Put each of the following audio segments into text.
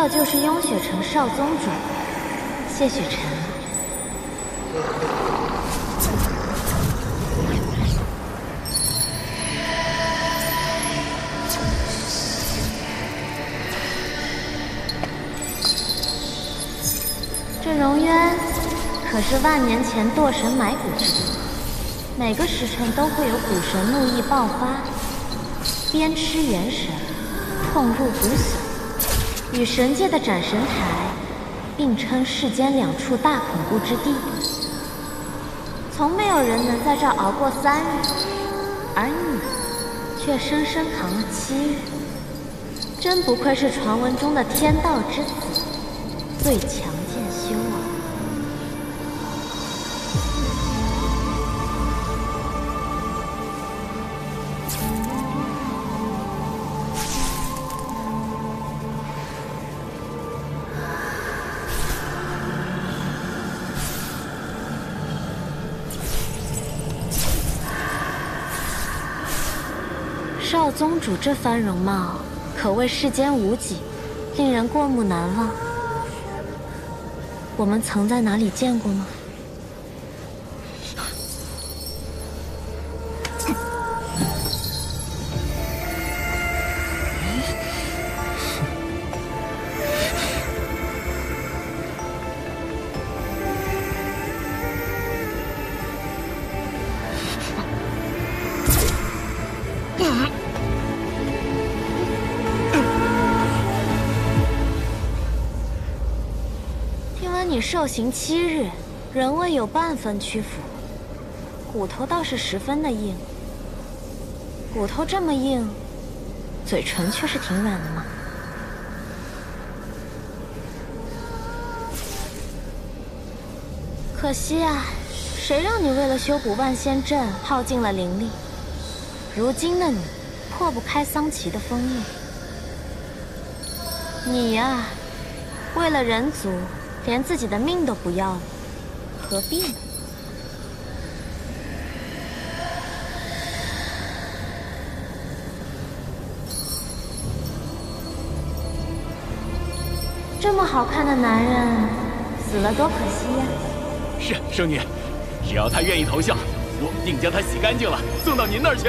料就是雍雪城少宗主谢雪晨。这荣渊可是万年前堕神埋骨之地，每个时辰都会有古神怒意爆发，鞭笞元神，痛入骨髓，与神界的斩神台并称世间两处大恐怖之地。从没有人能在这儿熬过3日，而你却生生扛了7日，真不愧是传闻中的天道之子，最强剑修啊！少宗主这番容貌，可谓世间无几，令人过目难忘。我们曾在哪里见过吗？你受刑7日，仍未有半分屈服，骨头倒是十分的硬。骨头这么硬，嘴唇却是挺软的嘛。可惜啊，谁让你为了修补万仙阵耗尽了灵力？如今的你，破不开桑奇的封印。你呀，为了人族。连自己的命都不要了，何必呢？这么好看的男人，死了多可惜呀！是圣女，只要他愿意投效，我定将他洗干净了，送到您那儿去。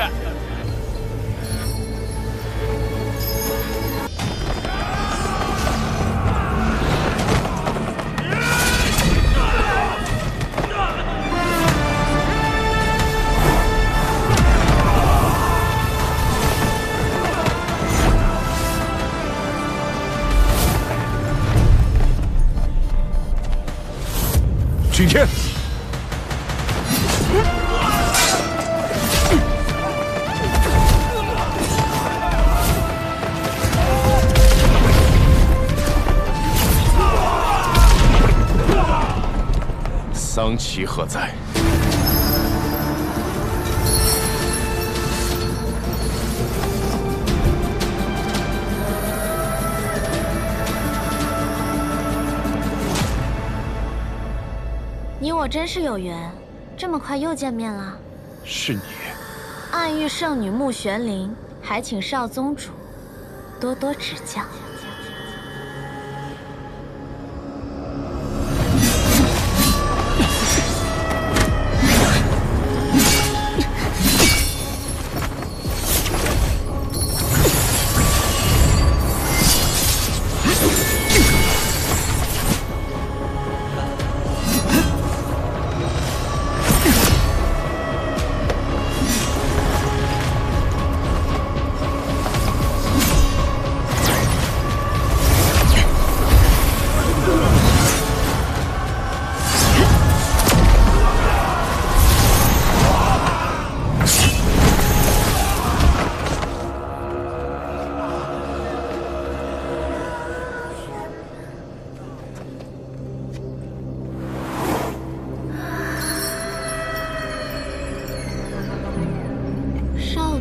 君天，桑奇何在？你我真是有缘，这么快又见面了。是你，暗域圣女穆玄灵，还请少宗主多多指教。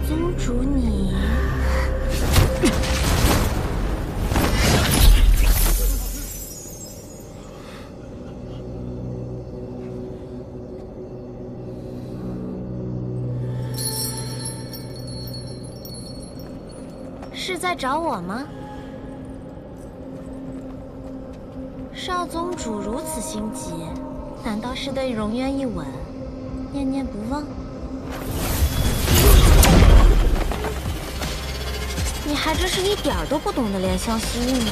宗主你，是在找我吗？少宗主如此心急，难道是对荣渊一吻念念不忘？你还真是一点儿都不懂得怜香惜玉呢。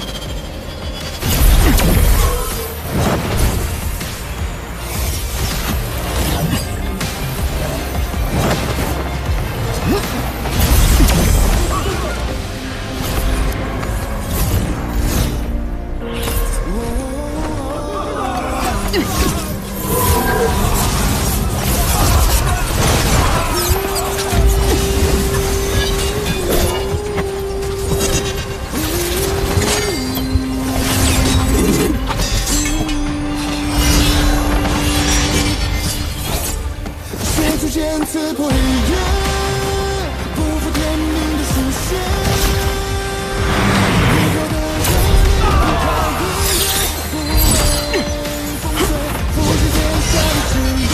刺破黑夜，不负天命的书写。你我的人，不畏风吹，复制天下的誓言。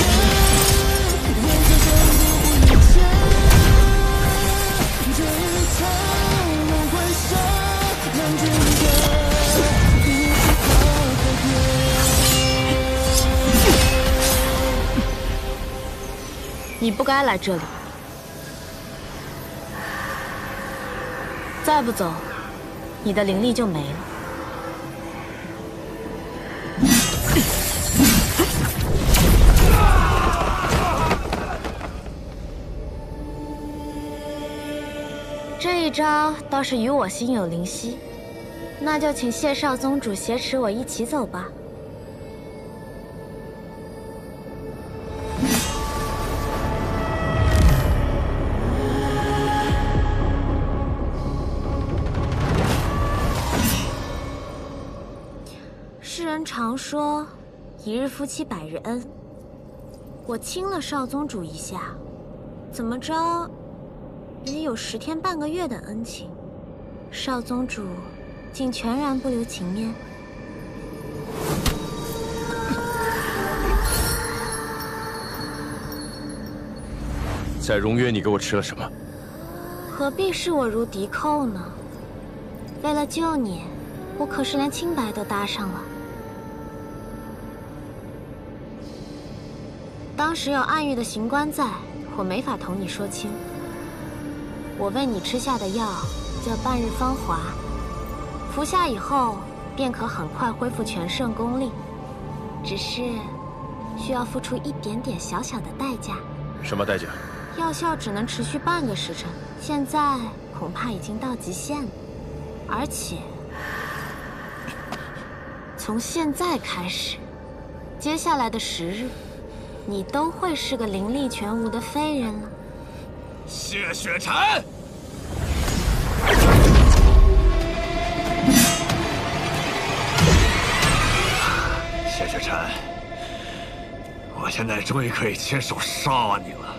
为这生不一切，这一场轮回杀，难解的一次改变。你不该来这里，再不走，你的灵力就没了。这一招倒是与我心有灵犀，那就请谢少宗主挟持我一起走吧。世人常说，一日夫妻百日恩。我亲了少宗主一下，怎么着，也有10天半个月的恩情。少宗主竟全然不留情面。在荣渊，你给我吃了什么？何必视我如敌寇呢？为了救你，我可是连清白都搭上了。当时有暗域的刑官在，我没法同你说清。我为你吃下的药叫半日芳华，服下以后便可很快恢复全盛功力，只是需要付出一点点小小的代价。什么代价？药效只能持续半个时辰，现在恐怕已经到极限了。而且从现在开始，接下来的10日，你都会是个灵力全无的废人了。谢雪晨，谢雪晨，我现在终于可以亲手杀你了。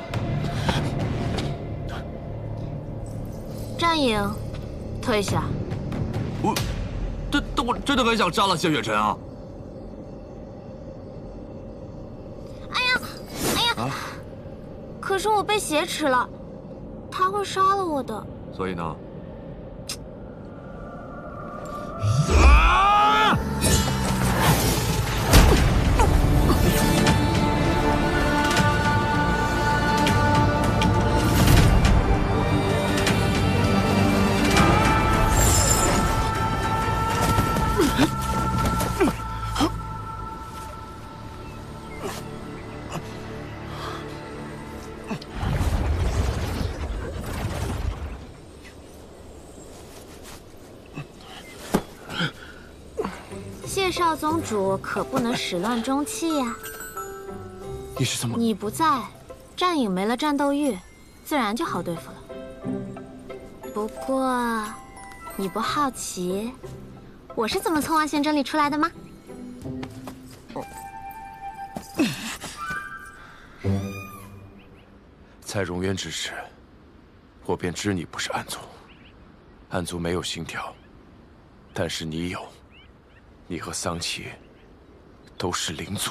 战影，退下。我真的很想杀了谢雪晨啊！哎呀！可是我被挟持了，他会杀了我的。所以呢？谢少宗主可不能始乱终弃呀！你是怎么？你不在，战影没了战斗欲，自然就好对付了。不过，你不好奇我是怎么从万仙阵里出来的吗？在荣渊之时，我便知你不是暗族。暗族没有心跳，但是你有。你和桑琪都是灵族。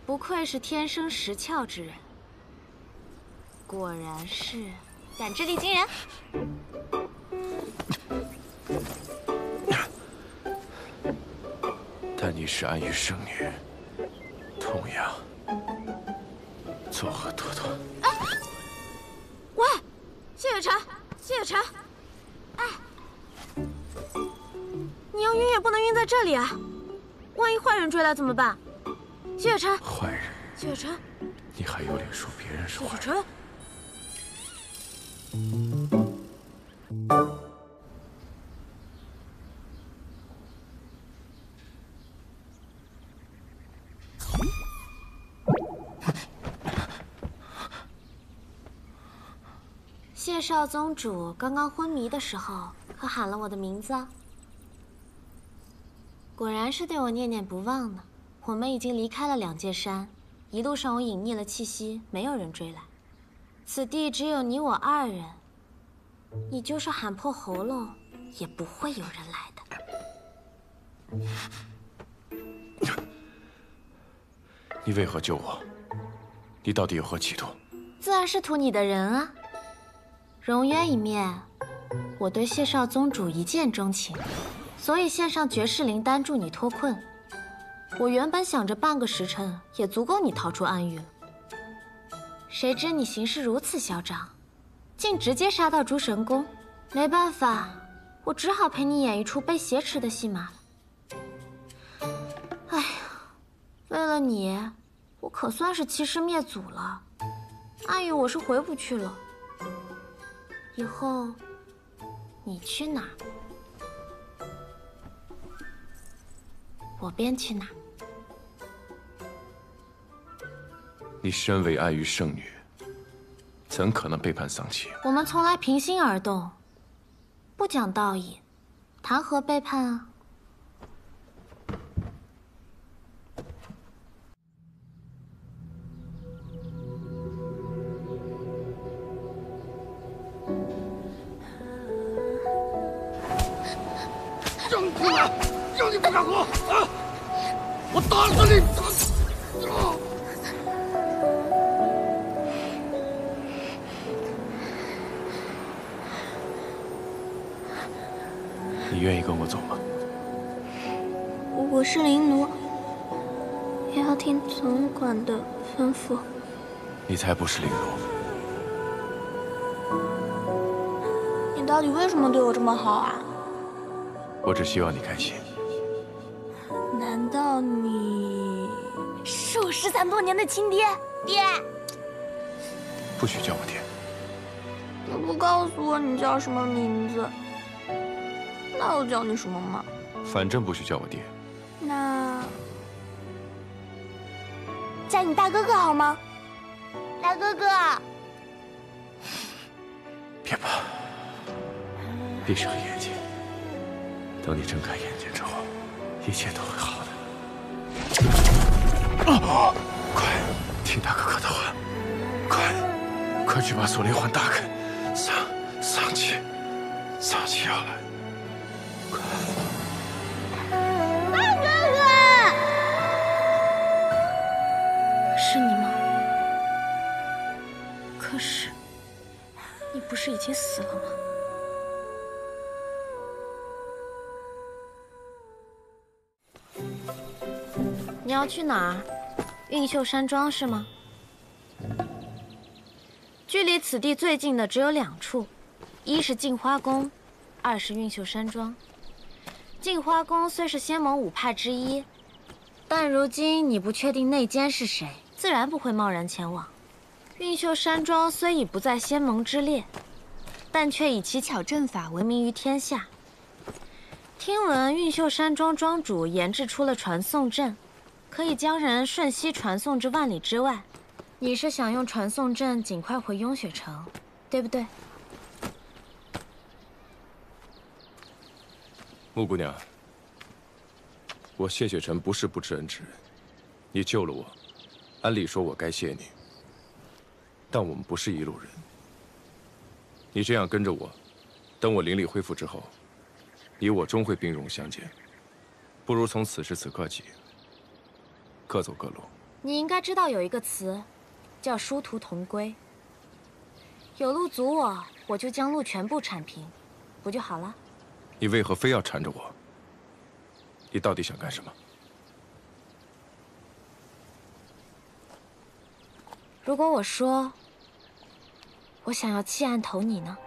不愧是天生识窍之人，果然是感知力惊人。但你是安于圣女，同样作恶多端。哎，喂，谢雪晨，谢雪晨，哎，你要晕也不能晕在这里啊！万一坏人追来怎么办？谢雪晨，坏人？谢雪晨，你还有脸说别人是坏人？谢雪晨。 谢少宗主刚刚昏迷的时候，可喊了我的名字啊！果然是对我念念不忘呢。我们已经离开了两界山，一路上我隐匿了气息，没有人追来。此地只有你我二人，你就是喊破喉咙，也不会有人来的。你为何救我？你到底有何企图？自然是图你的人啊！荣渊一面，我对谢少宗主一见钟情，所以献上绝世灵丹助你脱困。我原本想着半个时辰也足够你逃出暗狱了，谁知你行事如此嚣张，竟直接杀到诸神宫。没办法，我只好陪你演一出被挟持的戏码了。哎呀，为了你，我可算是欺师灭祖了。暗狱我是回不去了。 以后你去哪儿，我便去哪儿。你身为爱于圣女，怎可能背叛丧妻？我们从来平心而动，不讲道义，谈何背叛啊？让你过来，让你不敢活啊！我打死你！你愿意跟我走吗？我是灵奴，也要听总管的吩咐。你才不是灵奴！你到底为什么对我这么好啊？我只希望你开心。难道你是我13多年的亲爹？爹，不许叫我爹。你不告诉我你叫什么名字，那我叫你什么吗？反正不许叫我爹。那叫你大哥哥好吗？大哥哥。别怕，闭上眼睛。等你睁开眼睛之后，一切都会好的。快，听大哥哥的话，快去把锁灵环打开，丧气要来，快！大哥哥，是你吗？可是，你不是已经死了吗？ 你要去哪儿？运秀山庄是吗？距离此地最近的只有2处，一是镜花宫，二是运秀山庄。镜花宫虽是仙盟5派之一，但如今你不确定内奸是谁，自然不会贸然前往。运秀山庄虽已不在仙盟之列，但却以奇巧阵法闻名于天下。听闻运秀山庄庄主研制出了传送阵。 可以将人瞬息传送至万里之外。你是想用传送阵尽快回雍雪城，对不对？穆姑娘，我谢雪晨不是不知恩之人，你救了我，按理说我该谢你。但我们不是一路人，你这样跟着我，等我灵力恢复之后，你我终会兵戎相见。不如从此时此刻起。 各走各路。你应该知道有一个词，叫殊途同归。有路阻我，我就将路全部铲平，不就好了？你为何非要缠着我？你到底想干什么？如果我说我想要弃暗投你呢？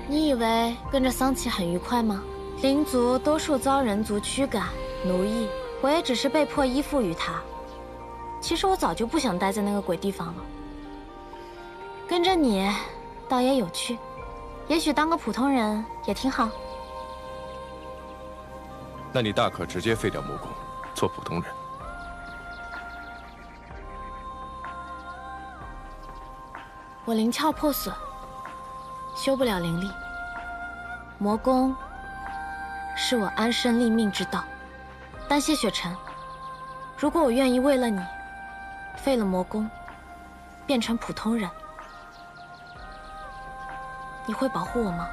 你以为跟着桑琪很愉快吗？灵族多数遭人族驱赶、奴役，我也只是被迫依附于他。其实我早就不想待在那个鬼地方了。跟着你，倒也有趣。也许当个普通人也挺好。那你大可直接废掉魔宫，做普通人。我灵窍破损，修不了灵力。魔宫是我安身立命之道。但谢雪晨，如果我愿意为了你废了魔宫，变成普通人，你会保护我吗？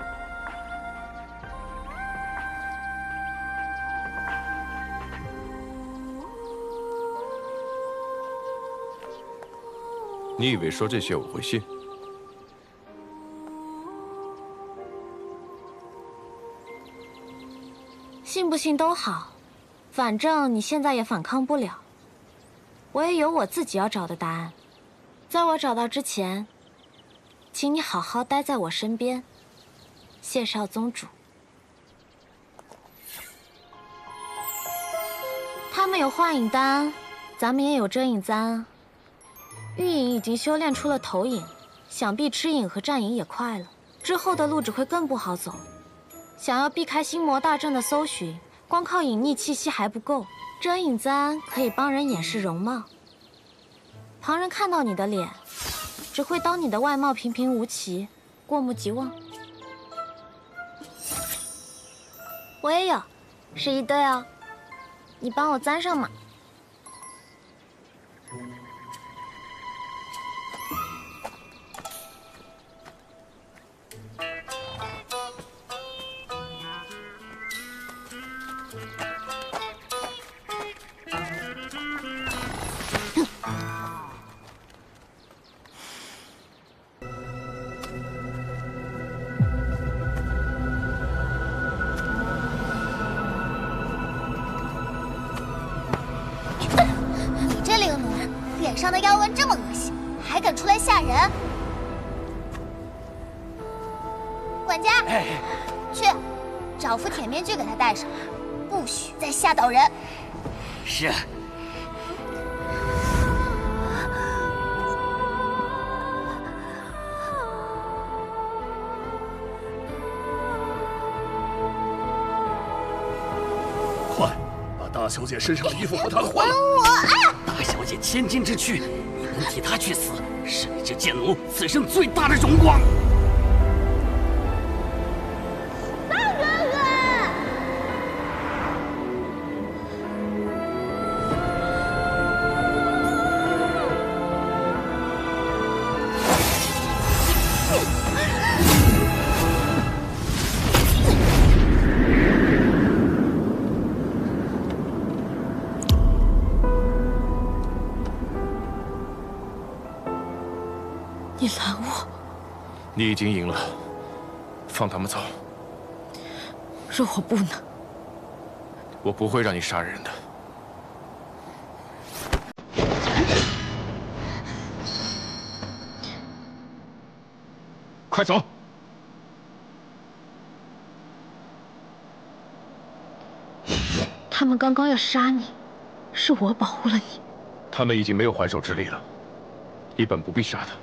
你以为说这些我会信？信不信都好，反正你现在也反抗不了。我也有我自己要找的答案，在我找到之前，请你好好待在我身边，谢少宗主。他们有幻影丹，咱们也有遮影簪啊。玉影已经修炼出了投影，想必吃影和战影也快了，之后的路只会更不好走。想要避开心魔大阵的搜寻，光靠隐匿气息还不够。遮影簪可以帮人掩饰容貌，旁人看到你的脸，只会当你的外貌平平无奇，过目即忘。我也有，是一对哦，你帮我簪上嘛。脸上的妖纹这么恶心，还敢出来吓人？管家，去找副铁面具给他戴上，不许再吓到人。是。快，把大小姐身上的衣服和她换了。大小姐千金之躯，你能替她去死，是你这贱奴此生最大的荣光。大哥哥，你拦我！你已经赢了，放他们走。若我不能，我不会让你杀人的。快走！他们刚刚要杀你，是我保护了你。他们已经没有还手之力了，你本不必杀他。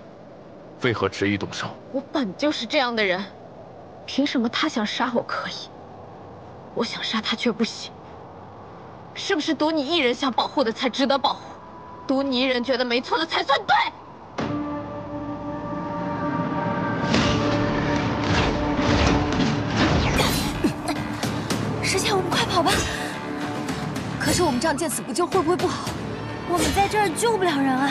为何执意动手？我本就是这样的人，凭什么他想杀我可以，我想杀他却不行？是不是独你一人想保护的才值得保护？独你一人觉得没错的才算对？石倩，我们快跑吧！可是我们这样见死不救会不会不好？我们在这儿救不了人啊！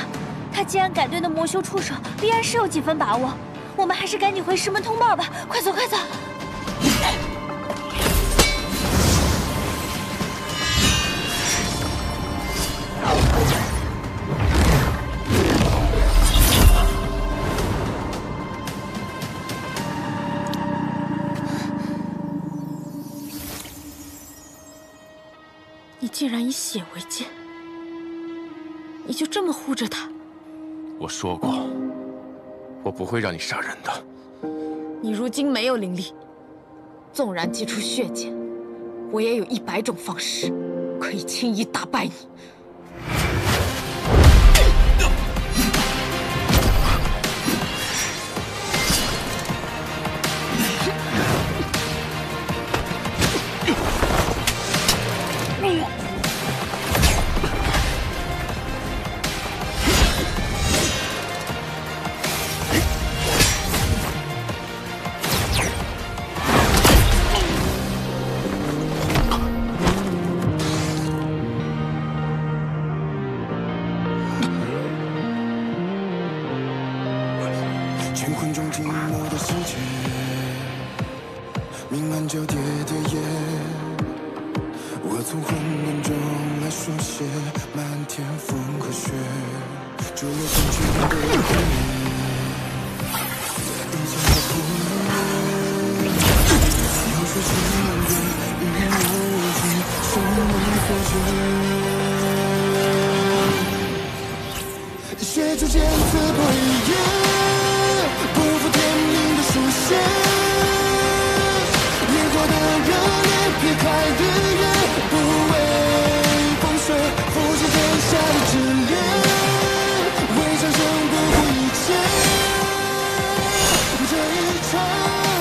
他既然敢对那魔修出手，必然是有几分把握。我们还是赶紧回师门通报吧！快走，快走！你竟然以血为鉴，你就这么护着他？我说过，我不会让你杀人的。你如今没有灵力，纵然祭出血剑，我也有100种方式可以轻易打败你。乾坤中静默的世界，弥漫交叠的夜。我从混乱中来书写漫天风和雪，坠落成群的黑影像个扑灭。流水成满月，与我无尽，生命所至。血逐渐刺破一夜。不负天命的书写，烈火的热烈，撇开日月，不畏风雪，复制天下的炽烈，为长生不顾一切。这一场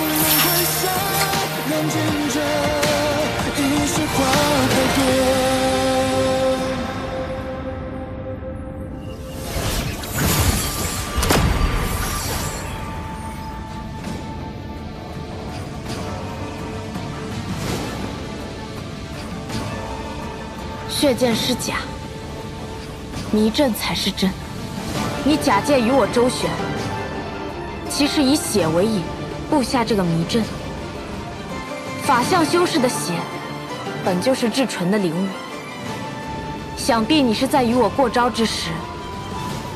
轮回下，燃尽这一世花开朵。血剑是假，迷阵才是真。你假借与我周旋，其实以血为引，布下这个迷阵。法相修士的血，本就是至纯的灵物。想必你是在与我过招之时，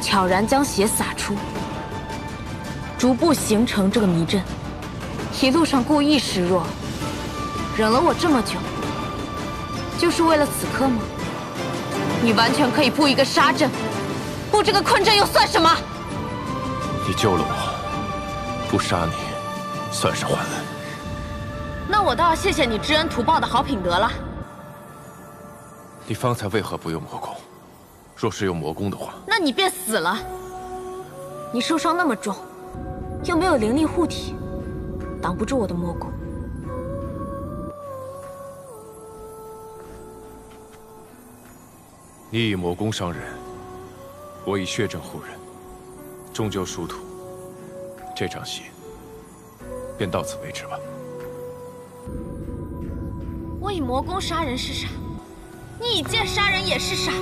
悄然将血洒出，逐步形成这个迷阵。一路上故意示弱，忍了我这么久，就是为了此刻吗？你完全可以布一个杀阵，布这个困阵又算什么？你救了我，不杀你，算是还恩。那我倒要谢谢你知恩图报的好品德了。你方才为何不用魔功？若是用魔功的话，那你便死了。你受伤那么重，又没有灵力护体，挡不住我的魔功。你以魔功伤人，我以血阵护人，终究殊途。这场戏便到此为止吧。我以魔功杀人是傻，你以剑杀人也是傻。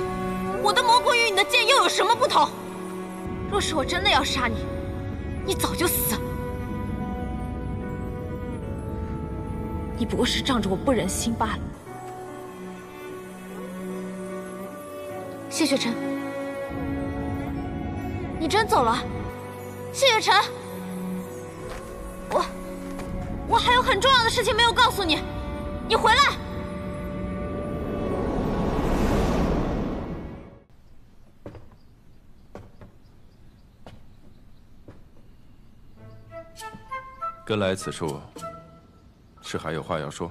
我的魔功与你的剑又有什么不同？若是我真的要杀你，你早就死了。你不过是仗着我不忍心罢了。谢雪晨，你真走了？谢雪晨，我还有很重要的事情没有告诉你，你回来。跟来此处，是还有话要说？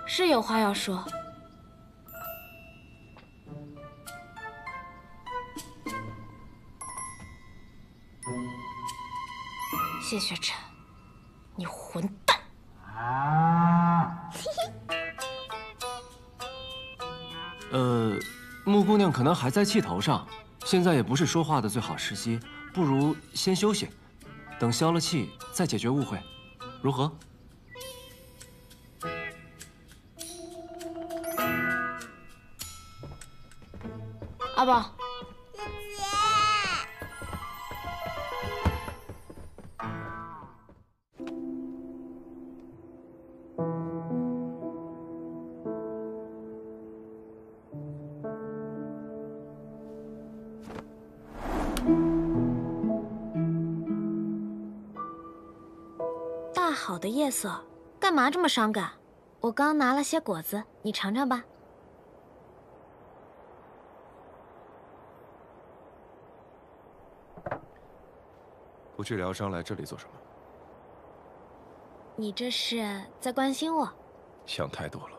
是有话要说。谢雪晨，你混蛋！木姑娘可能还在气头上，现在也不是说话的最好时机，不如先休息，等消了气再解决误会，如何？阿宝。大好的夜色，干嘛这么伤感？我刚拿了些果子，你尝尝吧。不去疗伤，来这里做什么？你这是在关心我？想太多了，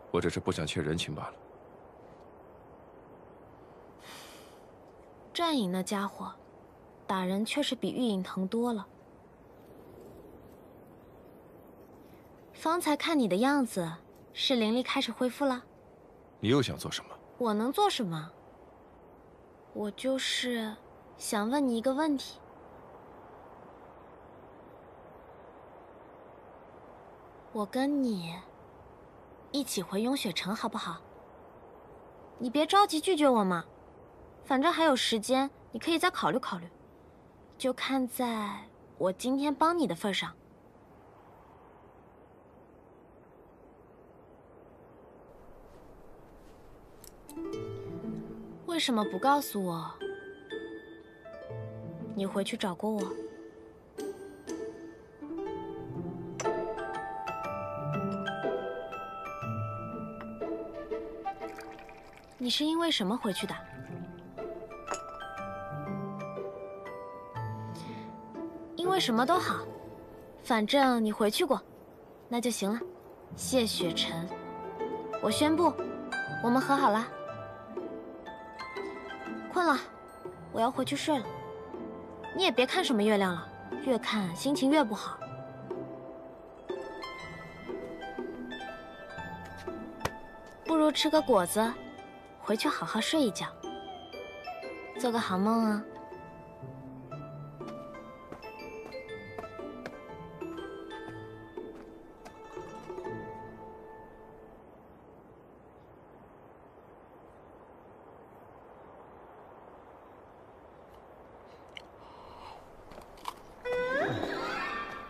我只是不想欠人情罢了。战影那家伙，打人确实比玉影疼多了。方才看你的样子，是灵力开始恢复了？你又想做什么？我能做什么？我就是想问你一个问题。我跟你一起回雍雪城好不好？你别着急拒绝我嘛，反正还有时间，你可以再考虑考虑。就看在我今天帮你的份上。为什么不告诉我？你回去找过我？你是因为什么回去的？因为什么都好，反正你回去过，那就行了。谢雪晨，我宣布，我们和好了。困了，我要回去睡了。你也别看什么月亮了，越看心情越不好。不如吃个果子，回去好好睡一觉，做个好梦啊。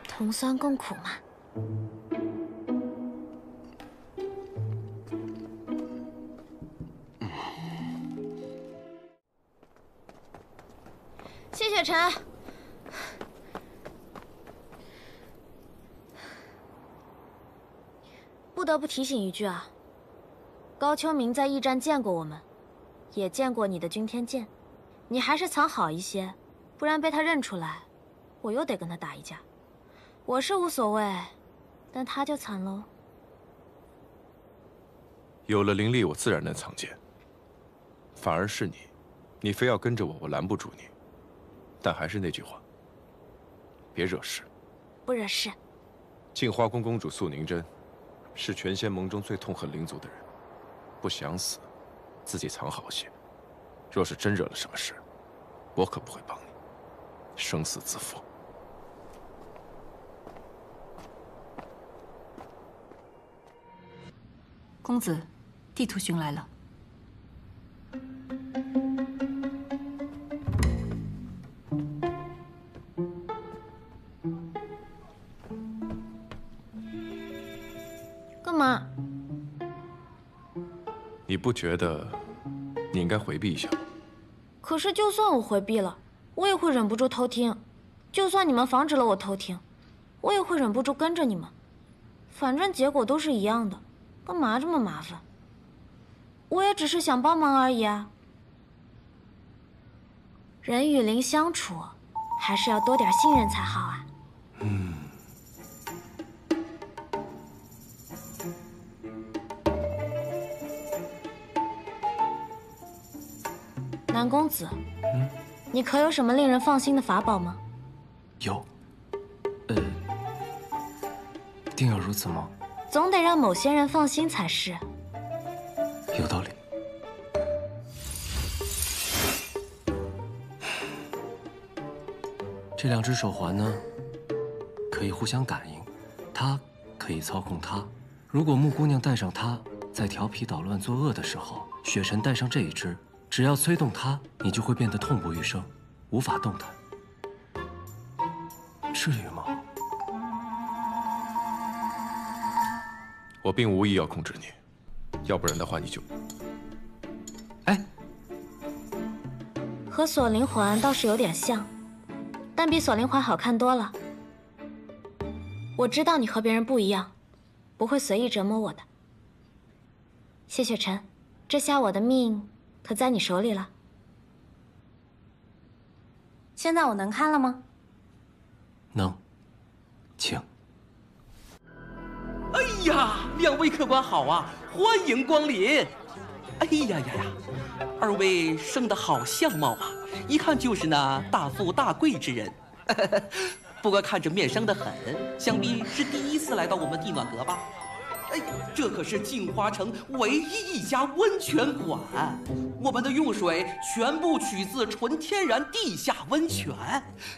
同酸共苦嘛。谢雪晨，不得不提醒一句啊，高秋明在驿站见过我们，也见过你的君天剑，你还是藏好一些，不然被他认出来，我又得跟他打一架。我是无所谓，但他就惨喽。有了灵力，我自然能藏剑。反而是你非要跟着我，我拦不住你。但还是那句话，别惹事。不惹事。镜花宫公主素宁真，是全仙盟中最痛恨灵族的人。不想死，自己藏好些。若是真惹了什么事，我可不会帮你，生死自负。公子，地图寻来了。干嘛？你不觉得你应该回避一下吗？可是就算我回避了，我也会忍不住偷听；就算你们防止了我偷听，我也会忍不住跟着你们。反正结果都是一样的。干嘛这么麻烦？我也只是想帮忙而已啊。人与灵相处，还是要多点信任才好啊。南公子，你可有什么令人放心的法宝吗？有。定要如此吗？总得让某些人放心才是。有道理。这两只手环呢，可以互相感应，它可以操控它。如果木姑娘戴上它，在调皮捣乱作恶的时候，雪晨戴上这一只，只要催动它，你就会变得痛不欲生，无法动弹。至于吗？我并无意要控制你，要不然的话你就……哎，和锁灵环倒是有点像，但比锁灵环好看多了。我知道你和别人不一样，不会随意折磨我的。谢雪晨，这下我的命可在你手里了。现在我能看了吗？能，请。哎呀，两位客官好啊，欢迎光临。哎呀呀呀，二位生得好相貌啊，一看就是那大富大贵之人。不过看着面生得很，想必是第一次来到我们地暖阁吧？哎，这可是镜花城唯一一家温泉馆，我们的用水全部取自纯天然地下温泉，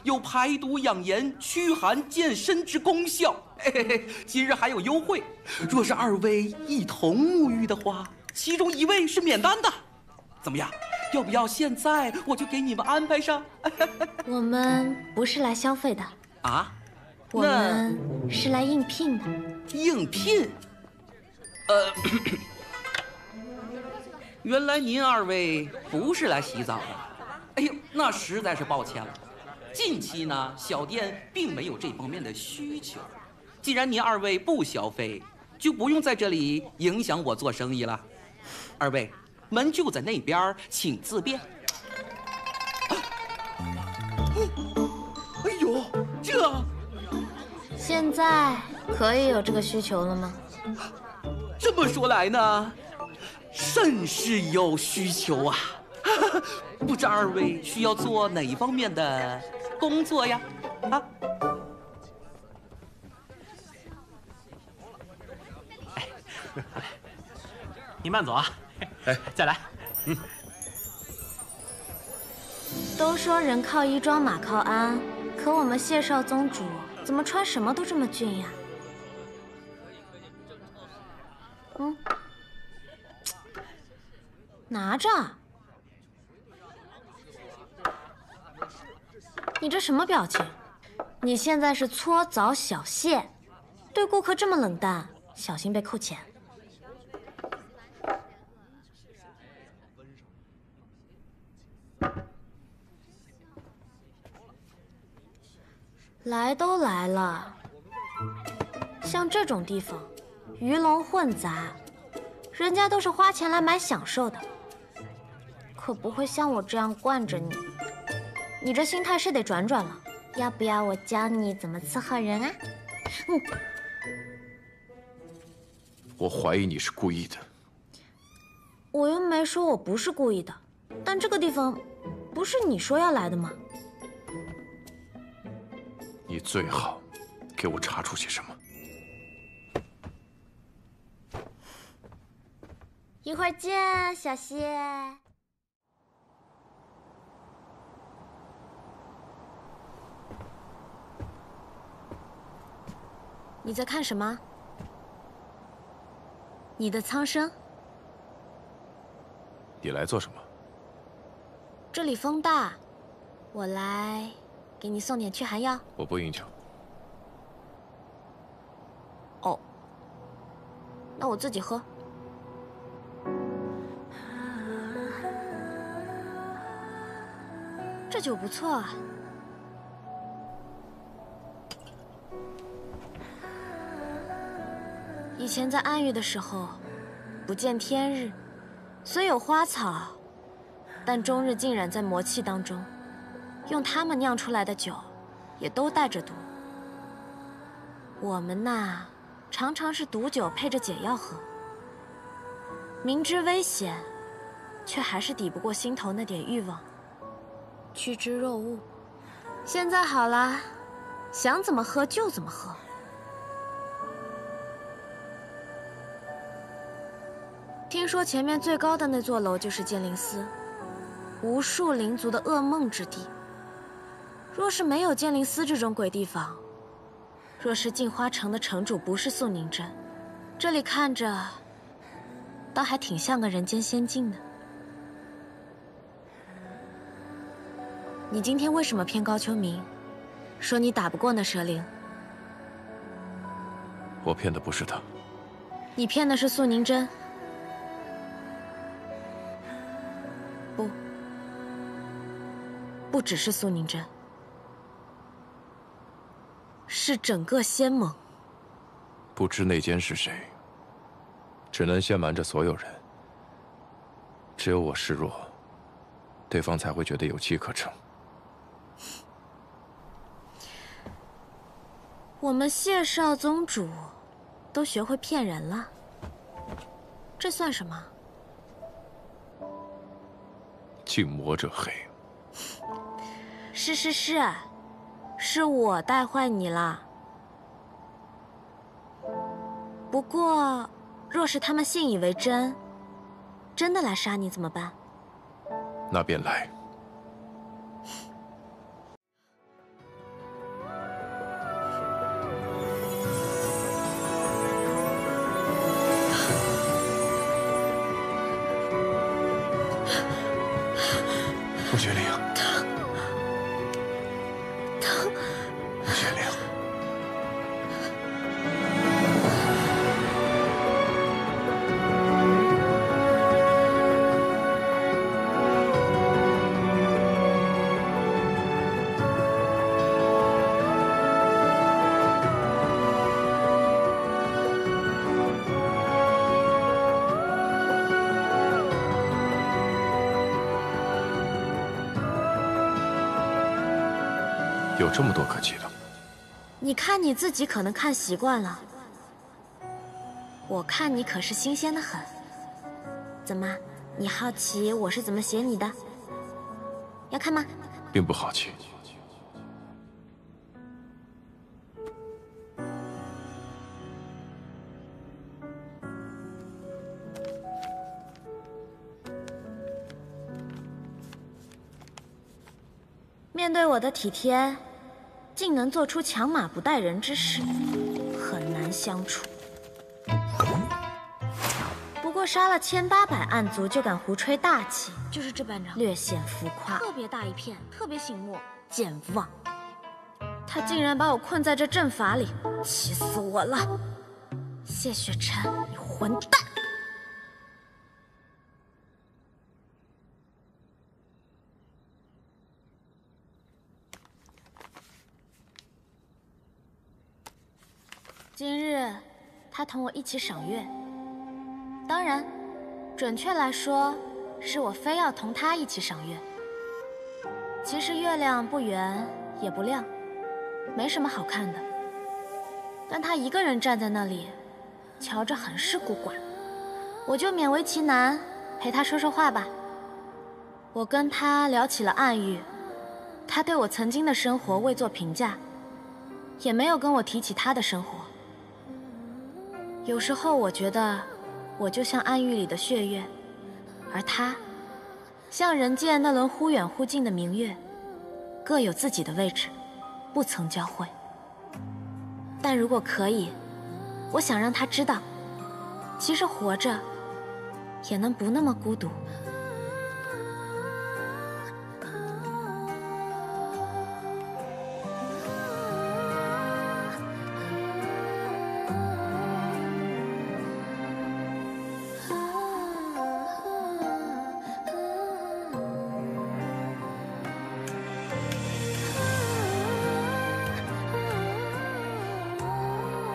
有排毒养颜、驱寒健身之功效。嘿嘿嘿，今日还有优惠，若是二位一同沐浴的话，其中一位是免单的。怎么样？要不要现在我就给你们安排上？我们不是来消费的啊，我们是来应聘的。应聘？原来您二位不是来洗澡的。哎呦，那实在是抱歉了。近期呢，小店并没有这方面的需求。既然您二位不消费，就不用在这里影响我做生意了。二位，门就在那边，请自便。哎呦，这现在可以有这个需求了吗？这么说来呢，甚是有需求啊！不知二位需要做哪方面的工作呀？啊？你慢走啊！哎，再来。都说人靠衣装，马靠鞍，可我们谢少宗主怎么穿什么都这么俊呀？拿着。你这什么表情？你现在是搓澡小谢，对顾客这么冷淡，小心被扣钱。来都来了，像这种地方，鱼龙混杂，人家都是花钱来买享受的，可不会像我这样惯着你。你这心态是得转转了，要不要我教你怎么伺候人啊？我怀疑你是故意的。我又没说我不是故意的，但这个地方不是你说要来的吗？你最好给我查出些什么。一会儿见，小谢。你在看什么？你的苍生。你来做什么？这里风大，我来给你送点驱寒药。我不应求。哦，那我自己喝。这酒不错啊。以前在暗域的时候，不见天日，虽有花草，但终日浸染在魔气当中，用它们酿出来的酒，也都带着毒。我们呐，常常是毒酒配着解药喝，明知危险，却还是抵不过心头那点欲望，趋之若鹜。现在好了，想怎么喝就怎么喝。听说前面最高的那座楼就是剑灵司，无数灵族的噩梦之地。若是没有剑灵司这种鬼地方，若是镜花城的城主不是素凝真，这里看着倒还挺像个人间仙境的。你今天为什么骗高秋明，说你打不过那蛇灵？我骗的不是他，你骗的是素凝真。不只是素凝真，是整个仙盟。不知内奸是谁，只能先瞒着所有人。只有我示弱，对方才会觉得有机可乘。我们谢少宗主都学会骗人了，这算什么？敬魔者黑。是我带坏你了。不过，若是他们信以为真，真的来杀你怎么办？那便来。穆雪玲，疼，穆雪玲。有这么多可气的？你看你自己可能看习惯了，我看你可是新鲜的很。怎么，你好奇我是怎么写你的？要看吗？并不好奇。面对我的体贴，竟能做出强马不待人之事，很难相处。不过杀了1800暗族就敢胡吹大气，就是这班长，略显浮夸，特别大一片，特别醒目，健忘。他竟然把我困在这阵法里，气死我了！谢雪晨，你混蛋！今日，他同我一起赏月。当然，准确来说，是我非要同他一起赏月。其实月亮不圆也不亮，没什么好看的。但他一个人站在那里，瞧着很是孤寡。我就勉为其难，陪他说说话吧。我跟他聊起了暗域，他对我曾经的生活未做评价，也没有跟我提起他的生活。有时候我觉得，我就像暗域里的血月，而他，像人间那轮忽远忽近的明月，各有自己的位置，不曾交汇。但如果可以，我想让他知道，其实活着，也能不那么孤独。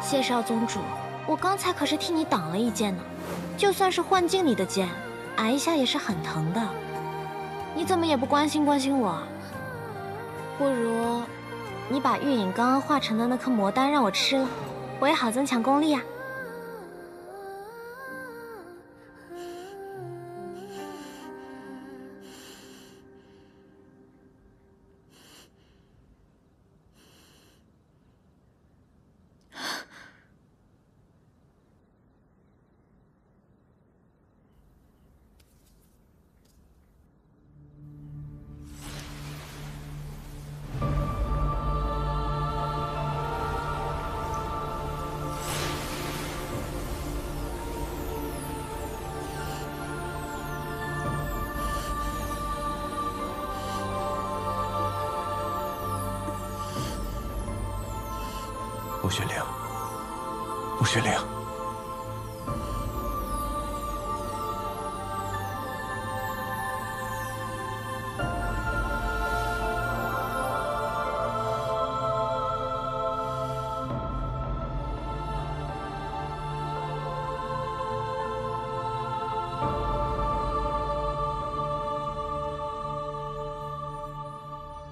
谢少宗主，我刚才可是替你挡了一剑呢，就算是幻境里的剑，挨一下也是很疼的。你怎么也不关心关心我？不如你把玉影刚刚化成的那颗魔丹让我吃了，我也好增强功力呀。穆雪玲，穆雪玲，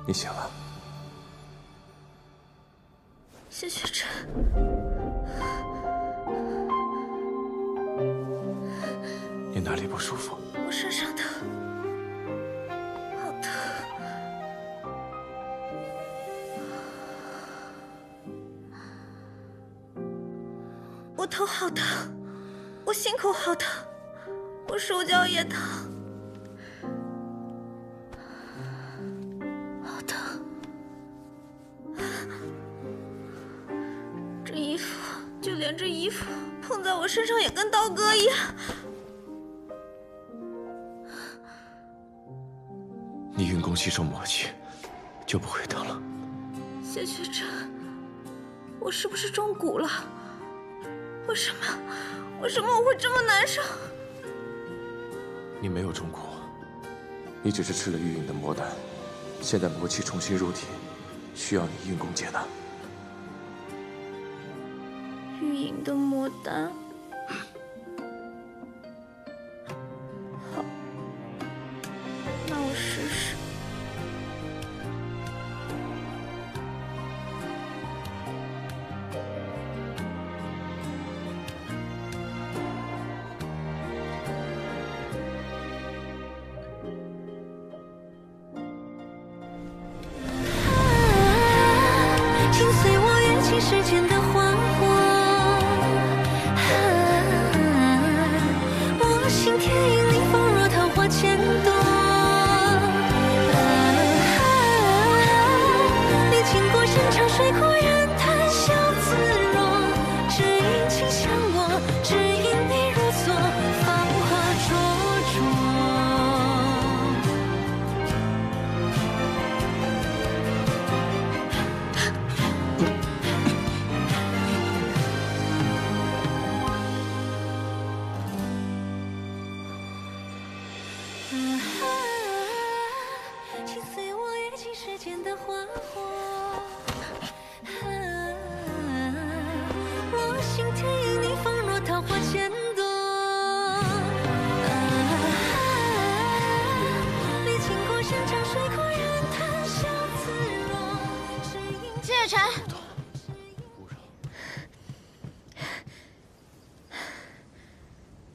你醒了。谢雪晨，你哪里不舒服？我身上疼，好疼。我头好疼，我心口好疼，我手脚也疼，好疼。这衣服，就连这衣服碰在我身上也跟刀割一样。你运功吸收魔气，就不会疼了。谢雪晨，我是不是中蛊了？为什么我会这么难受？你没有中蛊，你只是吃了玉隐的魔丹，现在魔气重新入体，需要你运功解难。玉隐的魔丹，好，那我试试。请随我跃进时间的花火，我心田因你风若桃花千朵，你经过山长水阔人谈笑自若，只因倾向我，只因你如昨芳华灼灼。请随我跃进时间的花火，我心田因你风若桃花千朵，你经过山长水阔人谈笑自若，只因谢雪晨，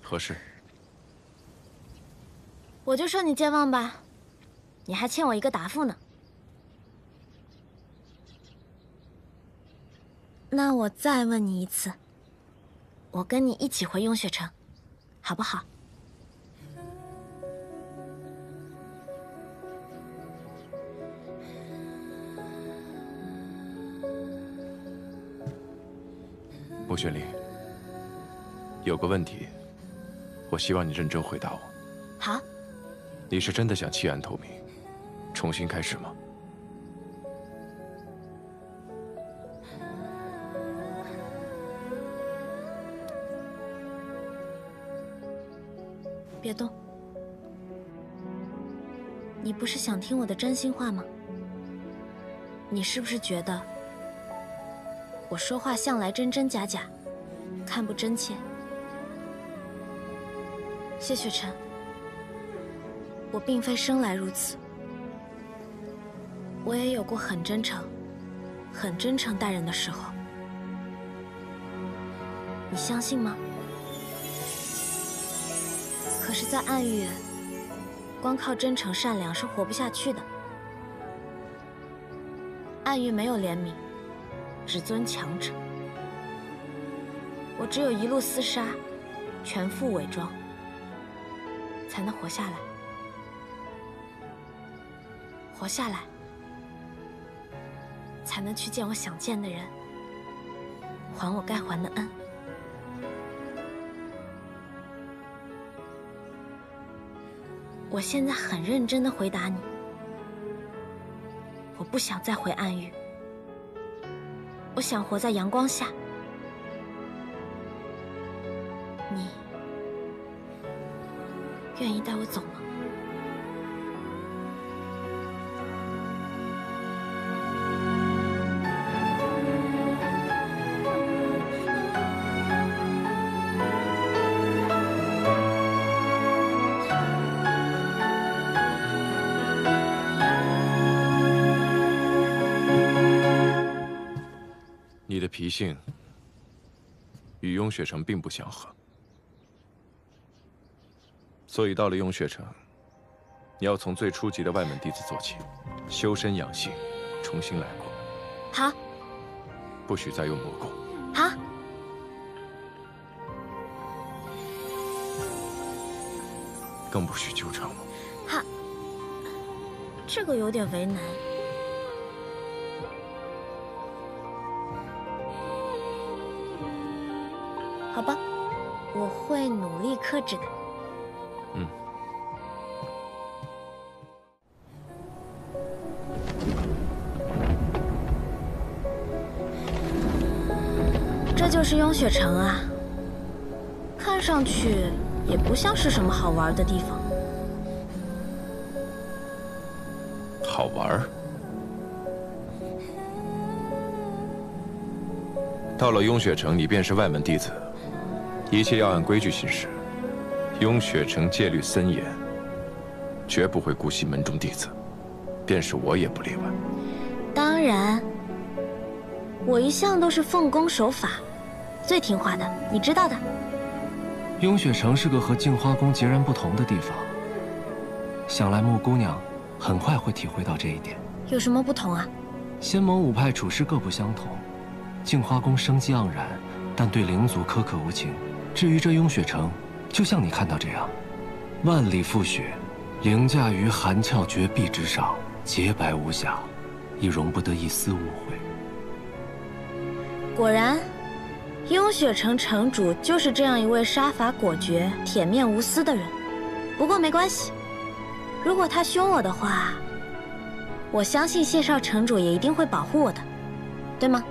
何事？我就说你健忘吧，你还欠我一个答复呢。那我再问你一次，我跟你一起回雍雪城，好不好？穆玄灵，有个问题，我希望你认真回答我。好。你是真的想弃暗投明，重新开始吗？别动。你不是想听我的真心话吗？你是不是觉得我说话向来真真假假，看不真切？谢雪晨，我并非生来如此，我也有过很真诚、很真诚待人的时候，你相信吗？可是，在暗域，光靠真诚善良是活不下去的。暗域没有怜悯，只尊强者。我只有一路厮杀，全副伪装，才能活下来。活下来，才能去见我想见的人，还我该还的恩。我现在很认真地回答你，我不想再回暗域，我想活在阳光下。你愿意带我走吗？遗性与雍雪城并不相合，所以到了雍雪城，你要从最初级的外门弟子做起，修身养性，重新来过。好。不许再用魔功。好。更不许纠缠我。好。这个有点为难。好吧，我会努力克制的。嗯。这就是雍雪城啊，看上去也不像是什么好玩的地方。好玩？到了雍雪城，你便是外门弟子。一切要按规矩行事，雍雪城戒律森严，绝不会姑息门中弟子，便是我也不例外。当然，我一向都是奉公守法，最听话的，你知道的。雍雪城是个和镜花宫截然不同的地方，想来木姑娘很快会体会到这一点。有什么不同啊？仙盟五派处事各不相同，镜花宫生机盎然，但对灵族苛刻无情。至于这雍雪城，就像你看到这样，万里覆雪，凌驾于寒峭绝壁之上，洁白无瑕，亦容不得一丝误会。果然，雍雪城城主就是这样一位杀伐果决、铁面无私的人。不过没关系，如果他凶我的话，我相信谢少城主也一定会保护我的，对吗？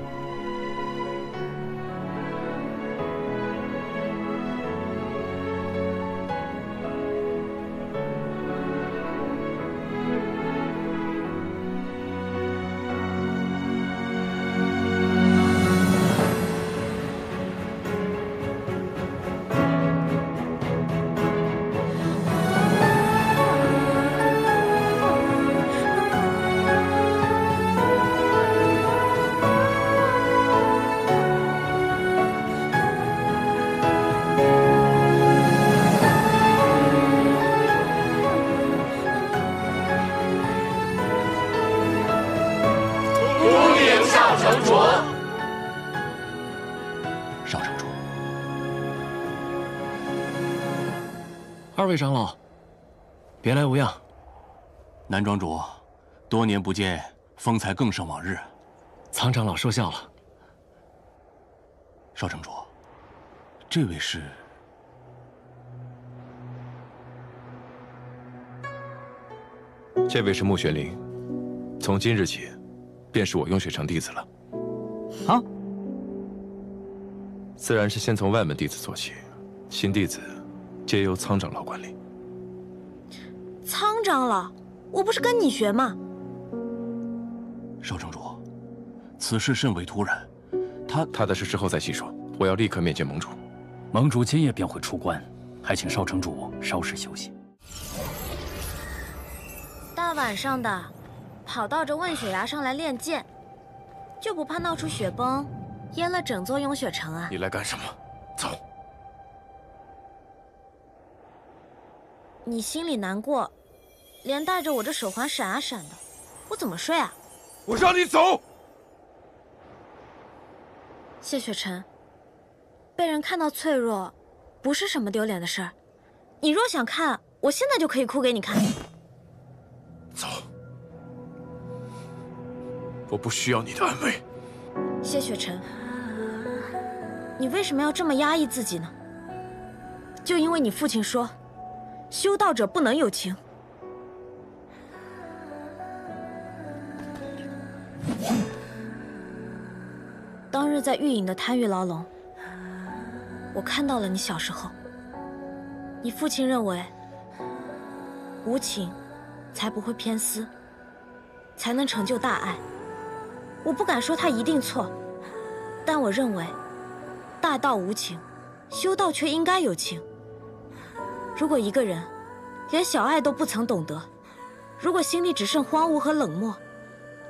二位长老，别来无恙。南庄主，多年不见，风采更胜往日。苍长老说笑了。少城主，这位是？这位是穆玄灵，从今日起，便是我雍雪城弟子了。啊？自然是先从外门弟子做起，新弟子皆由苍长老管理。苍长老，我不是跟你学吗？少城主，此事甚为突然，他的事之后再细说。我要立刻面见盟主。盟主今夜便会出关，还请少城主稍事休息。大晚上的，跑到这问雪崖上来练剑，就不怕闹出雪崩，淹了整座雍雪城啊？你来干什么？走。你心里难过，连带着我这手环闪啊闪的，我怎么睡啊？我让你走！谢雪晨，被人看到脆弱，不是什么丢脸的事儿。你若想看，我现在就可以哭给你看。走，我不需要你的安慰。谢雪晨，你为什么要这么压抑自己呢？就因为你父亲说，修道者不能有情。当日在玉隐的贪欲牢笼，我看到了你小时候。你父亲认为，无情才不会偏私，才能成就大爱。我不敢说他一定错，但我认为，大道无情，修道却应该有情。如果一个人连小爱都不曾懂得，如果心里只剩荒芜和冷漠，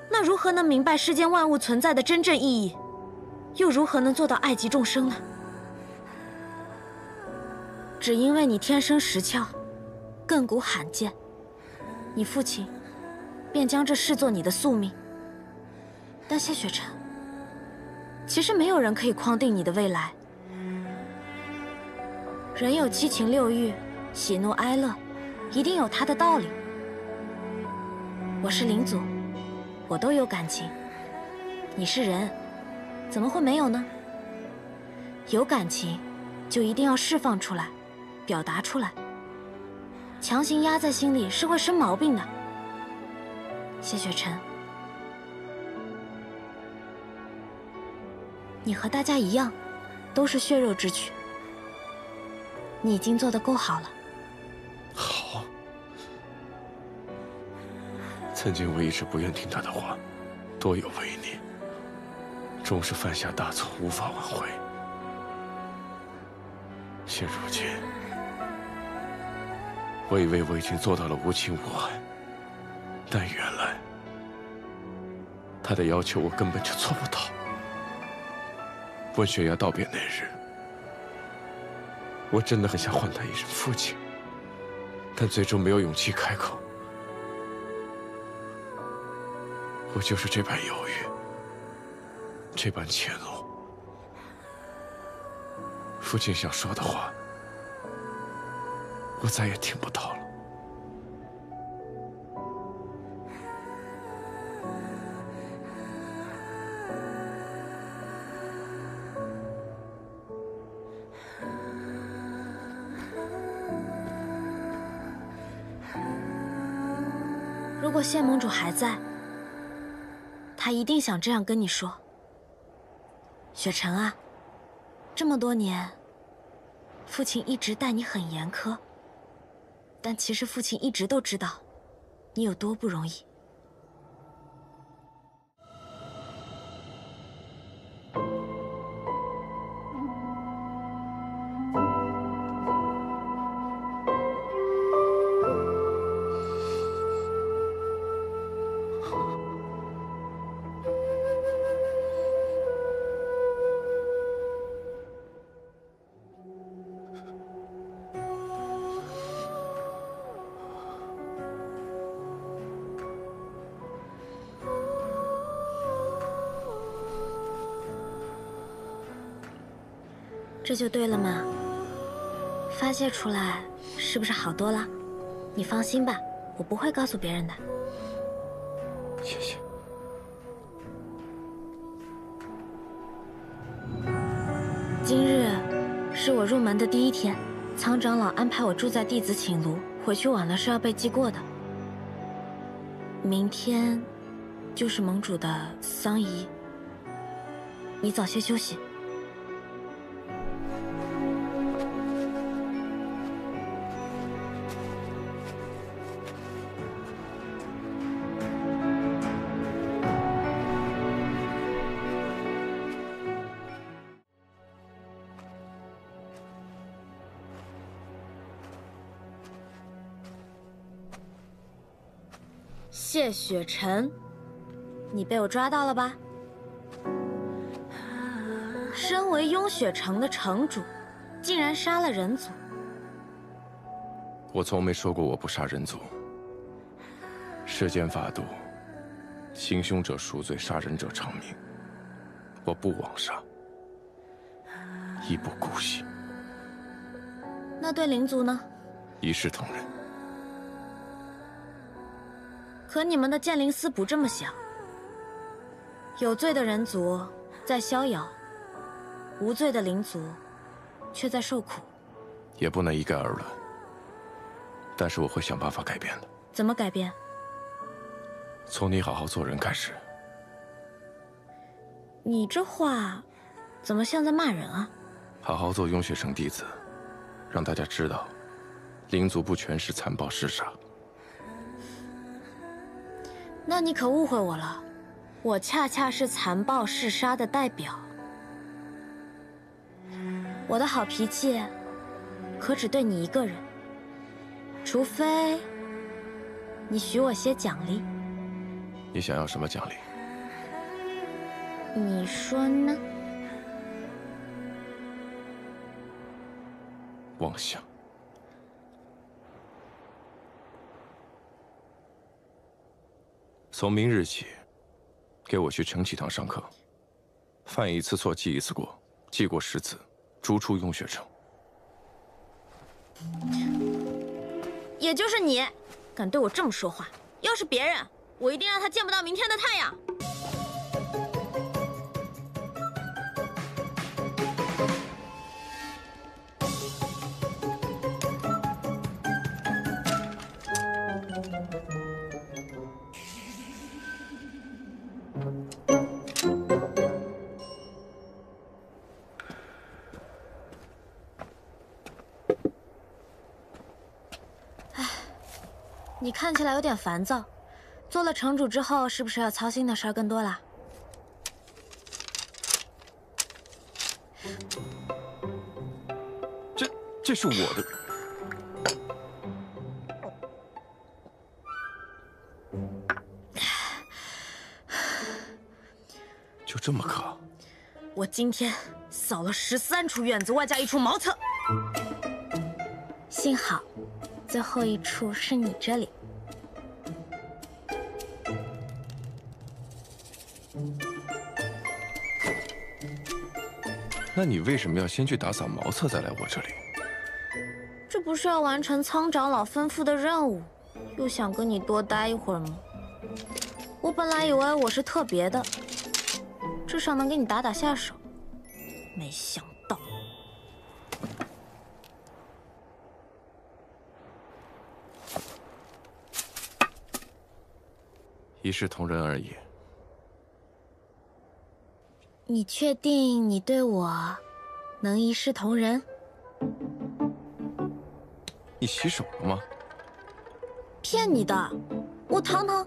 那如何能明白世间万物存在的真正意义？又如何能做到爱及众生呢？只因为你天生石窍，亘古罕见，你父亲便将这视作你的宿命。但谢雪晨，其实没有人可以框定你的未来。人有七情六欲，喜怒哀乐，一定有它的道理。我是灵族，我都有感情。你是人，怎么会没有呢？有感情，就一定要释放出来，表达出来。强行压在心里是会生毛病的。谢雪晨，你和大家一样，都是血肉之躯。你已经做得够好了。好。曾经我一直不愿听他的话，多有违逆，终是犯下大错，无法挽回。现如今，我以为我已经做到了无情无爱，但原来他的要求我根本就做不到。问雪崖道别那日，我真的很想唤他一声父亲，但最终没有勇气开口。我就是这般犹豫，这般怯懦。父亲想说的话，我再也听不到了。如果谢盟主还在，他一定想这样跟你说：雪晨啊，这么多年，父亲一直待你很严苛，但其实父亲一直都知道你有多不容易。这就对了嘛，发泄出来是不是好多了？你放心吧，我不会告诉别人的。谢谢。今日是我入门的第一天，苍长老安排我住在弟子寝庐，回去晚了是要被记过的。明天就是盟主的丧仪，你早些休息。谢雪晨，你被我抓到了吧？身为雍雪城的城主，竟然杀了人族。我从没说过我不杀人族。世间法度，行凶者赎罪，杀人者偿命。我不枉杀，亦不姑息。那对灵族呢？一视同仁。可你们的剑灵司不这么想，有罪的人族在逍遥，无罪的灵族却在受苦。也不能一概而论，但是我会想办法改变的。怎么改变？从你好好做人开始。你这话怎么像在骂人啊？好好做雍雪城弟子，让大家知道，灵族不全是残暴嗜杀。那你可误会我了，我恰恰是残暴嗜杀的代表。我的好脾气，可只对你一个人，除非你许我些奖励。你想要什么奖励？你说呢？妄想。从明日起，给我去承启堂上课。犯一次错，记一次过，记过10次，逐出雍雪城。也就是你，敢对我这么说话，要是别人，我一定让他见不到明天的太阳。你看起来有点烦躁，做了城主之后，是不是要操心的事儿更多啦？这是我的。就这么渴？我今天扫了13处院子，外加1处茅厕。幸好，最后1处是你这里。那你为什么要先去打扫茅厕，再来我这里？这不是要完成苍长老吩咐的任务，又想跟你多待一会儿吗？我本来以为我是特别的，至少能给你打打下手，没想到。一视同仁而已。你确定你对我能一视同仁？你洗手了吗？骗你的，我堂堂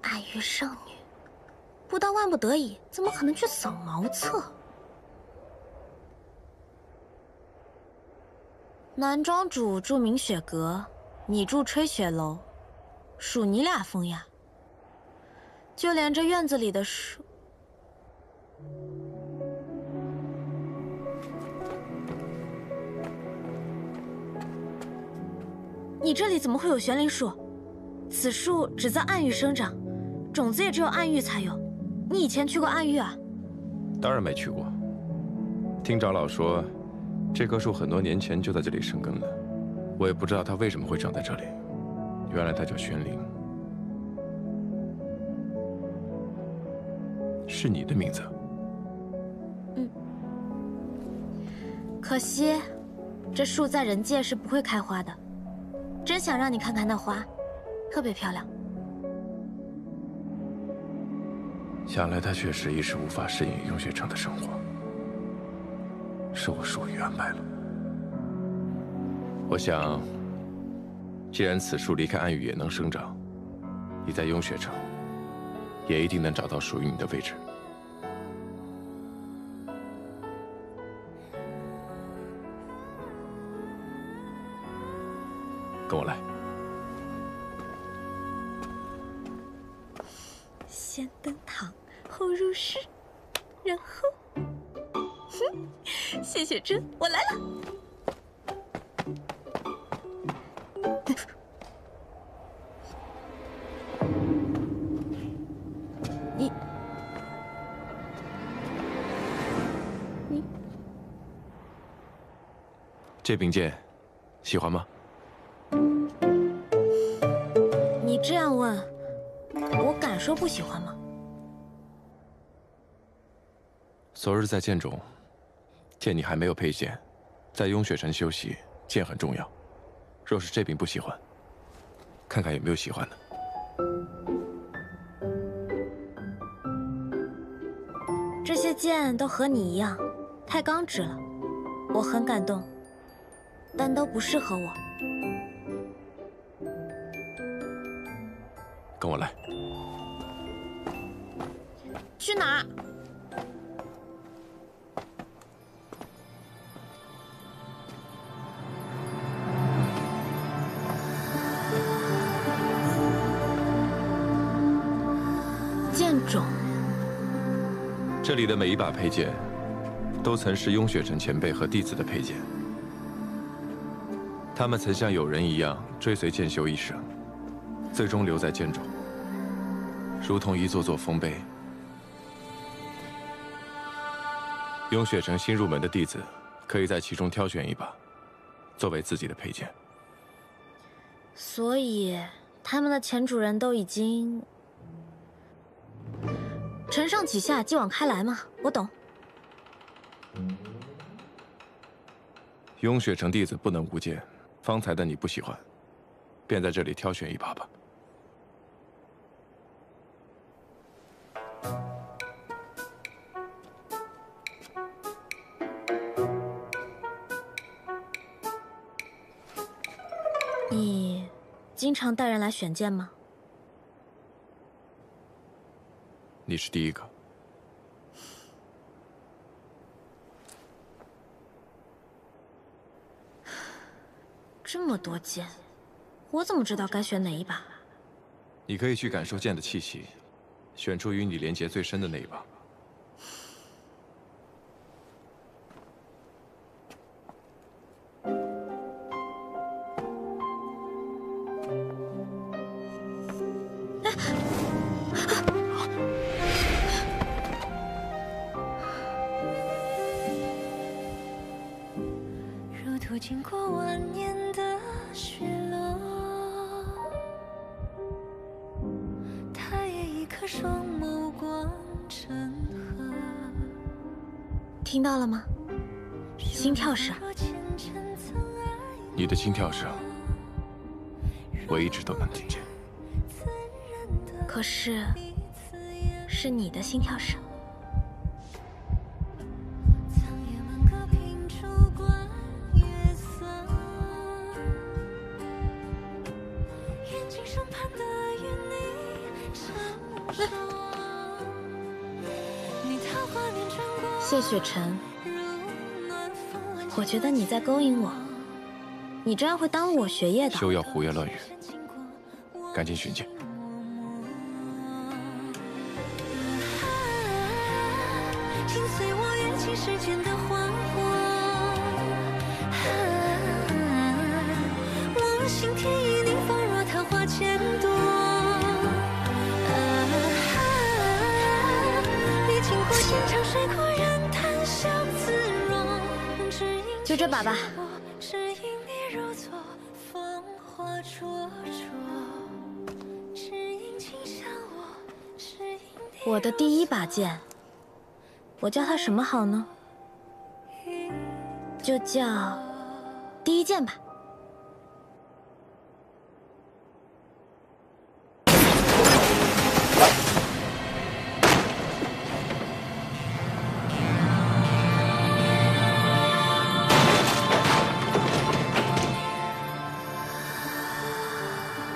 暗域圣女，不到万不得已，怎么可能去扫茅厕？男庄主住明雪阁，你住吹雪楼，属你俩风雅。就连这院子里的树，你这里怎么会有悬铃树？此树只在暗域生长，种子也只有暗域才有。你以前去过暗域啊？当然没去过。听长老说，这棵树很多年前就在这里生根了，我也不知道它为什么会长在这里。原来它叫玄灵。是你的名字。嗯。可惜，这树在人界是不会开花的。真想让你看看那花，特别漂亮。想来他确实一时无法适应雍雪城的生活，是我疏于安排了。我想，既然此树离开暗域也能生长，你在雍雪城也一定能找到属于你的位置。跟我来。先登堂，后入室，然后，谢雪珍，我来了。你这柄剑，喜欢吗？你这样问，我敢说不喜欢吗？昨日在剑中，见你还没有佩剑，在雍雪城休息，剑很重要。若是这柄不喜欢，看看有没有喜欢的。这些剑都和你一样，太刚直了，我很感动，但都不适合我。跟我来。去哪儿？剑种。这里的每一把佩剑都曾是雍雪尘前辈和弟子的佩剑。他们曾像友人一样追随剑修一生，最终留在剑中，如同一座座丰碑。雍雪尘新入门的弟子，可以在其中挑选一把，作为自己的佩剑。所以，他们的前主人都已经承上启下，继往开来嘛。我懂。雍雪城弟子不能无剑，方才的你不喜欢，便在这里挑选一把吧。你经常带人来选剑吗？你是第一个。这么多剑，我怎么知道该选哪一把？你可以去感受剑的气息，选出与你连结最深的那一把。如途经过万年的雪落，他也一颗双眸光成河。听到了吗？心跳声。你的心跳声，我一直都能听见。可是，是你的心跳声。谢雪尘，我觉得你在勾引我，你这样会耽误我学业的。休要胡言乱语，赶紧寻剑。紧随我跃起时间的花火，我心田已凝放若昙花千朵。历经过千场水过人谈笑自若，就这把吧。只因你如昨芳华灼灼，只因倾向我，只因你我的第一把剑，我叫它什么好呢？就叫第一剑吧。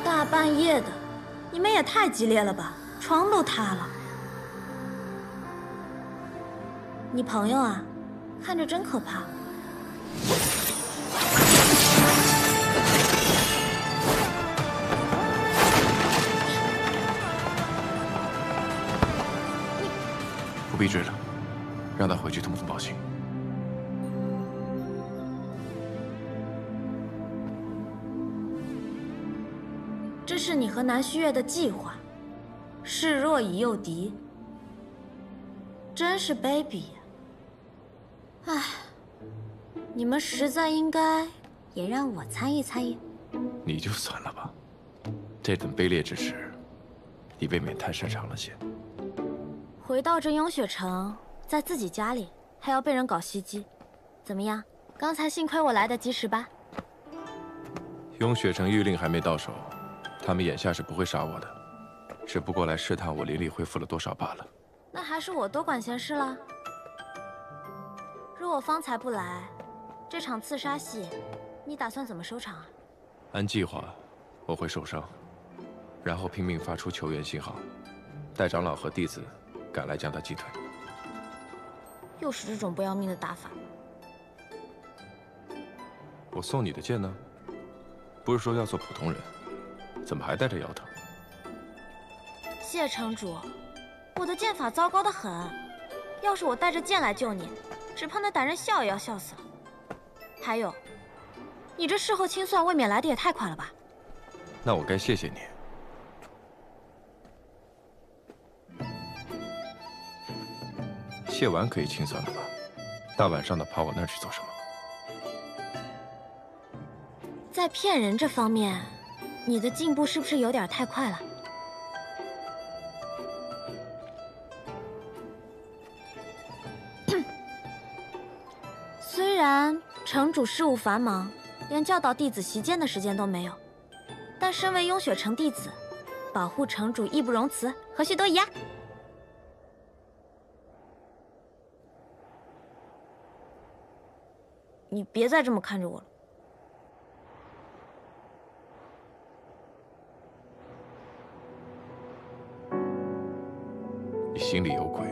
大半夜的，你们也太激烈了吧，床都塌了。你朋友啊，看着真可怕。不必追了，让他回去通风报信。这是你和南虚月的计划，示弱以诱敌，真是卑鄙呀！唉，你们实在应该也让我参与参与。你就算了吧，这等卑劣之事，你未免太擅长了些。回到这雍雪城，在自己家里还要被人搞袭击，怎么样？刚才幸亏我来得及时吧？雍雪城谕令还没到手，他们眼下是不会杀我的，只不过来试探我灵力恢复了多少罢了。那还是我多管闲事了。如果方才不来，这场刺杀戏，你打算怎么收场啊？按计划，我会受伤，然后拼命发出求援信号，待长老和弟子赶来将他击退。又是这种不要命的打法。我送你的剑呢？不是说要做普通人，怎么还带着摇头？谢城主，我的剑法糟糕得很，要是我带着剑来救你，只怕那歹人笑也要笑死了。还有，你这事后清算未免来的也太快了吧？那我该谢谢你。谢完可以清算了吧？大晚上的跑我那儿去做什么？在骗人这方面，你的进步是不是有点太快了？虽然城主事务繁忙，连教导弟子习剑的时间都没有，但身为雍雪城弟子，保护城主义不容辞，何须多疑啊？你别再这么看着我了。你心里有鬼。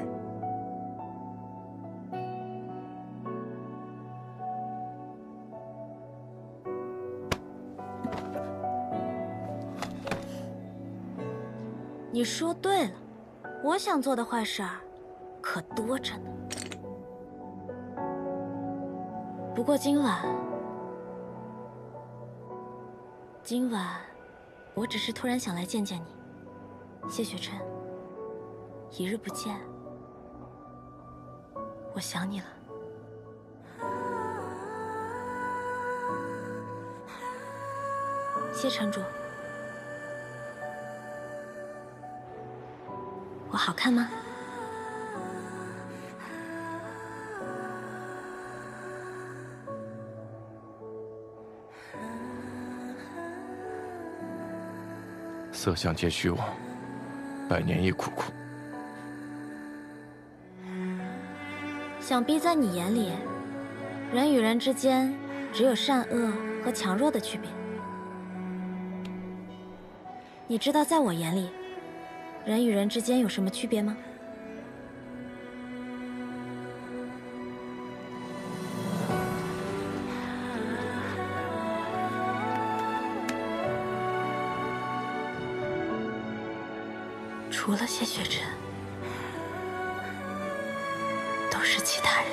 你说对了，我想做的坏事儿可多着呢。不过今晚，我只是突然想来见见你，谢雪琛。一日不见，我想你了。谢城主，我好看吗？色相皆虚妄，百年亦苦苦。想必在你眼里，人与人之间只有善恶和强弱的区别。你知道在我眼里，人与人之间有什么区别吗？除了谢雪琛，都是其他人。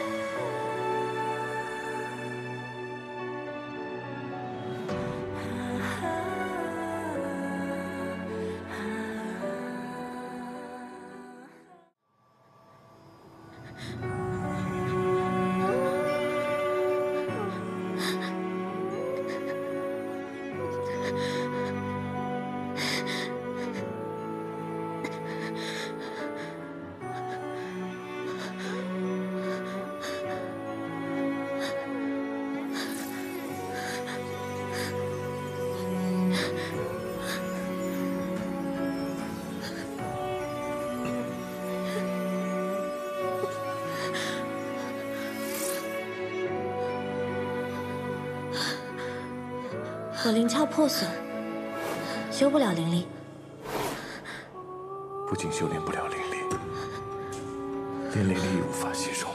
我灵窍破损，修不了灵力。不仅修炼不了灵力，连灵力也无法吸收吗？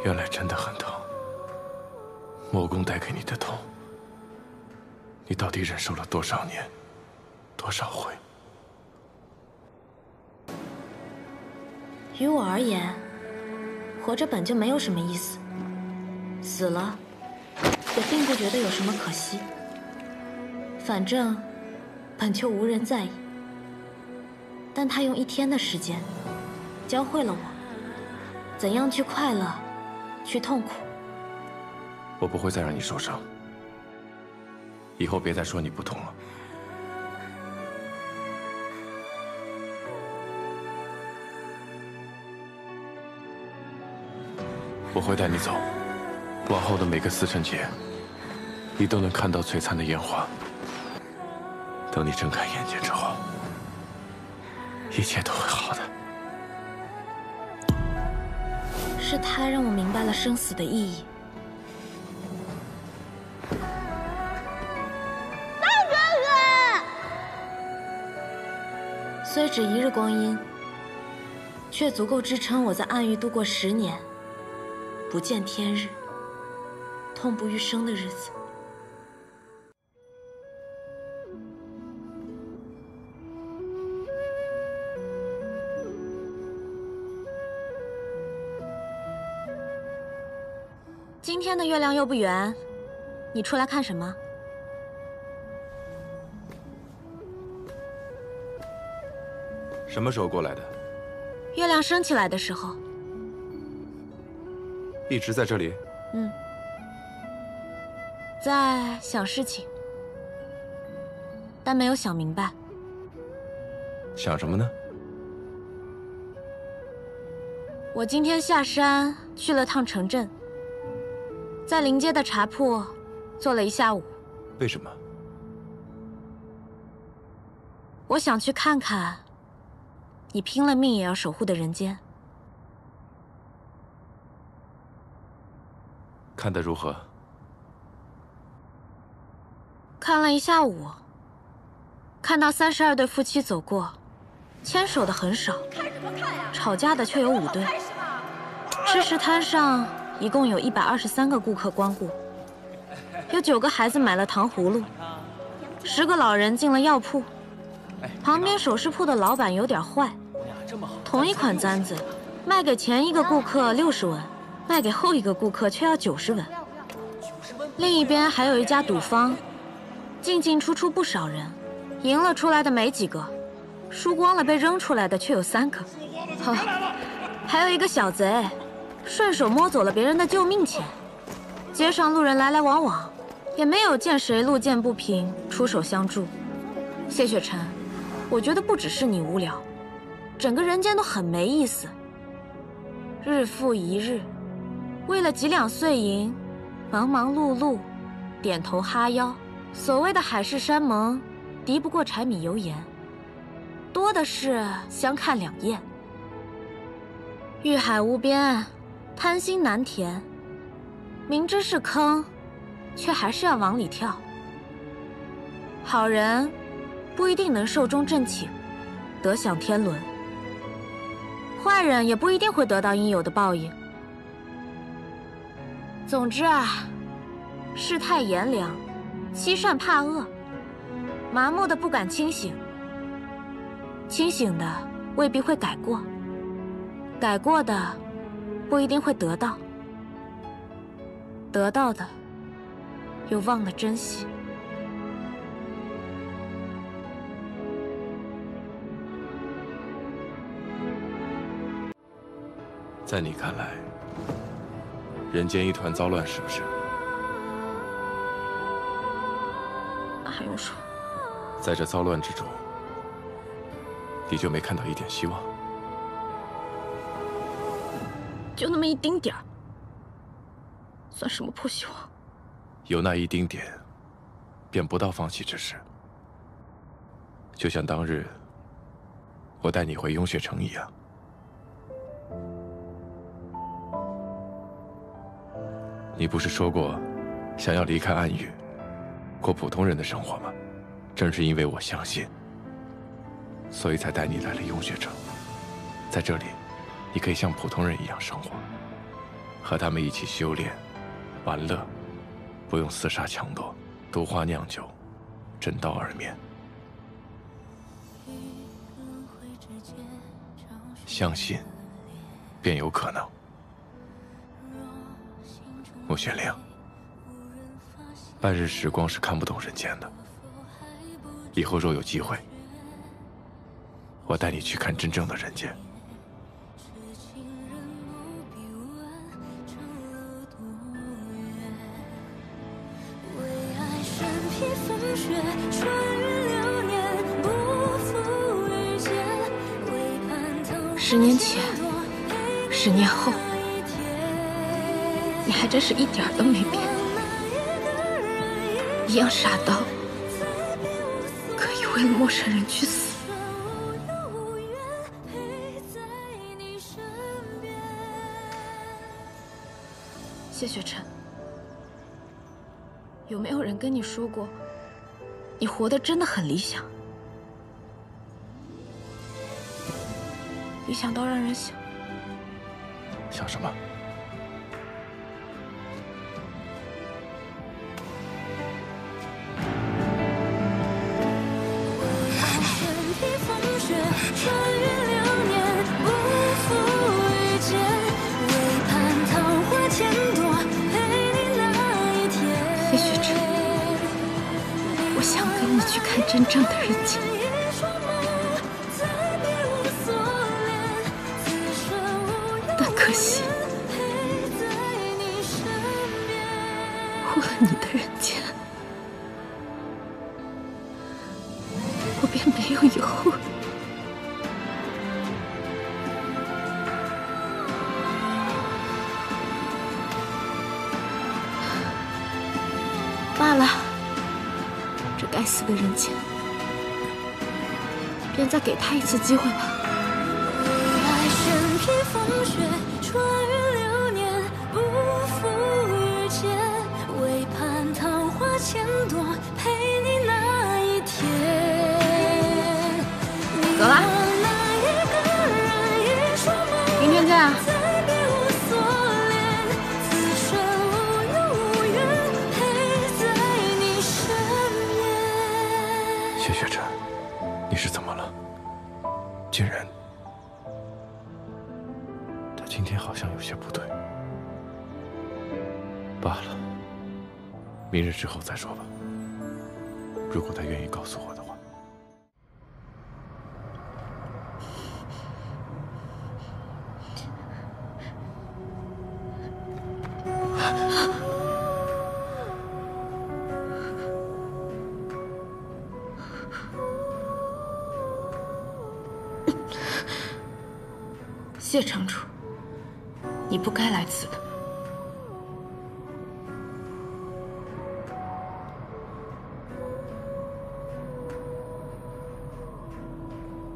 原来真的很疼。魔宫带给你的痛，你到底忍受了多少年，多少回？于我而言，活着本就没有什么意思，死了也并不觉得有什么可惜。反正本就无人在意。但他用1天的时间，教会了我怎样去快乐，去痛苦。我不会再让你受伤。以后别再说你不懂了。我会带你走，往后的每个思辰节，你都能看到璀璨的烟花。等你睁开眼睛之后，一切都会好的。是他让我明白了生死的意义。虽只一日光阴，却足够支撑我在暗域度过10年，不见天日，痛不欲生的日子。今天的月亮又不圆，你出来看什么？什么时候过来的？月亮升起来的时候。一直在这里？嗯，在想事情，但没有想明白。想什么呢？我今天下山去了趟城镇，在临街的茶铺坐了一下午。为什么？我想去看看你拼了命也要守护的人间。看得如何？看了一下午，看到32对夫妻走过，牵手的很少，吵架的却有5对。吃食摊上一共有123个顾客光顾，有9个孩子买了糖葫芦，10个老人进了药铺。旁边首饰铺的老板有点坏，同一款簪子，卖给前一个顾客60文，卖给后一个顾客却要90文。另一边还有一家赌坊，进进出出不少人，赢了出来的没几个，输光了被扔出来的却有3个。还有一个小贼，顺手摸走了别人的救命钱。街上路人来来往往，也没有见谁路见不平出手相助。谢雪晨，我觉得不只是你无聊，整个人间都很没意思。日复一日，为了几两碎银，忙忙碌碌，点头哈腰。所谓的海誓山盟，敌不过柴米油盐，多的是相看两厌。欲海无边，贪心难填，明知是坑，却还是要往里跳。好人不一定能寿终正寝，得享天伦；坏人也不一定会得到应有的报应。总之啊，世态炎凉，欺善怕恶，麻木的不敢清醒，清醒的未必会改过，改过的不一定会得到，得到的又忘了珍惜。在你看来，人间一团糟乱，是不是？那还用说？在这糟乱之中，你就没看到一点希望？就那么一丁点儿，算什么破希望？有那一丁点，便不到放弃之时。就像当日我带你回雍雪城一样。你不是说过，想要离开暗域，过普通人的生活吗？正是因为我相信，所以才带你来了雍雪城。在这里，你可以像普通人一样生活，和他们一起修炼、玩乐，不用厮杀抢夺、毒花酿酒、枕刀而眠。相信，便有可能。穆玄灵，半日时光是看不懂人间的。以后若有机会，我带你去看真正的人间。为爱生10年前，10年后，你还真是一点儿都没变，一样傻到可以为了陌生人去死。谢雪晨，有没有人跟你说过，你活得真的很理想？理想到让人想什么？谢雪晨，我想跟你去看真正的人间。可惜，过了你的人间，我便没有以后了。罢了，这该死的人间，便再给他一次机会吧。穿越流年，不负遇见，唯盼桃花千朵，陪你那一天。走啦，明天见啊！谢雪晨，你是怎么了？竟然……今天好像有些不对，罢了，明日之后再说吧。如果他愿意告诉我的话。谢城主。你不该来此的。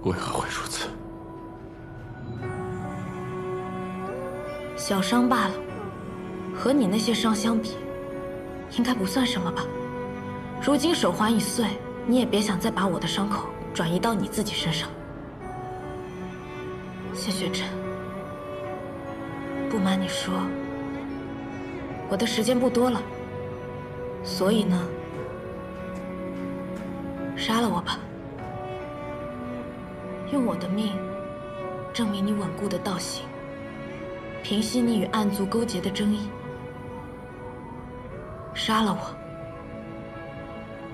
为何会如此？小伤罢了，和你那些伤相比，应该不算什么吧。如今手环已碎，你也别想再把我的伤口转移到你自己身上。谢雪晨。不瞒你说，我的时间不多了，所以呢，杀了我吧，用我的命证明你稳固的道行，平息你与暗族勾结的争议。杀了我，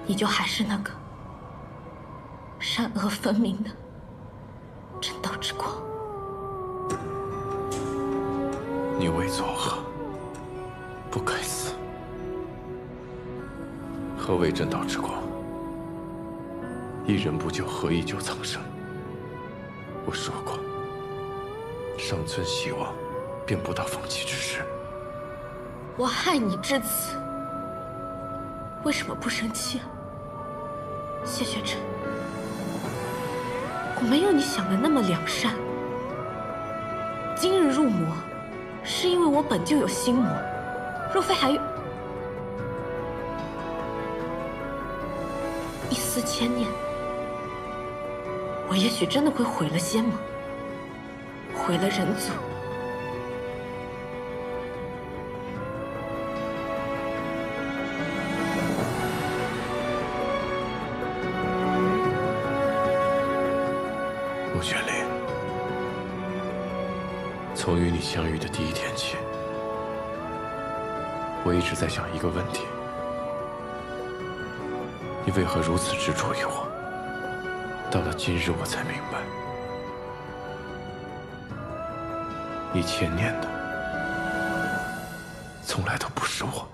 你就还是那个善恶分明的正道之光。你为作恶，不该死。何为正道之光？一人不救，何以救苍生？我说过，尚存希望，便不到放弃之时。我害你至此，为什么不生气啊？谢雪晨，我没有你想的那么良善。今日入魔，是因为我本就有心魔，若非还有一丝牵念，我也许真的会毁了仙盟，毁了人族。陆玄灵，从与你相遇的第一天起，我一直在想一个问题：你为何如此执着于我？到了今日，我才明白，你牵念的从来都不是我。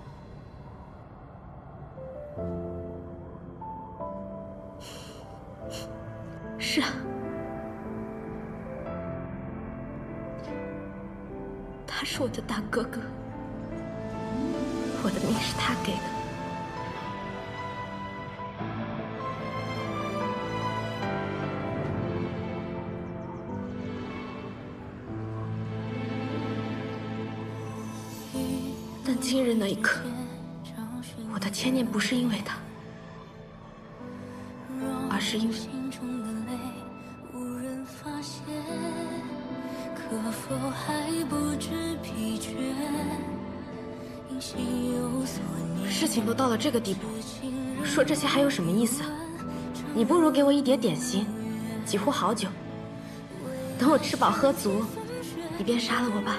是啊，他是我的大哥哥，我的命是他给的。但今日那一刻，我的牵念不是因为他，而是因为事情都到了这个地步，说这些还有什么意思啊？你不如给我一碟点心，几壶好酒，等我吃饱喝足，你便杀了我吧。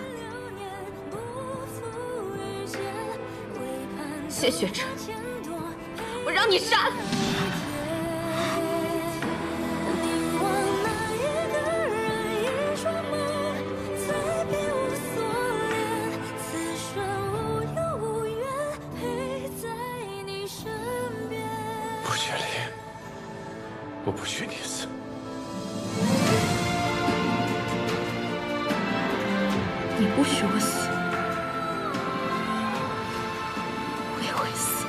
谢雪晨，我让你杀了。不雪莉，我不许你死。你不许我死，我也会死。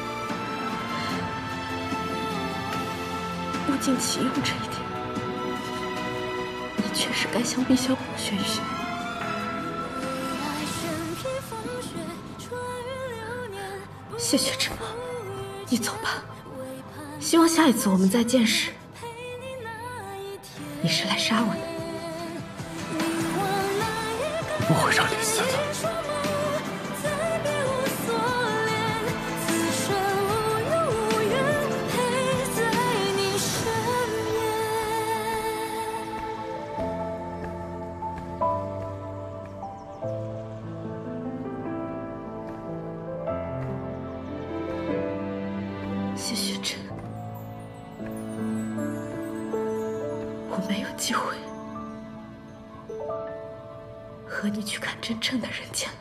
物尽其用这一点，你确实该向陛下博学一些。谢雪晨，你走吧。希望下一次我们再见时，你是来杀我的。我不会让你死的。谢雪晨，我没有机会和你去看真正的人间了。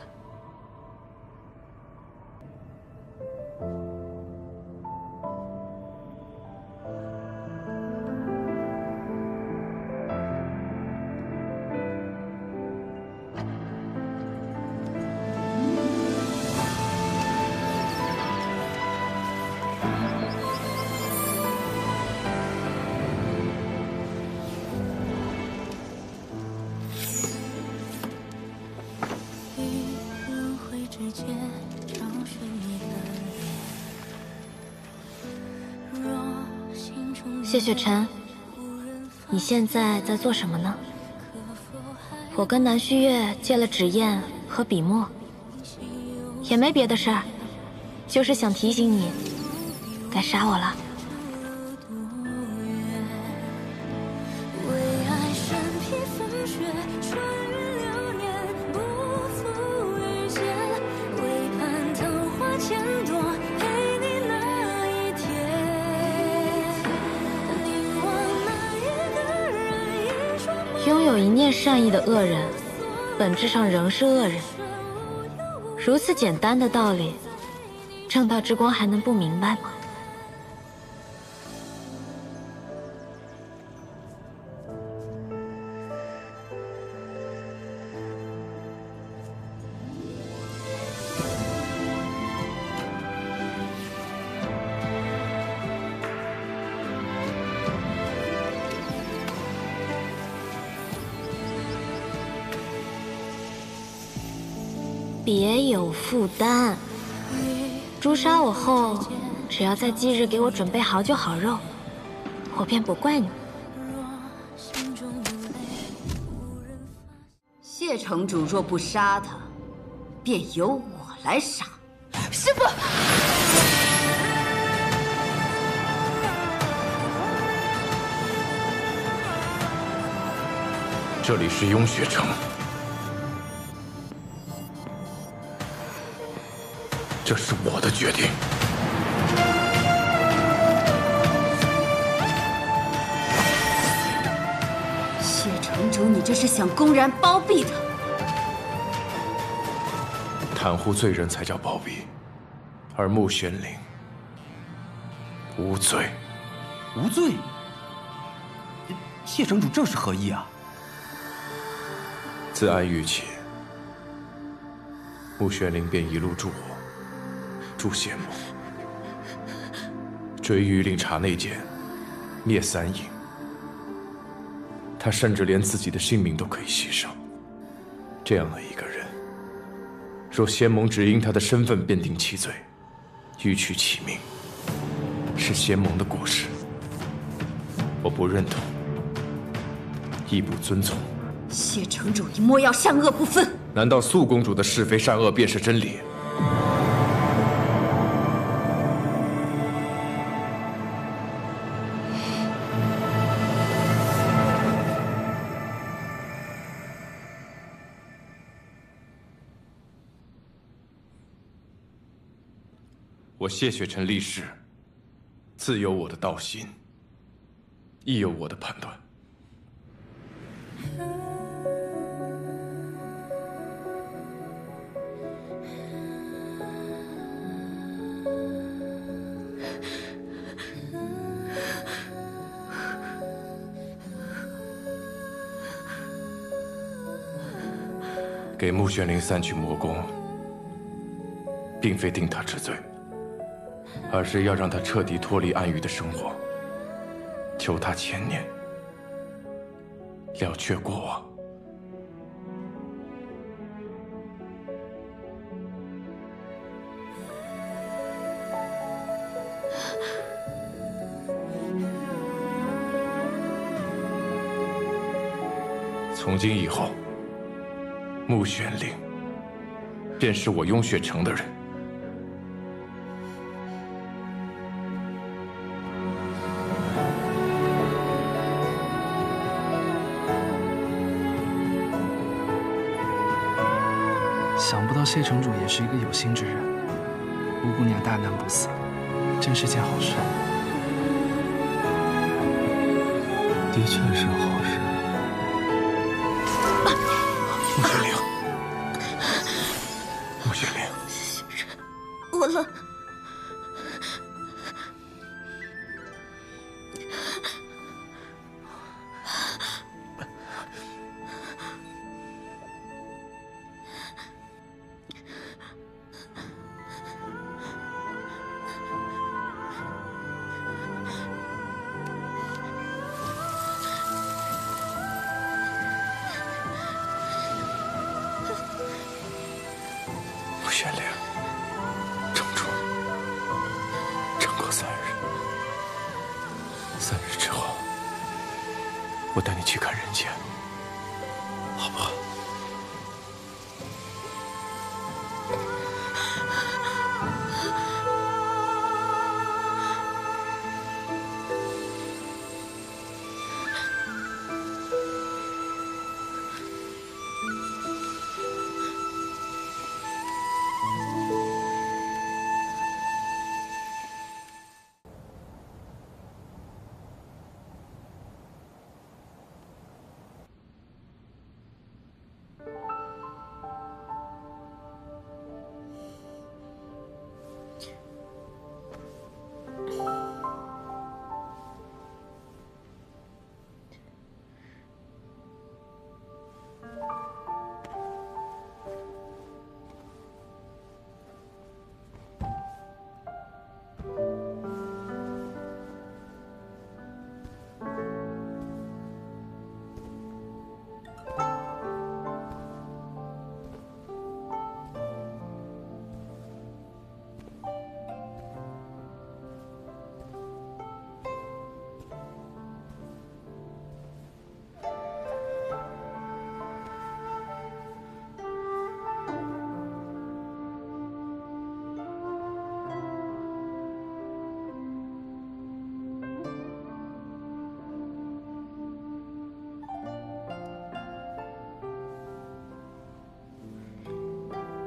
谢雪晨，你现在在做什么呢？我跟南虚月借了纸砚和笔墨，也没别的事儿，就是想提醒你，该杀我了。拥有一念善意的恶人，本质上仍是恶人。如此简单的道理，正道之光还能不明白吗？别有负担。诛杀我后，只要在忌日给我准备好酒好肉，我便不怪你。谢城主若不杀他，便由我来杀。师父，这里是雍雪城。这是我的决定。谢城主，你这是想公然包庇他？袒护罪人才叫包庇，而穆玄灵无罪。无罪？谢城主这是何意啊？自安狱起，穆玄灵便一路助我，助谢盟，追玉令察内奸，灭三营。他甚至连自己的性命都可以牺牲。这样的一个人，若仙盟只因他的身份便定其罪，欲取其命，是仙盟的过失，我不认同，亦不遵从。谢城主以莫要善恶不分，难道素公主的是非善恶便是真理？我谢雪尘立誓，自有我的道心，亦有我的判断。给穆玄灵散去魔功，并非定他治罪，而是要让他彻底脱离暗狱的生活，求他千年，了却过往。从今以后，穆玄灵便是我雍雪城的人。想不到谢城主也是一个有心之人，吴姑娘大难不死，真是件好事。的确是好事。穆玄灵，穆玄灵，我冷。穆玄灵，城主，撑过3日，3日之后，我带你去看人间，好不好？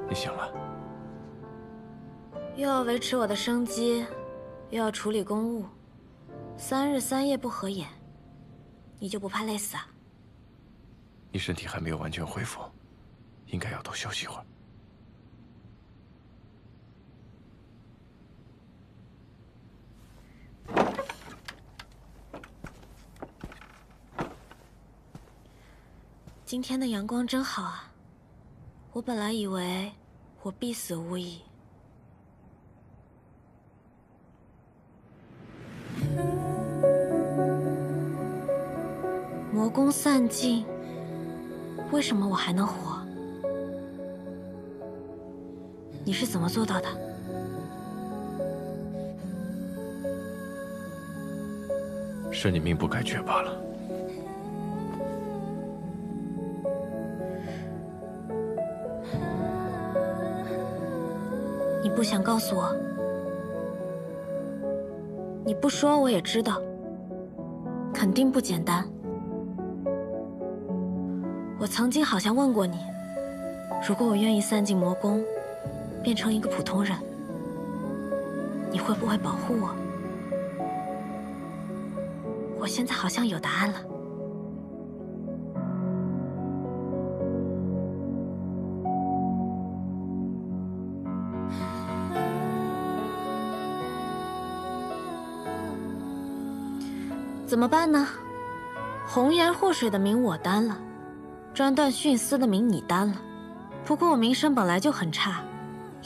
你醒了？又要维持我的生机，又要处理公务，3日3夜不合眼，你就不怕累死啊？你身体还没有完全恢复，应该要多休息一会儿。今天的阳光真好啊！我本来以为我必死无疑。魔功散尽，为什么我还能活？你是怎么做到的？是你命不该绝罢了。你不想告诉我？你不说我也知道，肯定不简单。我曾经好像问过你，如果我愿意散尽魔功，变成一个普通人，你会不会保护我？我现在好像有答案了。怎么办呢？红颜祸水的名我担了，专断徇私的名你担了。不过我名声本来就很差，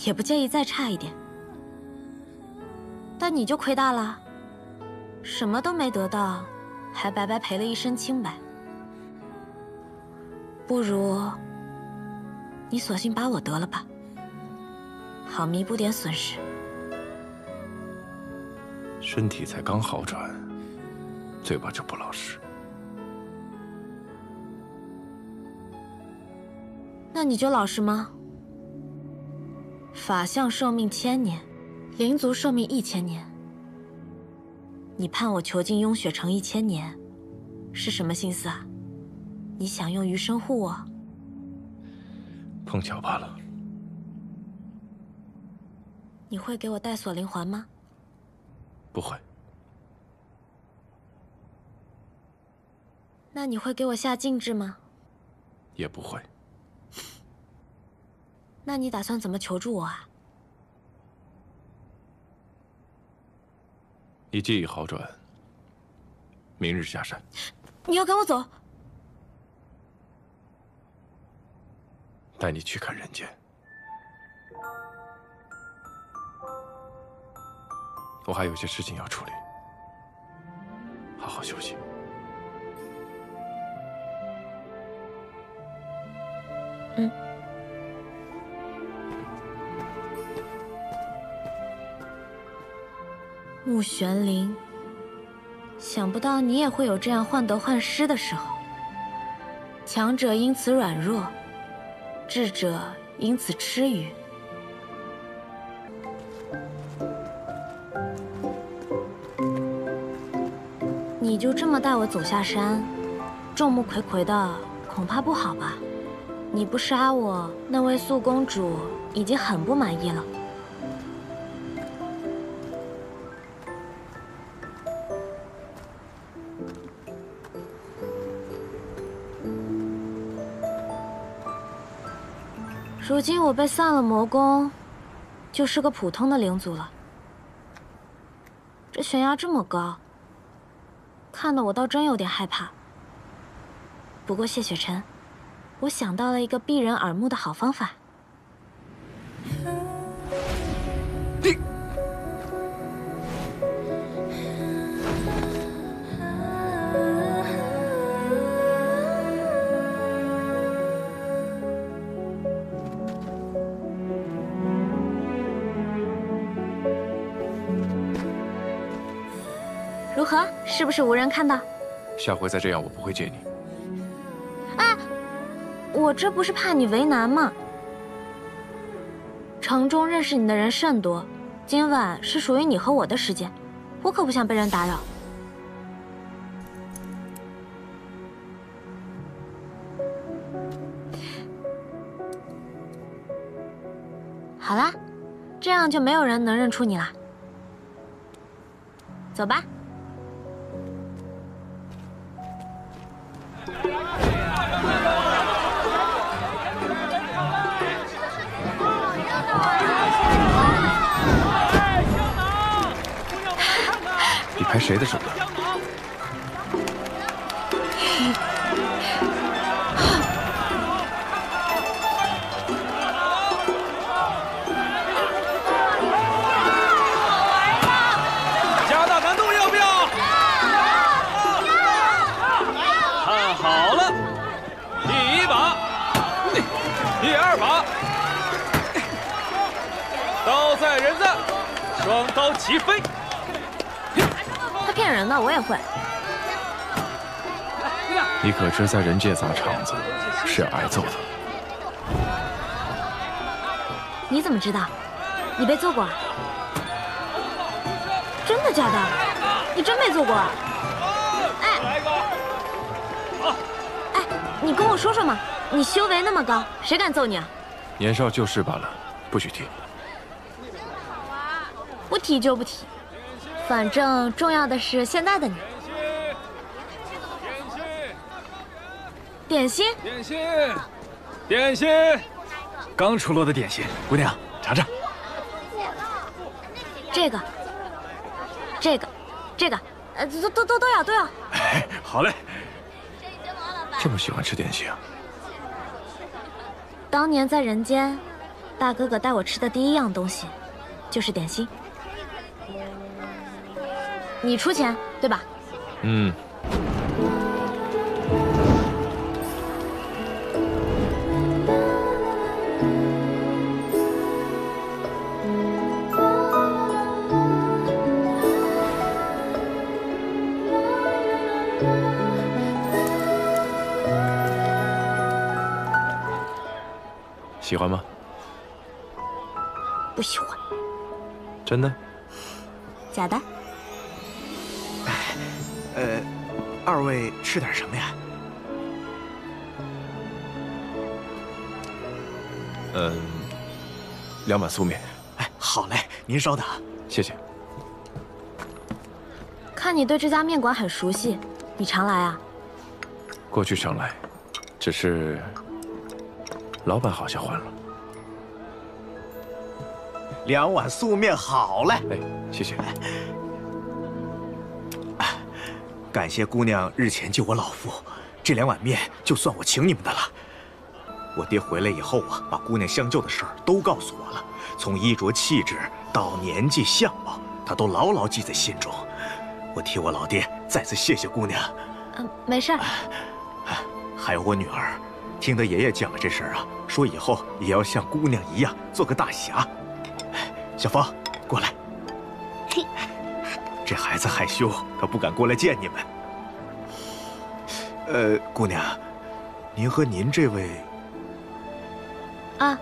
也不介意再差一点。但你就亏大了，什么都没得到，还白白赔了一身清白。不如你索性把我得了吧，好弥补点损失。身体才刚好转，嘴巴就不老实。那你就老实吗？法相寿命1000年，灵族寿命1000年。你判我囚禁雍雪城1000年，是什么心思啊？你想用余生护我？碰巧罢了。你会给我带锁灵环吗？不会。那你会给我下禁制吗？也不会。那你打算怎么求助我啊？你技艺好转，明日下山。你要赶我走？带你去看人间。我还有些事情要处理，好好休息。嗯。穆玄灵，想不到你也会有这样患得患失的时候。强者因此软弱，智者因此痴愚。你就这么带我走下山，众目睽睽的，恐怕不好吧？你不杀我，那位素公主已经很不满意了。如今我被散了魔功，就是个普通的灵族了。这悬崖这么高，看得我倒真有点害怕。不过谢雪晨，我想到了一个避人耳目的好方法。如何？是不是无人看到？下回再这样，我不会借你。哎，我这不是怕你为难吗？城中认识你的人甚多，今晚是属于你和我的时间，我可不想被人打扰。好啦，这样就没有人能认出你啦。走吧。你拍谁的手呢？双刀齐飞。他骗人的，我也会。你可知在人界砸场子是要挨揍的？你怎么知道？你被揍过啊？真的假的？你真没揍过啊？哎，你跟我说说嘛，你修为那么高，谁敢揍你啊？年少旧事罢了，不许提。不提就不提，反正重要的是现在的你。点心，点心，点心，刚出炉的点心，姑娘尝尝。这个，都要。哎，好嘞。这么喜欢吃点心啊？当年在人间，大哥哥带我吃的第一样东西，就是点心。你出钱，对吧？嗯。喜欢吗？不喜欢。真的？假的？二位吃点什么呀？2碗素面。哎，好嘞，您稍等。谢谢。看你对这家面馆很熟悉，你常来啊？过去常来，只是老板好像换了。2碗素面好嘞。哎，谢谢。感谢姑娘日前救我老父，这2碗面就算我请你们的了。我爹回来以后啊，把姑娘相救的事儿都告诉我了，从衣着气质到年纪相貌，他都牢牢记在心中。我替我老爹再次谢谢姑娘。没事儿。还有我女儿，听得爷爷讲了这事儿啊，说以后也要像姑娘一样做个大侠。小芳，过来。这孩子害羞，他不敢过来见你们。姑娘，您和您这位啊，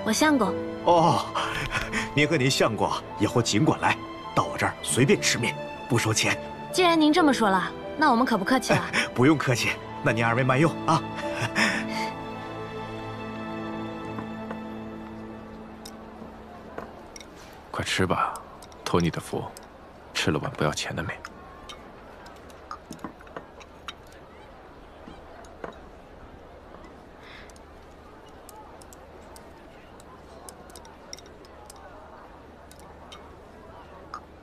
我相公。哦，您和您相公以后尽管来，到我这儿随便吃面，不收钱。既然您这么说了，那我们可不客气了。不用客气，那您2位慢用啊。快吃吧，托你的福，吃了碗不要钱的面。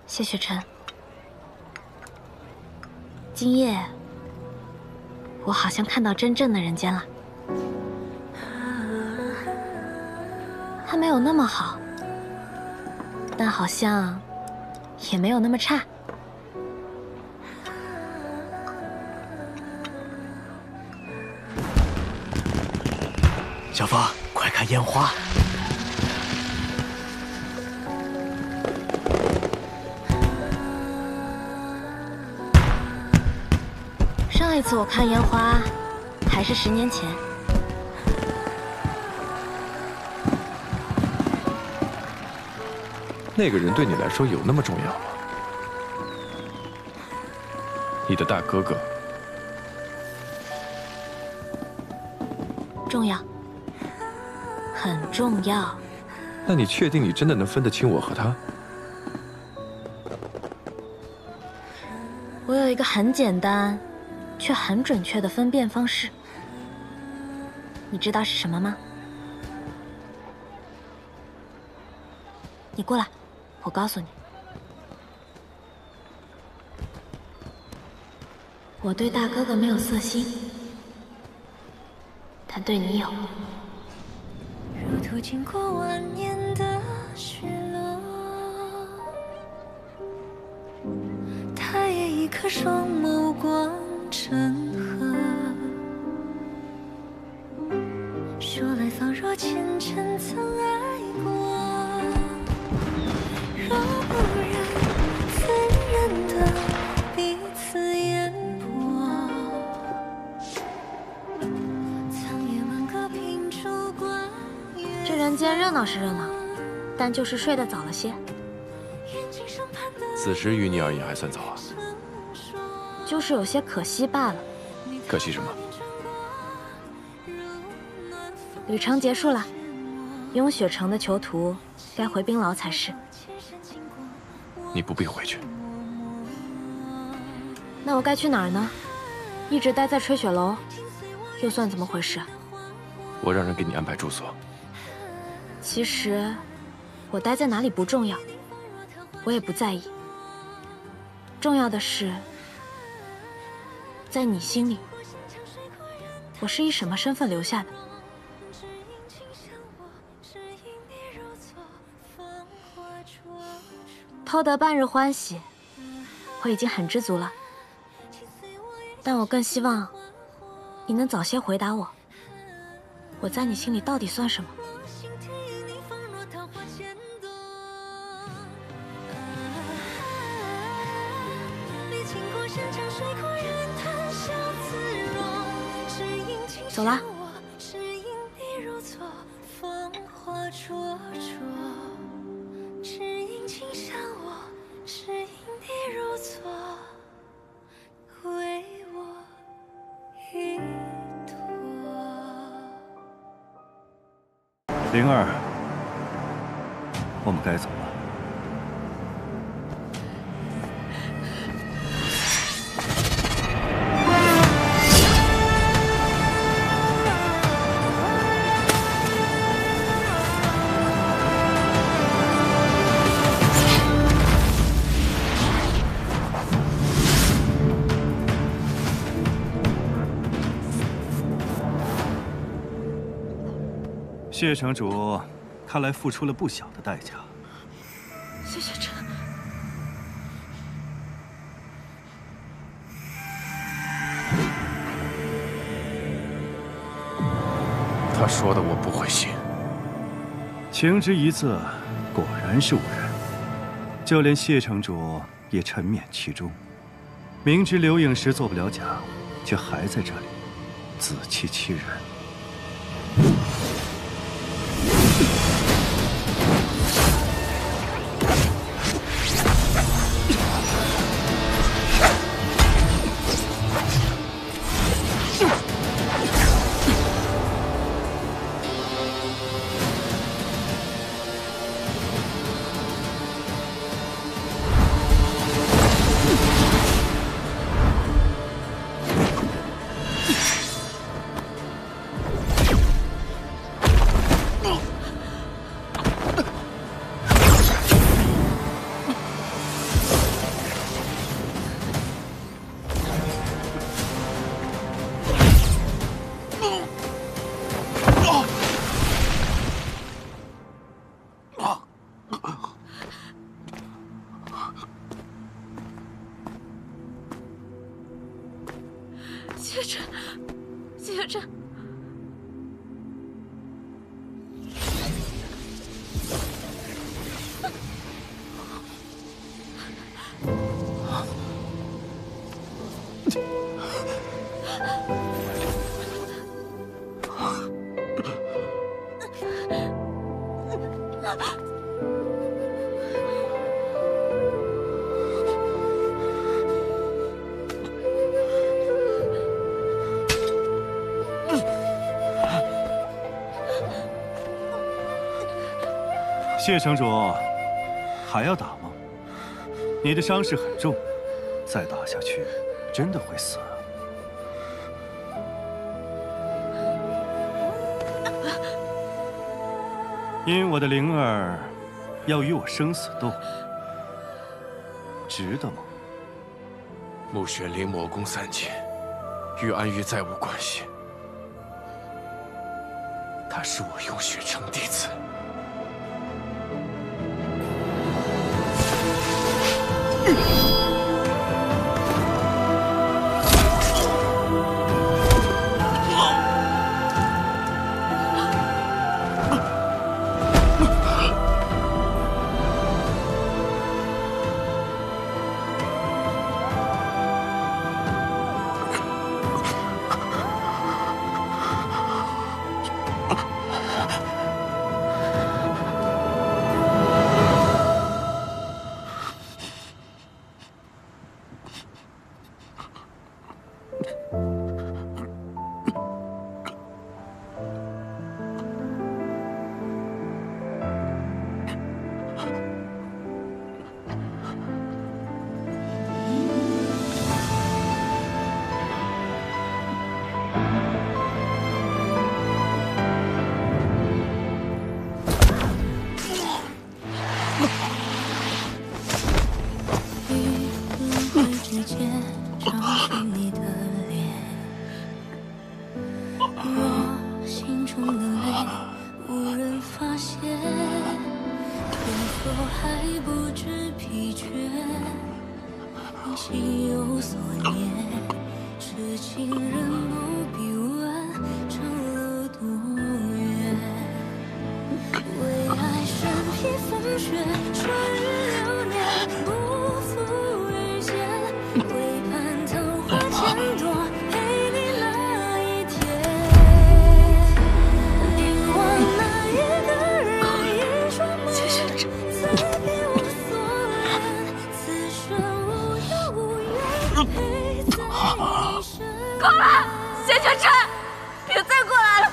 谢雪晨，今夜我好像看到真正的人间了。他没有那么好，但好像也没有那么差。小芳，快看烟花！上一次我看烟花，还是10年前。那个人对你来说有那么重要吗？你的大哥哥。重要，很重要。那你确定你真的能分得清我和他？我有一个很简单，却很准确的分辨方式。你知道是什么吗？你过来，我告诉你。我对大哥哥没有色心，但对你有。如途经过万年的雪落，他也一颗双眸光成河。说来仿若前尘曾爱过，闹是热闹，但就是睡得早了些。此时于你而言还算早啊。就是有些可惜罢了。可惜什么？旅程结束了，雍雪城的囚徒该回冰牢才是。你不必回去。那我该去哪儿呢？一直待在吹雪楼，又算怎么回事？我让人给你安排住所。其实，我待在哪里不重要，我也不在意。重要的是，在你心里，我是以什么身份留下的？偷得半日欢喜，我已经很知足了。但我更希望你能早些回答我，我在你心里到底算什么？走啦。灵儿，我们该走了。谢城主，看来付出了不小的代价。谢雪晨，他说的我不会信。情之一色，果然是无人。就连谢城主也沉湎其中，明知刘颖石做不了假，却还在这里自欺欺人。谢晨，谢晨。谢城主，还要打吗？你的伤势很重，再打下去，真的会死。因我的灵儿要与我生死斗，值得吗？穆玄灵魔功3阶，与安玉再无关系。他是我雍雪城弟子。间找寻你的脸，若心中的泪无人发现，可否还不知疲倦？心有所念，痴情人不必问，长路多远？为爱身披风雪，穿越流年，不负遇见。为盼桃花千朵，陪你那一天。凝望那一个人，一双眸，赐给我所愿。此生无忧无怨，陪在你身。够了，谢雪晨，别再过来了。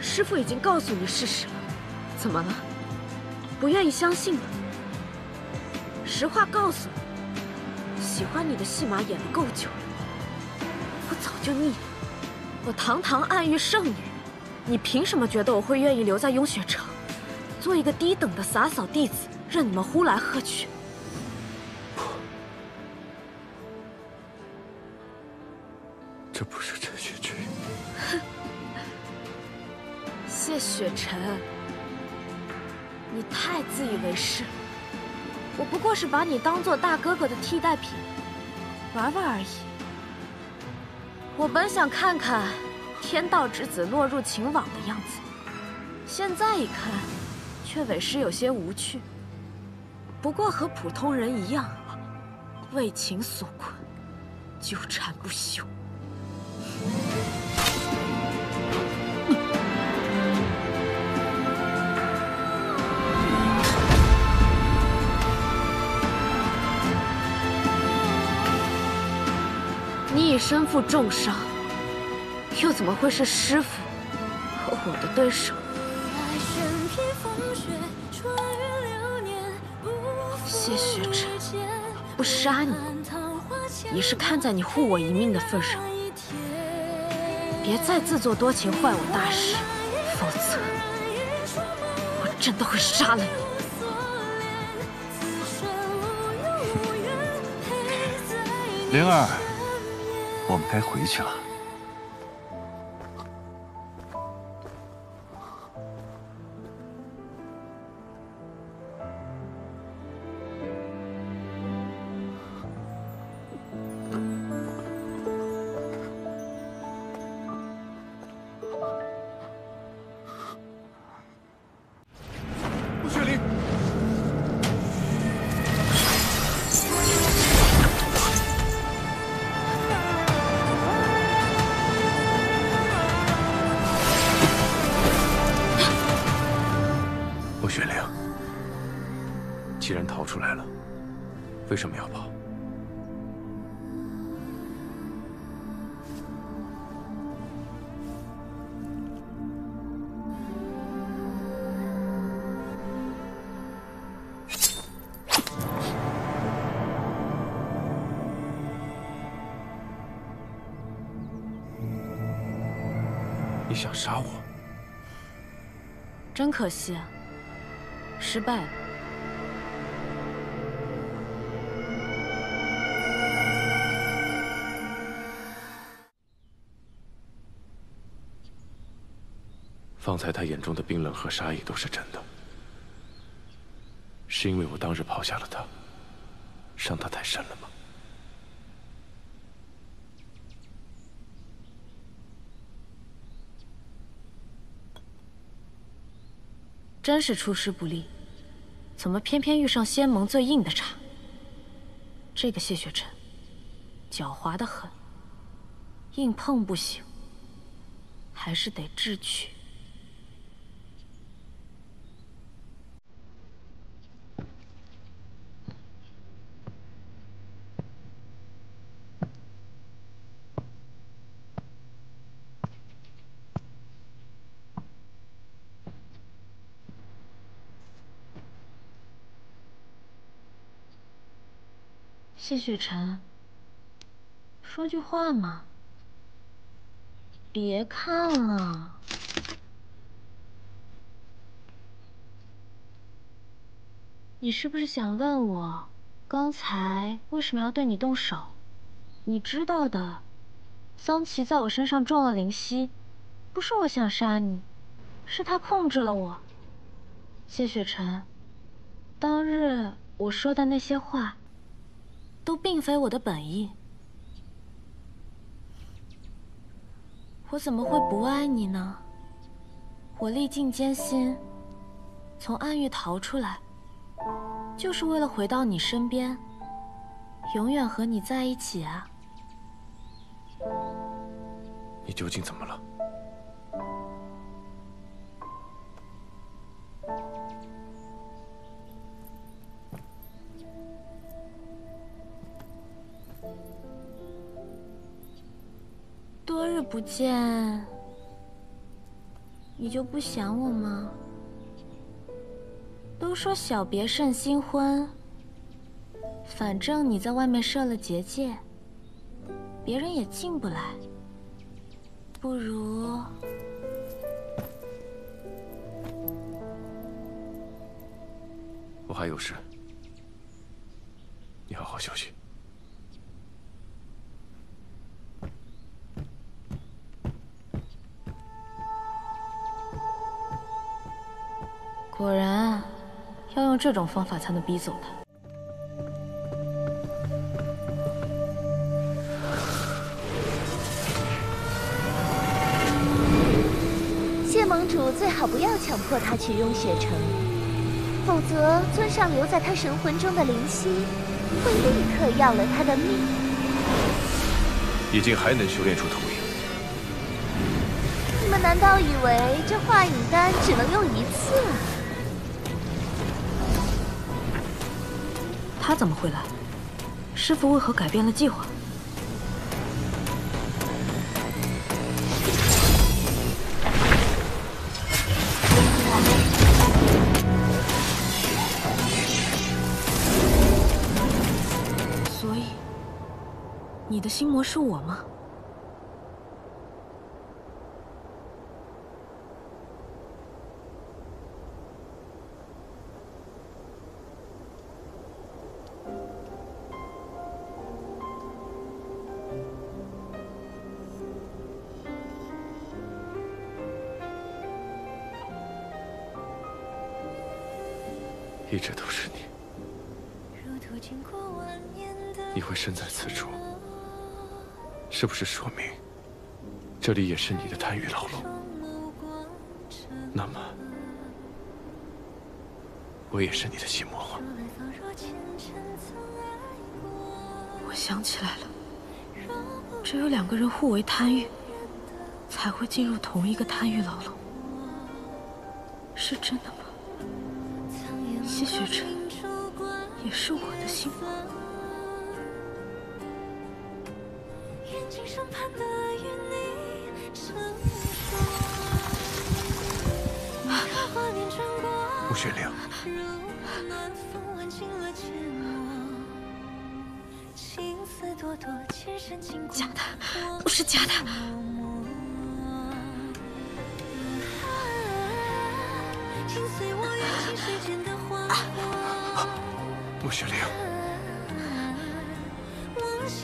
师父已经告诉你事实了，怎么了？不愿意相信吗？实话告诉你，喜欢你的戏码演得够久了，我早就腻了。我堂堂暗域圣女，你凭什么觉得我会愿意留在雍雪城，做一个低等的洒扫弟子，任你们呼来喝去？这不是陈雪之语。谢雪晨，你太自以为是了。我不过是把你当做大哥哥的替代品，玩玩而已。我本想看看天道之子落入情网的样子，现在一看，却委实有些无趣。不过和普通人一样，为情所困，纠缠不休。你已身负重伤，又怎么会是师父和我的对手？谢雪晨，不杀你，也是看在你护我一命的份上。别再自作多情坏我大事，否则我真的会杀了你。灵儿，我们该回去了。陆雪灵，陆雪灵，既然逃出来了，为什么要跑？你想杀我？真可惜啊，失败了。方才他眼中的冰冷和杀意都是真的，是因为我当日抛下了他，伤他太深了吗？真是出师不利，怎么偏偏遇上仙盟最硬的茬？这个谢雪晨，狡猾得很，硬碰不行，还是得智取。谢雪晨，说句话嘛。别看了。你是不是想问我，刚才为什么要对你动手？你知道的，桑琪在我身上中了灵犀，不是我想杀你，是他控制了我。谢雪晨，当日我说的那些话，都并非我的本意。我怎么会不爱你呢？我历尽艰辛，从暗域逃出来，就是为了回到你身边，永远和你在一起啊！你究竟怎么了？多日不见，你就不想我吗？都说小别胜新婚，反正你在外面设了结界，别人也进不来。不如……我还有事，你好好休息。果然，要用这种方法才能逼走他。谢盟主最好不要强迫他去雍雪城，否则尊上留在他神魂中的灵犀会立刻要了他的命。已经还能修炼出投影？你们难道以为这化影丹只能用一次啊？他怎么会来？师父为何改变了计划？所以，你的心魔是我吗？一直都是你。你会身在此处，是不是说明这里也是你的贪欲牢笼？那么，我也是你的心魔吗？我想起来了，只有两个人互为贪欲，才会进入同一个贪欲牢笼。是真的吗？谢雪晨也是我的心魔。穆玄灵，假的，都是假的。穆玄灵，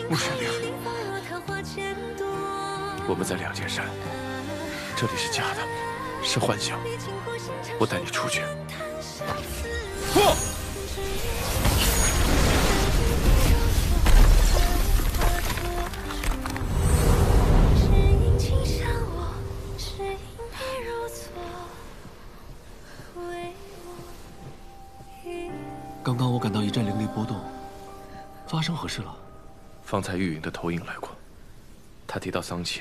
穆玄灵，我们在两间山，这里是假的，是幻想。我带你出去。不！刚刚我感到一阵灵力波动，发生何事了？方才玉影的投影来过，他提到桑启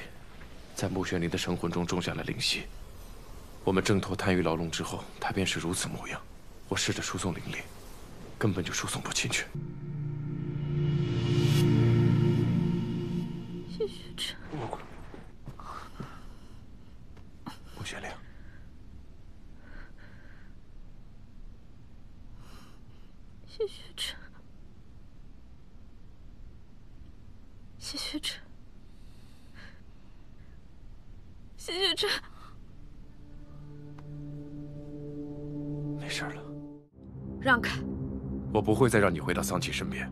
在穆玄灵的神魂中种下了灵犀。我们挣脱贪欲牢笼之后，他便是如此模样。我试着输送灵力，根本就输送不进去。谢雪晨，穆玄灵。 谢雪晨，谢雪晨，谢雪晨，没事了。让开！我不会再让你回到桑启身边。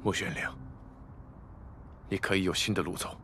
穆玄灵，你可以有新的路走。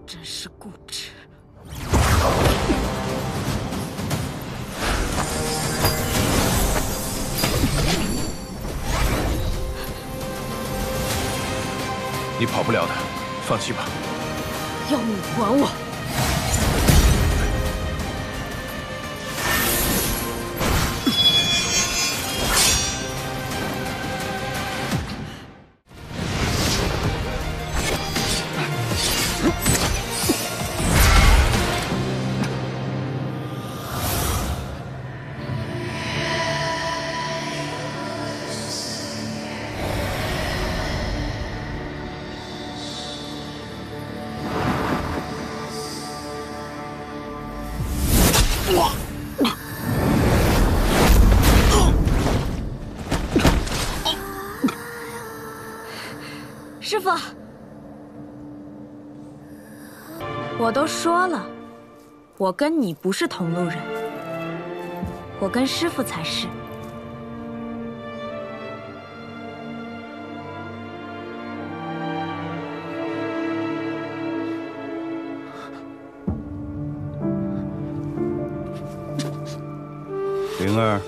真是固执。你跑不了的，放弃吧。要你还我！师傅，我都说了，我跟你不是同路人，我跟师傅才是。灵儿。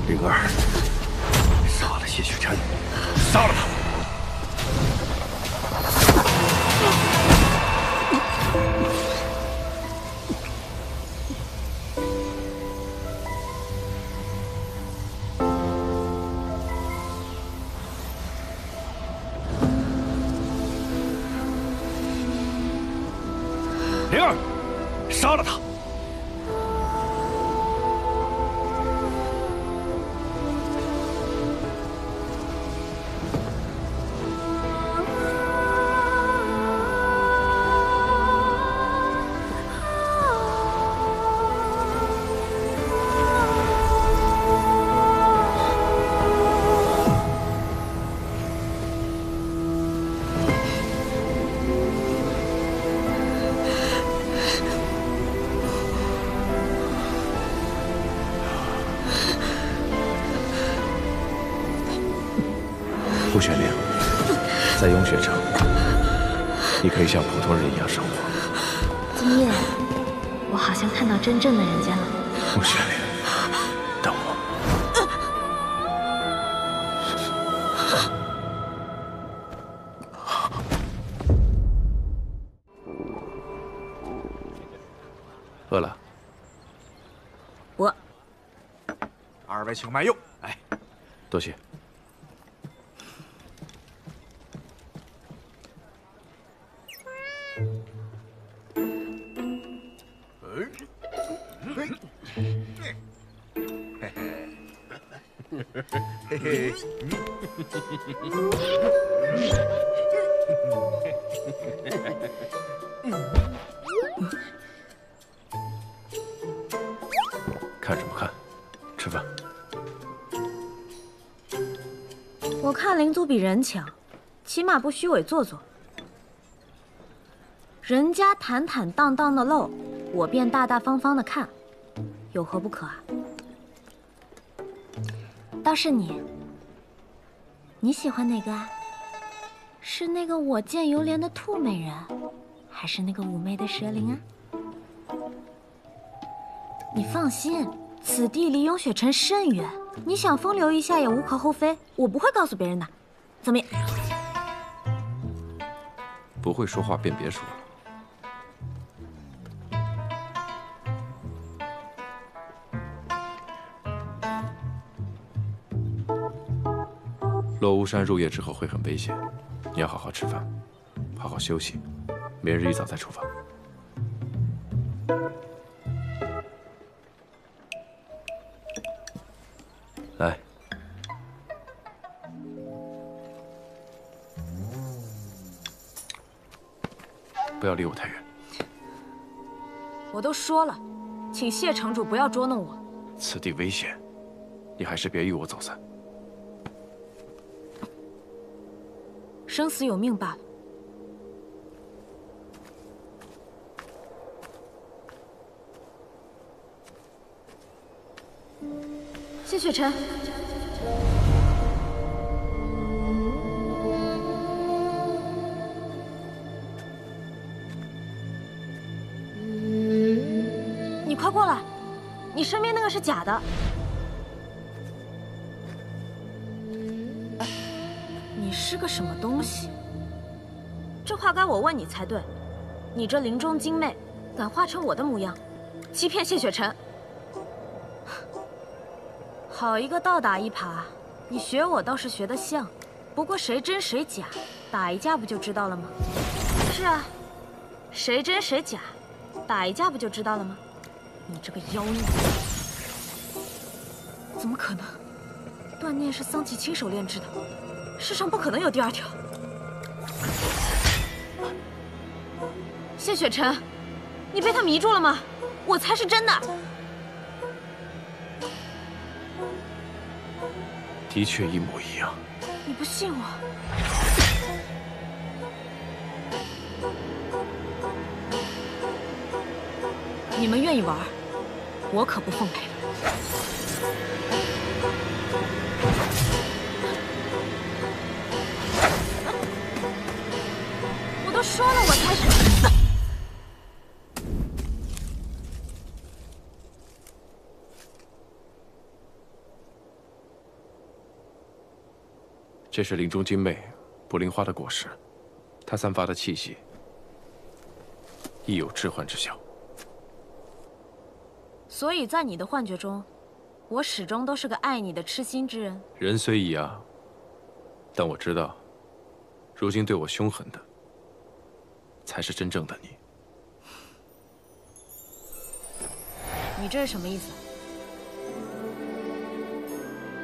灵儿，杀了谢雪晨，杀了他！灵儿，杀了他！顾玄灵，在雍雪城，你可以像普通人一样生活。今夜，我好像看到真正的人间了。顾玄灵，等我。饿了？我。2位请慢用。哎，多谢。嘿嘿。看什么看？吃饭。我看灵族比人强，起码不虚伪做作。人家坦坦荡荡的露，我便大大方方的看，有何不可啊？倒是你，你喜欢哪个啊？是那个我见犹怜的兔美人，还是那个妩媚的蛇灵啊？你放心，此地离雍雪城甚远，你想风流一下也无可厚非，我不会告诉别人的。怎么样？不会说话便别说了。落巫山入夜之后会很危险，你要好好吃饭，好好休息，明日一早再出发。来，不要离我太远。我都说了，请谢城主不要捉弄我。此地危险，你还是别与我走散。生死有命罢了。谢雪晨，你快过来！你身边那个是假的。你是个什么东西？这话该我问你才对。你这林中精魅，敢化成我的模样，欺骗谢雪晨！好一个倒打一耙，你学我倒是学得像，不过谁真谁假，打一架不就知道了吗？是啊，谁真谁假，打一架不就知道了吗？你这个妖孽！怎么可能？断念是桑琪亲手炼制的，世上不可能有第二条。谢雪晨，你被他迷住了吗？我才是真的。的确一模一样。你不信我？你们愿意玩，我可不奉陪。我都说了，我才是。这是林中精魅捕灵花的果实，它散发的气息亦有致幻之效。所以在你的幻觉中，我始终都是个爱你的痴心之人。人虽一样，但我知道，如今对我凶狠的，才是真正的你。你这是什么意思？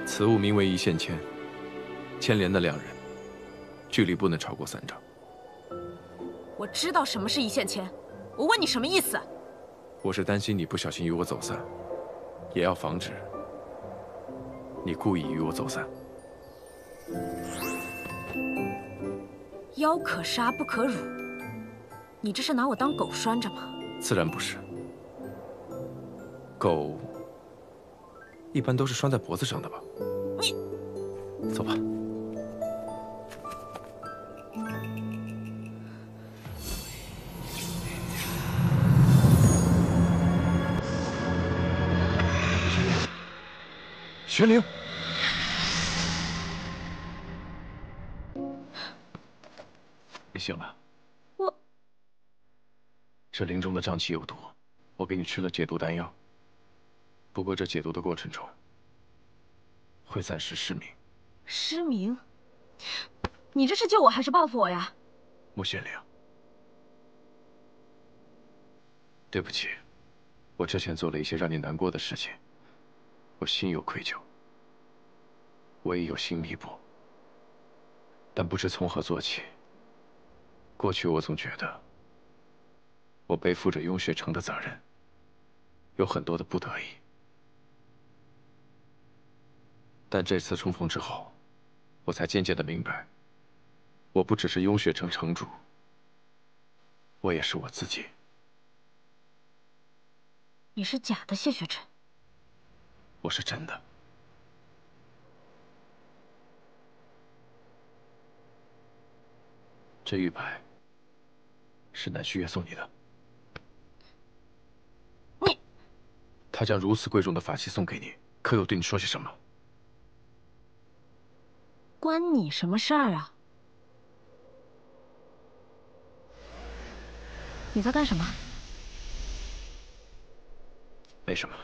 此物名为一线牵。牵连的两人，距离不能超过3丈。我知道什么是一线牵，我问你什么意思？我是担心你不小心与我走散，也要防止你故意与我走散。妖可杀不可辱，你这是拿我当狗拴着吗？自然不是，狗一般都是拴在脖子上的吧？你，走吧。玄灵，你醒了。我这灵中的瘴气有毒，我给你吃了解毒丹药。不过这解毒的过程中，会暂时失明。失明？你这是救我还是报复我呀？穆玄灵，对不起，我之前做了一些让你难过的事情，我心有愧疚，我也有心弥补，但不知从何做起。过去我总觉得，我背负着雍雪城的责任，有很多的不得已。但这次重逢之后，我才渐渐的明白，我不只是雍雪城城主，我也是我自己。你是假的谢雪晨，我是真的。这玉牌是南虚月送你的。你，他将如此贵重的法器送给你，可有对你说些什么？关你什么事儿啊？你在干什么？没什么。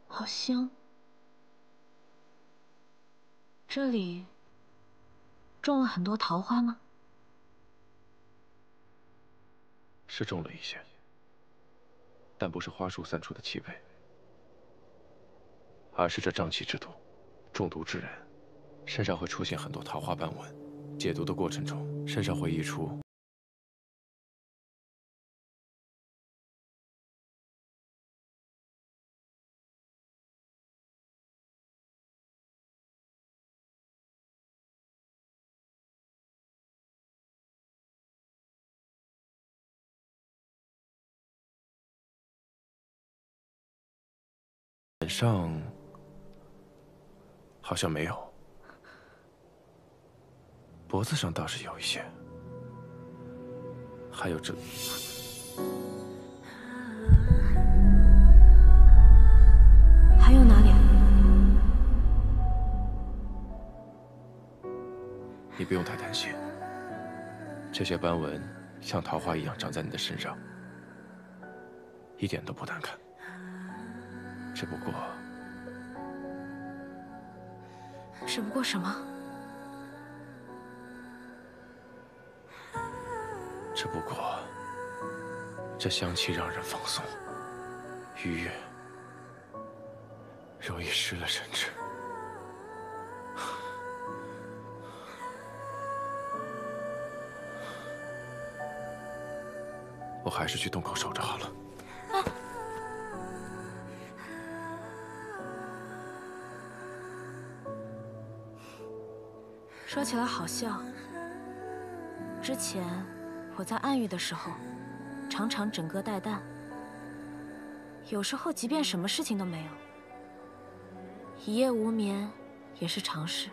好香。这里种了很多桃花吗？是种了一些，但不是花树散出的气味，而是这瘴气之毒。中毒之人身上会出现很多桃花斑纹，解毒的过程中，身上会溢出脸上好像没有，脖子上倒是有一些，还有这，还有哪里啊？你不用太担心，这些斑纹像桃花一样长在你的身上，一点都不难看。只不过什么？只不过，这香气让人放松、愉悦，容易失了神智。我还是去洞口守着好了。说起来好笑，之前我在暗域的时候，常常枕戈待旦，有时候即便什么事情都没有，一夜无眠也是常事。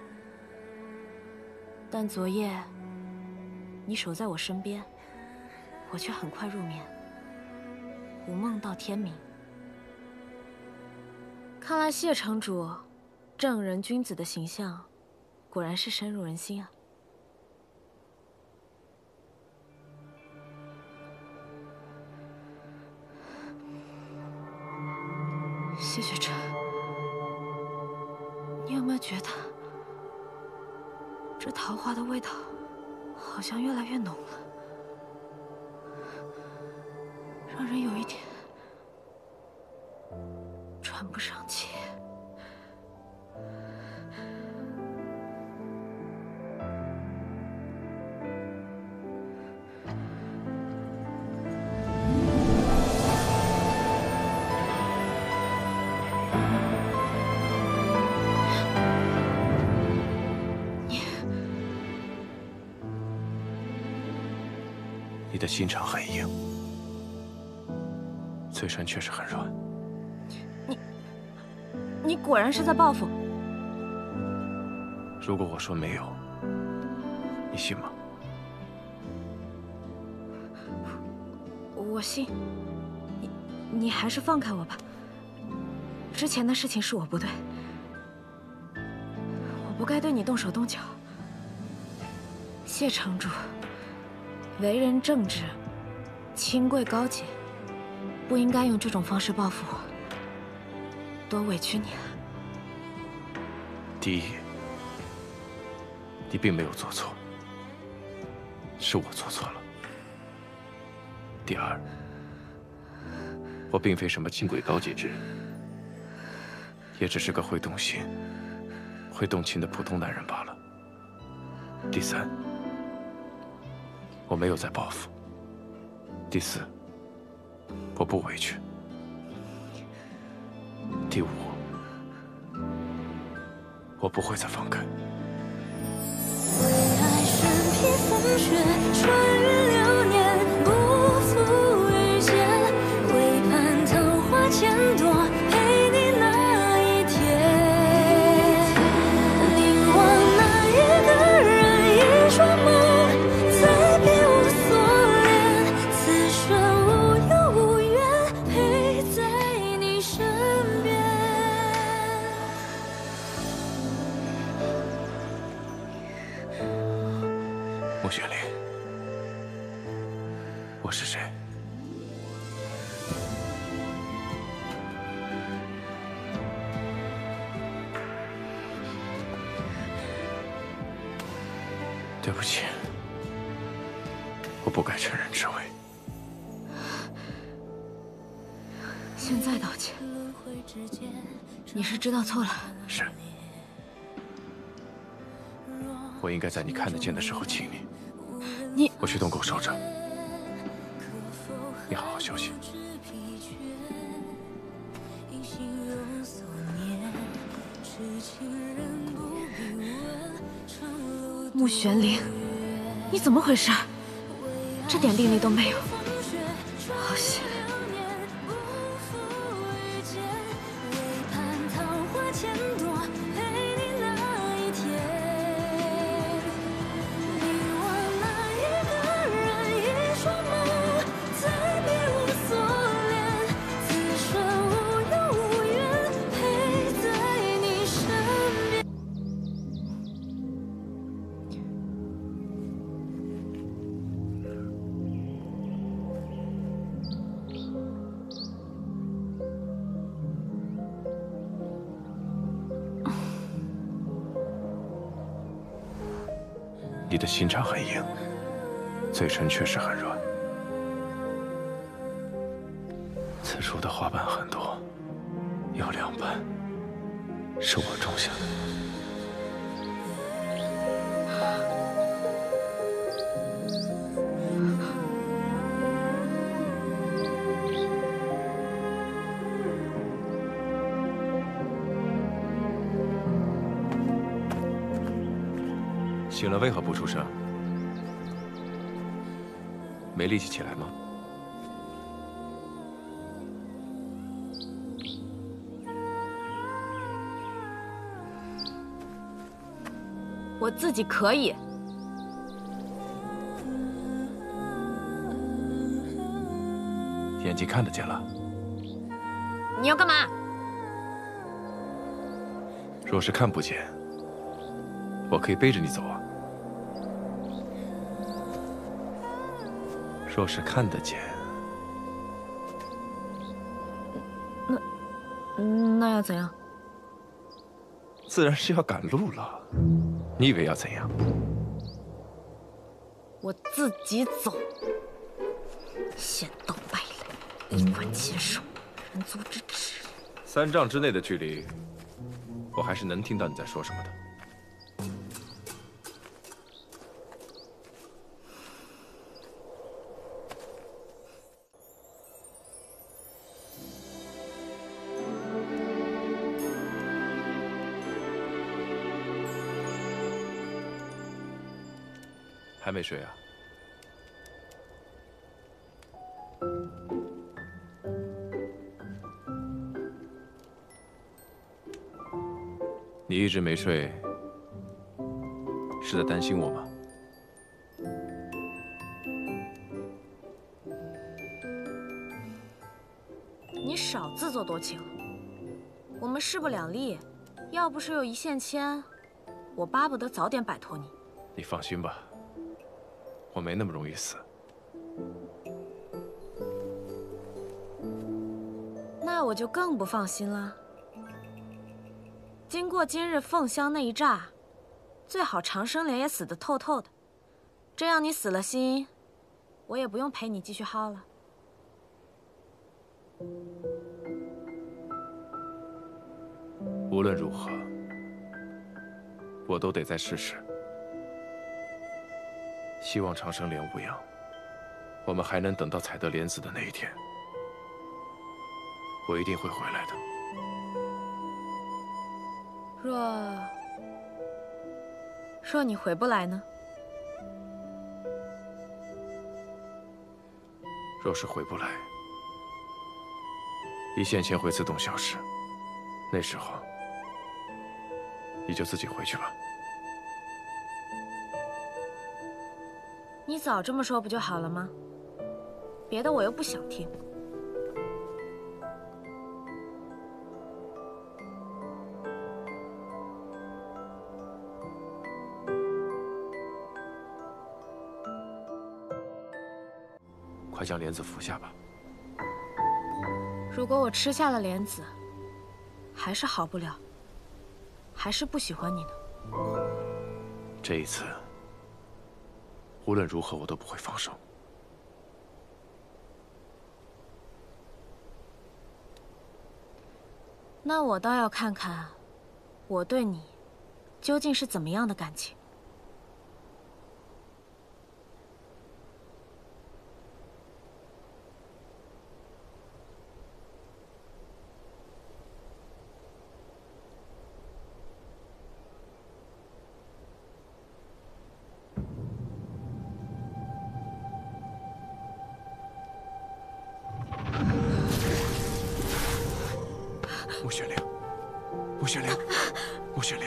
但昨夜你守在我身边，我却很快入眠，无梦到天明。看来谢城主正人君子的形象果然是深入人心啊。谢雪晨，你有没有觉得这桃花的味道好像越来越浓了，让人有一点喘不上气。你的心肠很硬，嘴唇却是很软。你果然是在报复。如果我说没有，你信吗？我信。你还是放开我吧。之前的事情是我不对，我不该对你动手动脚。谢城主，为人正直，清贵高洁，不应该用这种方式报复我。多委屈你了。第一，你并没有做错，是我做错了。第二，我并非什么清贵高洁之人，也只是个会动心、会动情的普通男人罢了。第三，我没有在报复。第四，我不委屈。第五，我不会再放开。为爱身披风雪，穿越流年，不负遇见。为盼桃花千朵，陪你那一天。凝望那一个人，一双眸，再别无所恋。此生无忧无怨，陪在你身边。穆雪玲，我是谁？对不起，我不该乘人之危。现在道歉，你是知道错了。是，我应该在你看得见的时候亲你。我去洞口守着，你好好休息。穆玄灵，你怎么回事？这点定力都没有，好险！你的心肠很硬，嘴唇确实很软。此处的花瓣很多，有2瓣是我种下的。醒了为何不出声？没力气起来吗？我自己可以。眼睛看得见了。你要干嘛？若是看不见，我可以背着你走啊。若是看得见，那要怎样？自然是要赶路了。你以为要怎样？我自己走。仙道败类，衣冠禽兽，人族之耻。3丈之内的距离，我还是能听到你在说什么的。还没睡啊？你一直没睡，是在担心我吗？你少自作多情。我们势不两立，要不是有一线牵，我巴不得早点摆脱你。你放心吧，我没那么容易死。那我就更不放心了。经过今日凤香那一炸，最好长生莲也死得透透的，这样你死了心，我也不用陪你继续耗了。无论如何，我都得再试试。希望长生莲无恙，我们还能等到采得莲子的那一天。我一定会回来的。若你回不来呢？若是回不来，一线牵会自动消失，那时候你就自己回去吧。你早这么说不就好了吗？别的我又不想听。快将莲子服下吧。如果我吃下了莲子，还是好不了，还是不喜欢你呢。这一次，无论如何我都不会放手。那我倒要看看，我对你究竟是怎么样的感情。穆雪玲，穆雪玲，穆雪玲。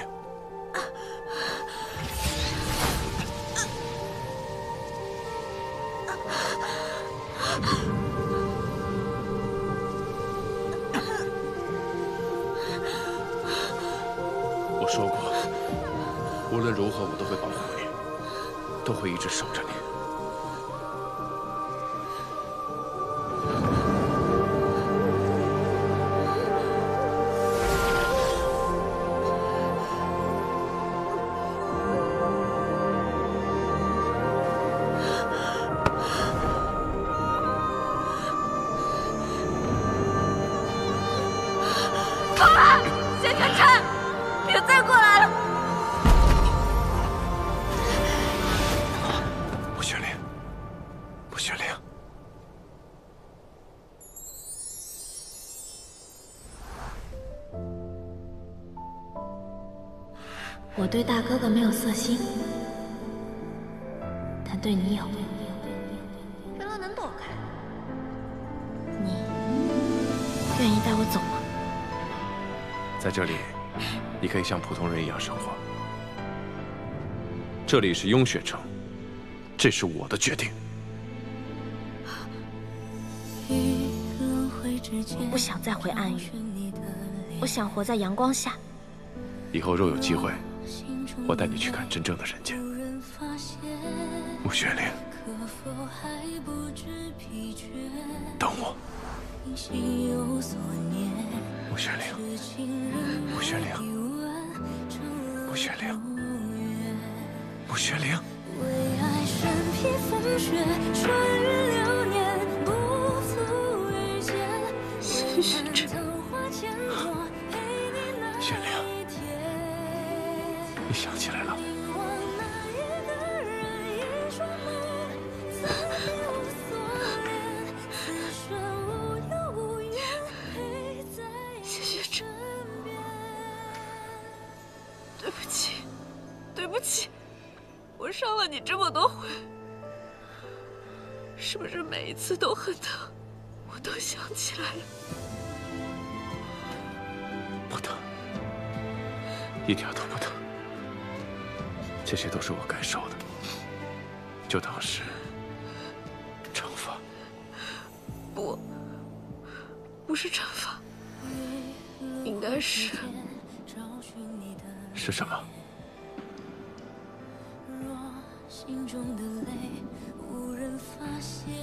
我说过，无论如何我都会保护你，都会一直守着你。我对大哥哥没有色心，但对你有。原来能躲开。你愿意带我走吗？在这里，你可以像普通人一样生活。这里是雍雪城，这是我的决定。我不想再回暗域，我想活在阳光下。以后若有机会，我带你去看真正的人间。穆雪玲，等我。穆雪玲，穆雪玲，穆雪玲，穆雪玲。为爱身披风雪，穿越流年，不负遇见。谢雪珍，雪玲，你想起来了？谢雪珍，对不起，对不起，我伤了你这么多回，是不是每一次都很疼？我都想起来了。不疼，一点都不疼，这些都是我该受的，就当是惩罚。不是惩罚，应该是什么？心中的泪无人发现，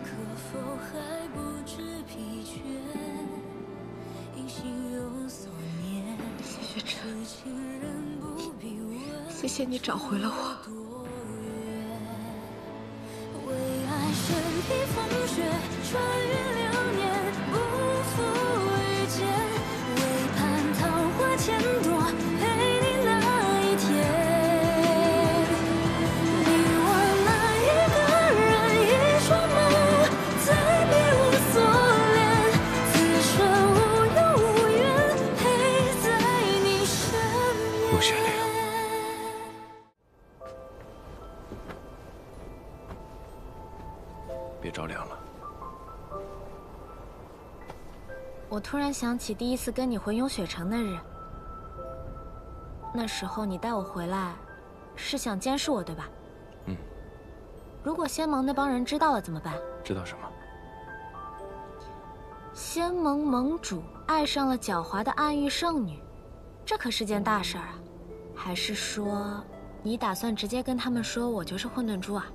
可否还不知疲倦？因心有所念。谢谢陈，谢谢你找回了我。为爱身披风雪，穿越流年，不负遇见。为盼桃花千朵，陪你那一天。别着凉了。我突然想起第一次跟你回雍雪城那日，那时候你带我回来，是想监视我，对吧？嗯。如果仙盟那帮人知道了怎么办？知道什么？仙盟盟主爱上了狡猾的暗域圣女，这可是件大事儿啊！还是说，你打算直接跟他们说我就是混沌珠啊？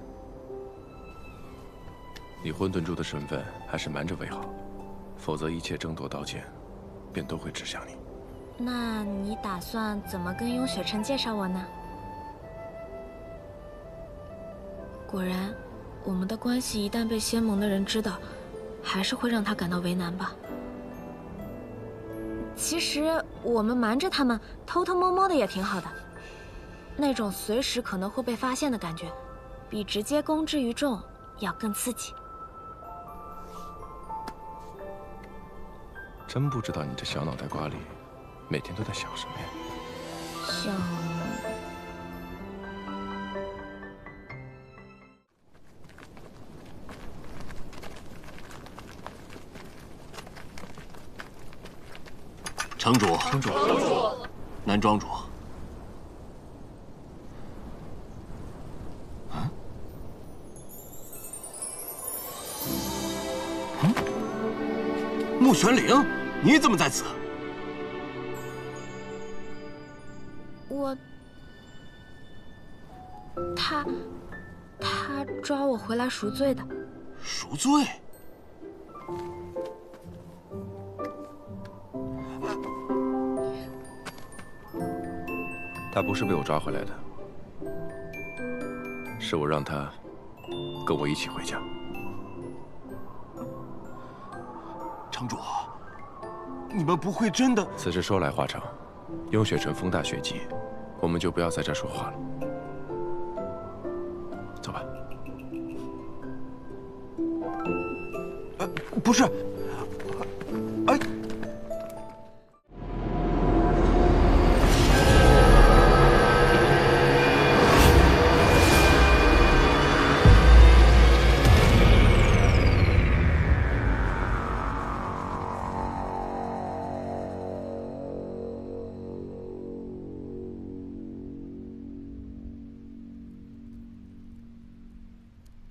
你混沌珠的身份还是瞒着为好，否则一切争夺刀剑，便都会指向你。那你打算怎么跟雍雪城介绍我呢？果然，我们的关系一旦被仙盟的人知道，还是会让他感到为难吧。其实我们瞒着他们，偷偷摸摸的也挺好的。那种随时可能会被发现的感觉，比直接公之于众要更刺激。真不知道你这小脑袋瓜里，每天都在想什么呀？想……城主，南庄主。穆玄灵，你怎么在此？他抓我回来赎罪的。赎罪？他不是被我抓回来的，是我让他跟我一起回家。城主，你们不会真的……此事说来话长，雍雪城风大雪急，我们就不要在这说话了。走吧。不是，哎。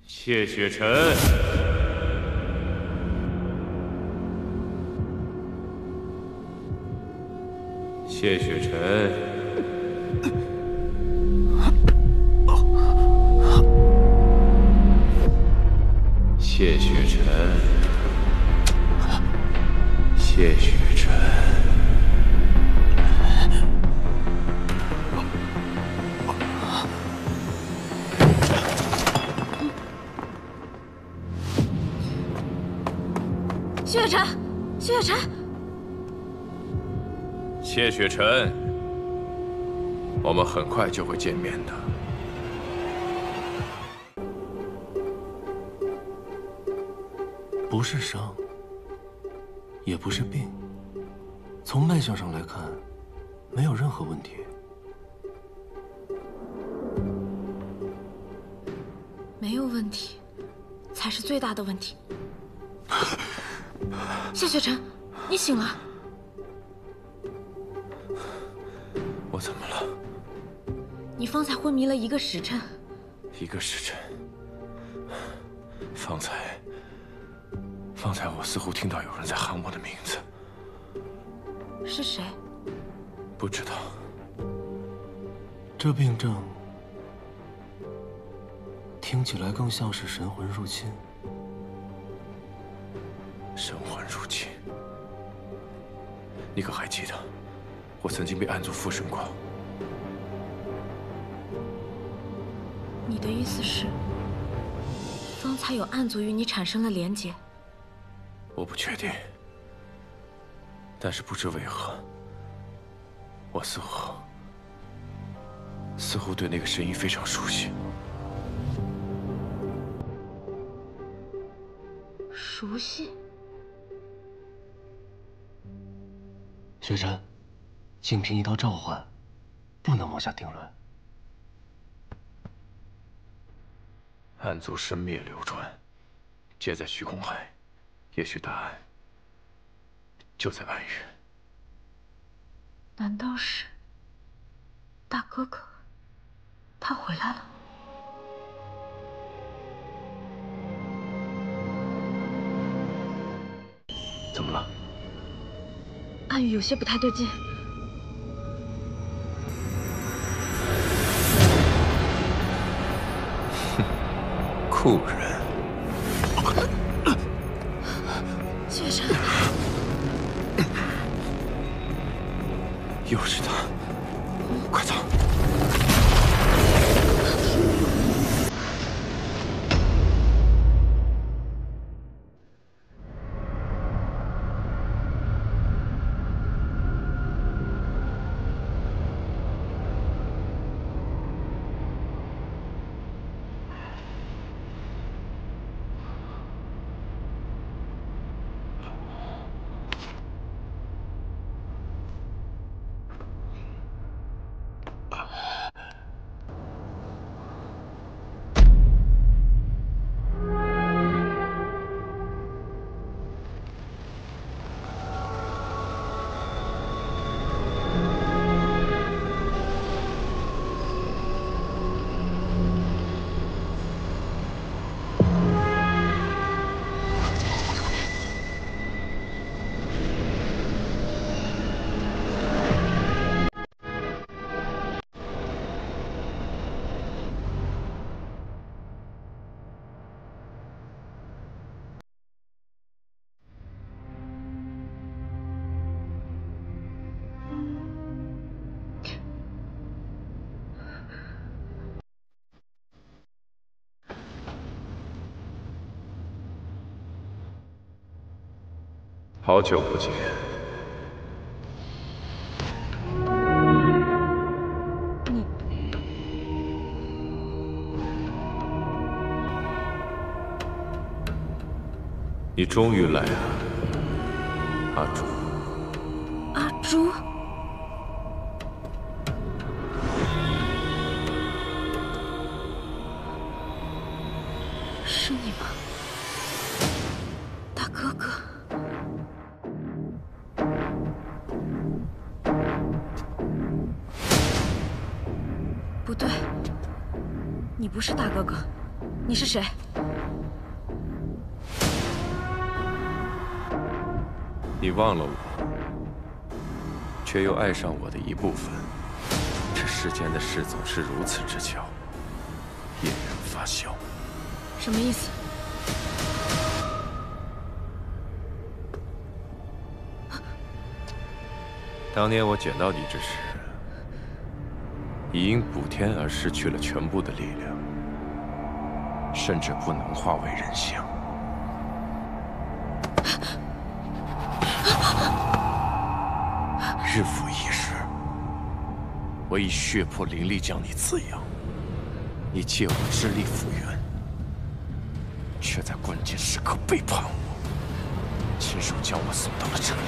谢雪晨，谢雪晨，谢雪晨，谢雪晨。薛雪晨，薛雪晨，谢雪晨，我们很快就会见面的。不是伤，也不是病，从脉象上来看，没有任何问题。没有问题，才是最大的问题。谢雪晨，你醒了。我怎么了？你方才昏迷了1个时辰。1个时辰。方才我似乎听到有人在喊我的名字。是谁？不知道。这病症听起来更像是神魂入侵。神魂入侵。你可还记得，我曾经被暗族附身过？你的意思是，方才有暗族与你产生了连结？我不确定，但是不知为何，我似乎对那个声音非常熟悉。熟悉？雪晨，仅凭一道召唤，不能妄下定论。暗族生灭流转，皆在虚空海，也许答案就在暗月。难道是大哥哥？他回来了？怎么了？暗语有些不太对劲。酷人。雪晨，又是他！快走！好久不见。你终于来了，阿朱。阿朱？是你吗，大哥哥？不对，你不是大哥哥，你是谁？你忘了我，却又爱上我的一部分。这世间的事总是如此之巧，引人发笑。什么意思？当年我捡到你之时，已因补天而失去了全部的力量，甚至不能化为人形。日复一日，我以血魄灵力将你滋养，你借我之力复原，却在关键时刻背叛我，亲手将我送到了这里。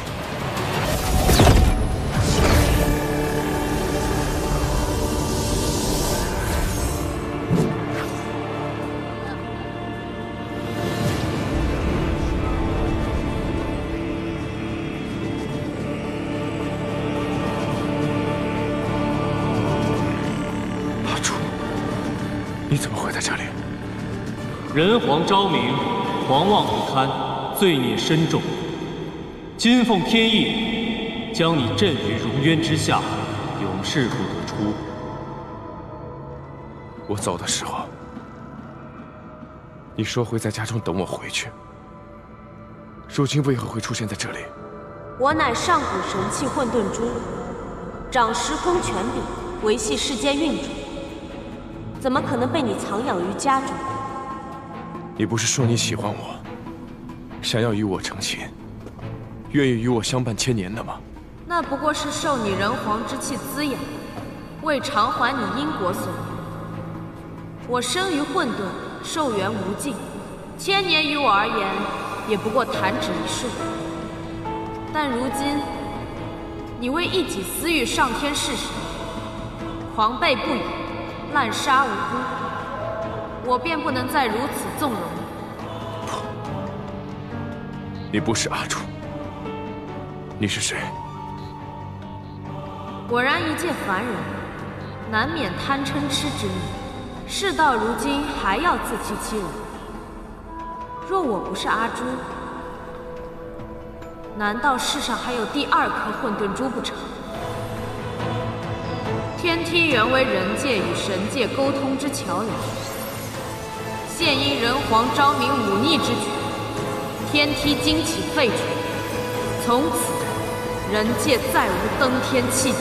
人皇昭明狂妄不堪，罪孽深重。今奉天意，将你镇于荣渊之下，永世不得出。我走的时候，你说会在家中等我回去。如今为何会出现在这里？我乃上古神器混沌珠，掌时空权柄，维系世间运转，怎么可能被你藏养于家中？你不是说你喜欢我，想要与我成亲，愿意与我相伴千年的吗？那不过是受你人皇之气滋养，为偿还你因果所为。我生于混沌，寿元无尽，千年于我而言，也不过弹指一瞬。但如今，你为一己私欲上天弑神，狂悖不已，滥杀无辜，我便不能再如此纵容你。你不是阿朱，你是谁？果然一介凡人，难免贪嗔痴之念。事到如今，还要自欺欺人。若我不是阿朱，难道世上还有第二颗混沌珠不成？天梯原为人界与神界沟通之桥梁，现因人皇昭明忤逆之举，天梯惊起废除，从此人界再无登天契机。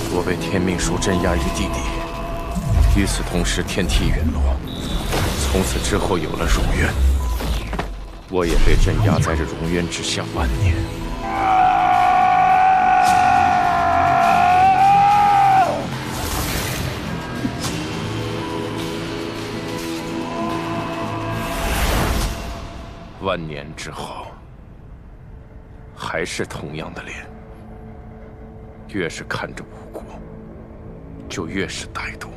我被天命树镇压于地底，与此同时，天梯陨落，从此之后有了荣渊，我也被镇压在这荣渊之下万年。万年之后，还是同样的脸。越是看着无辜，就越是歹毒。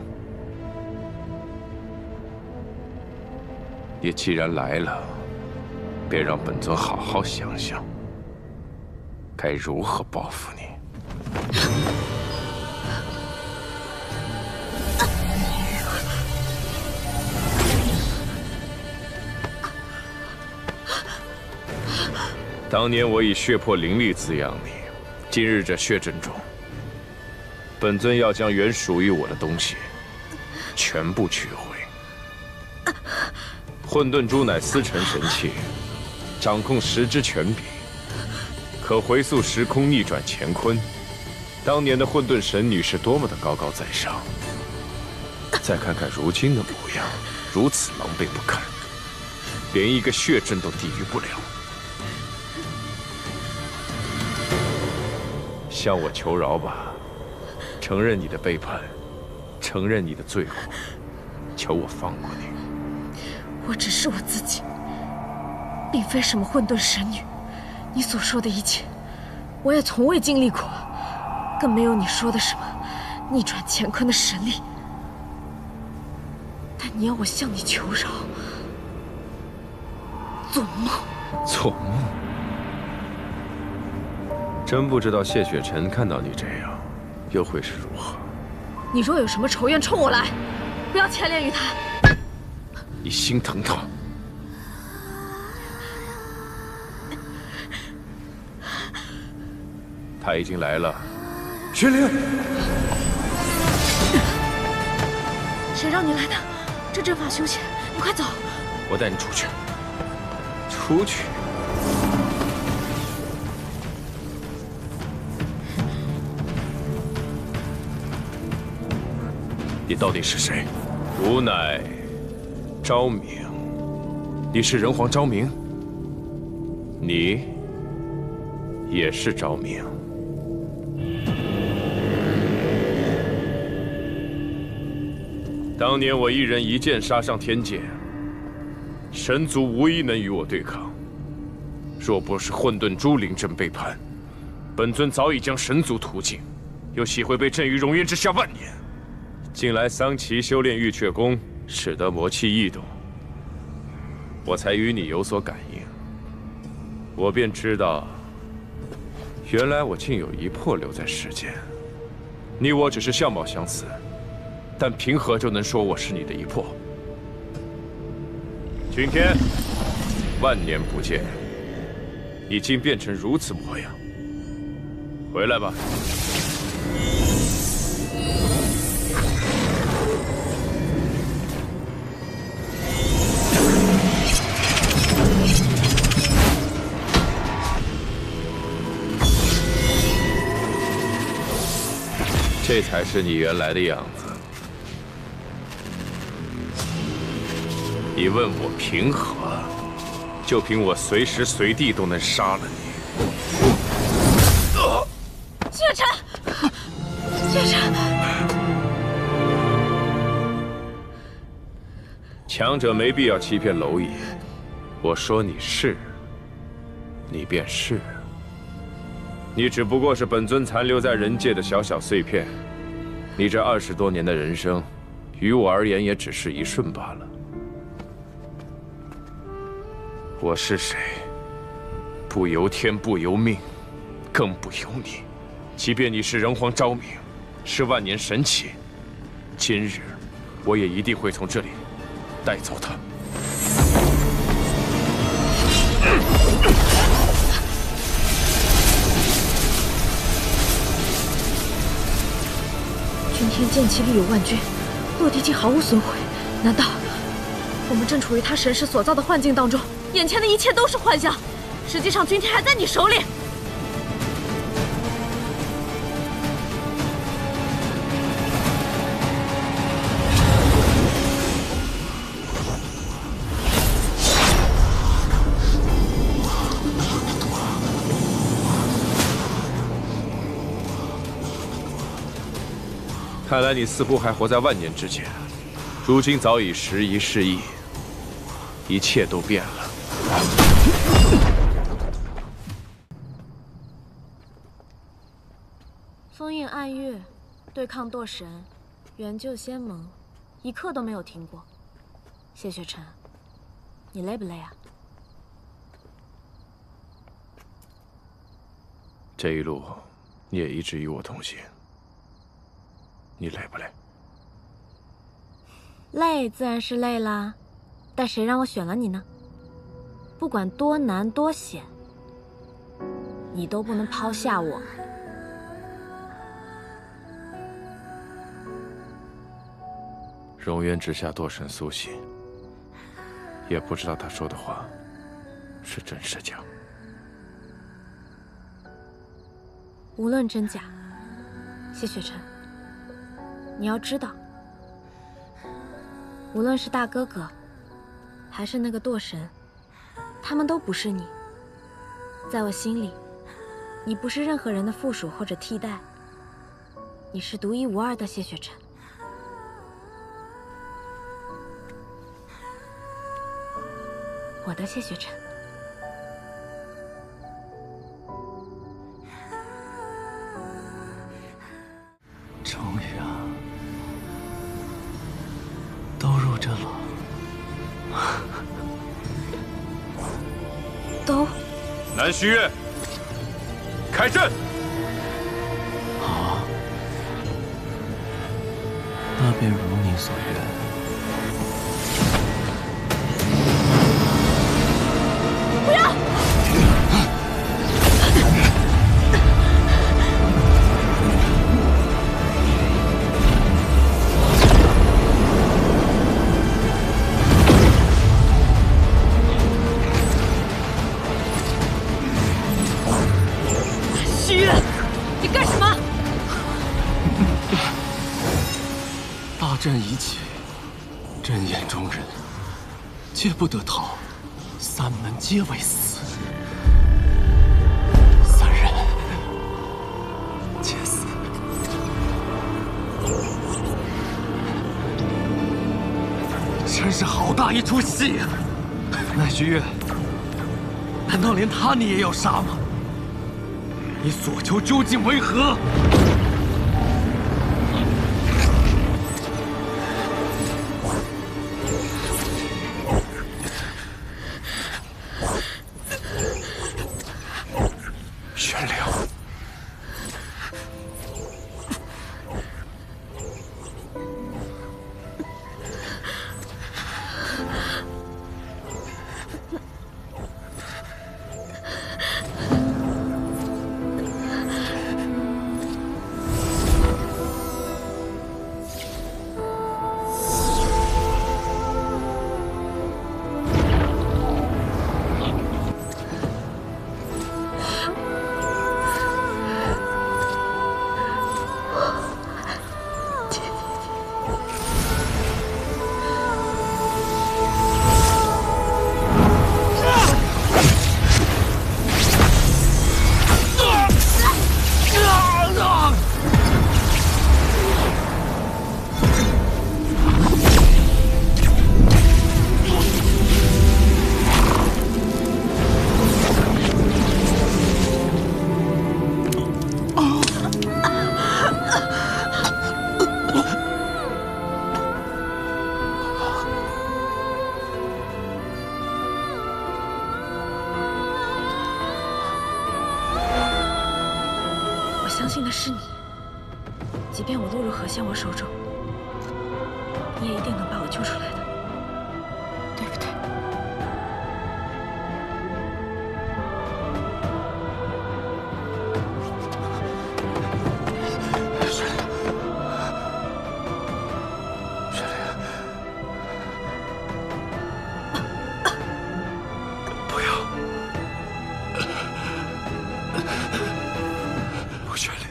你既然来了，便让本尊好好想想，该如何报复你。当年我以血魄灵力滋养你，今日这血阵中，本尊要将原属于我的东西全部取回。混沌珠乃司辰神器，掌控时之权柄，可回溯时空，逆转乾坤。当年的混沌神女是多么的高高在上，再看看如今的模样，如此狼狈不堪，连一个血阵都抵御不了。向我求饶吧，承认你的背叛，承认你的罪过，求我放过你。我只是我自己，并非什么混沌神女。你所说的一切，我也从未经历过，更没有你说的什么逆转乾坤的神力。但你要我向你求饶，做梦！做梦！真不知道谢雪晨看到你这样，又会是如何。你若有什么仇怨，冲我来，不要牵连于他。你心疼他？他已经来了。雪灵，谁让你来的？这阵法凶险，你快走！我带你出去。出去？你到底是谁？吾乃昭明。你是人皇昭明？你也是昭明。当年我一人一剑杀上天界，神族无一能与我对抗。若不是混沌珠灵阵背叛，本尊早已将神族屠尽，又岂会被镇于熔岩之下万年？近来桑奇修炼玉阙功，使得魔气异动，我才与你有所感应。我便知道，原来我竟有一魄留在世间。你我只是相貌相似，但凭何就能说我是你的一魄？君天，万年不见，已经变成如此模样。回来吧。这才是你原来的样子。你问我凭何？就凭我随时随地都能杀了你。雪晨，雪晨，强者没必要欺骗蝼蚁。我说你是，你便是。你只不过是本尊残留在人界的小小碎片。你这20多年的人生，于我而言也只是一瞬罢了。我是谁？不由天，不由命，更不由你。即便你是人皇昭明，是万年神奇，今日我也一定会从这里带走他。君天剑气力有万钧，落地竟毫无损毁。难道我们正处于他神识所造的幻境当中？眼前的一切都是幻象，实际上君天还在你手里。看来你似乎还活在万年之前，如今早已时移世易，一切都变了。封印暗月，对抗堕神，援救仙盟，一刻都没有停过。谢雪晨，你累不累啊？这一路，你也一直与我同行。你累不累？累自然是累啦，但谁让我选了你呢？不管多难多险，你都不能抛下我。熔岩之下堕神苏醒，也不知道他说的话是真是假。无论真假，谢雪晨。你要知道，无论是大哥哥，还是那个堕神，他们都不是你。在我心里，你不是任何人的附属或者替代，你是独一无二的谢雪晨。我的谢雪晨。终于啊！都入阵了。都。南虚月，开阵。好，那便如你所愿。不要！阵已起，阵眼中人皆不得逃，三门皆为死。三人，真是好大一出戏啊！乃学月，难道连他你也要杀吗？你所求究竟为何？玄灵。 相信的是你，即便我落入何仙王手中，你也一定能把我救出来的，对不对？玄灵，玄灵，不要！穆玄灵，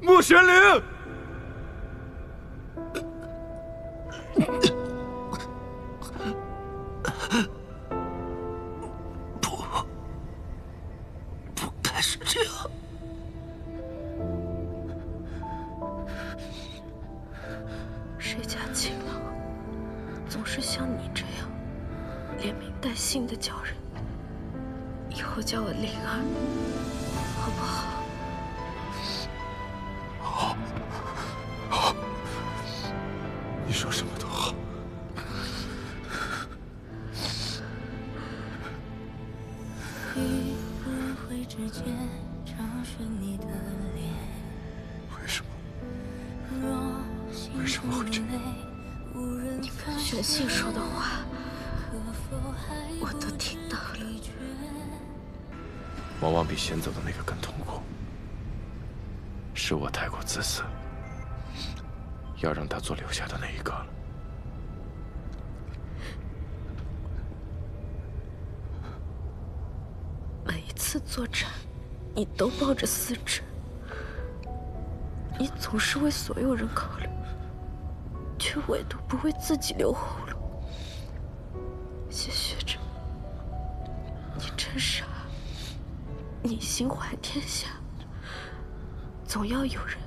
穆玄灵！ 谁家情郎总是像你这样连名带姓的叫人？以后叫我灵儿，好不好？好，好，你说什么都好。为什么？为什么会这样？你跟玄信说的话，我都听到了。往往比先走的那个更痛苦。是我太过自私，要让他做留下的那一个了。每一次作战，你都抱着私志，你总是为所有人考虑，却唯独不为自己留后路。谢学着，你真傻。你心怀天下，总要有人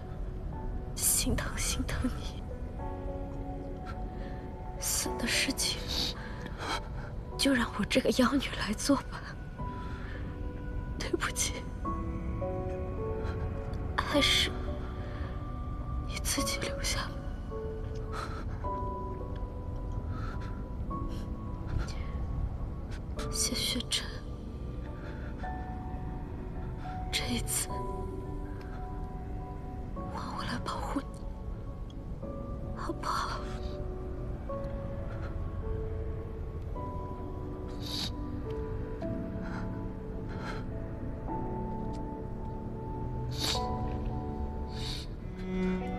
心疼你。死的事情，就让我这个妖女来做吧。对不起，还是你自己留下吧。谢雪晨，这一次换我来保护你，好不好？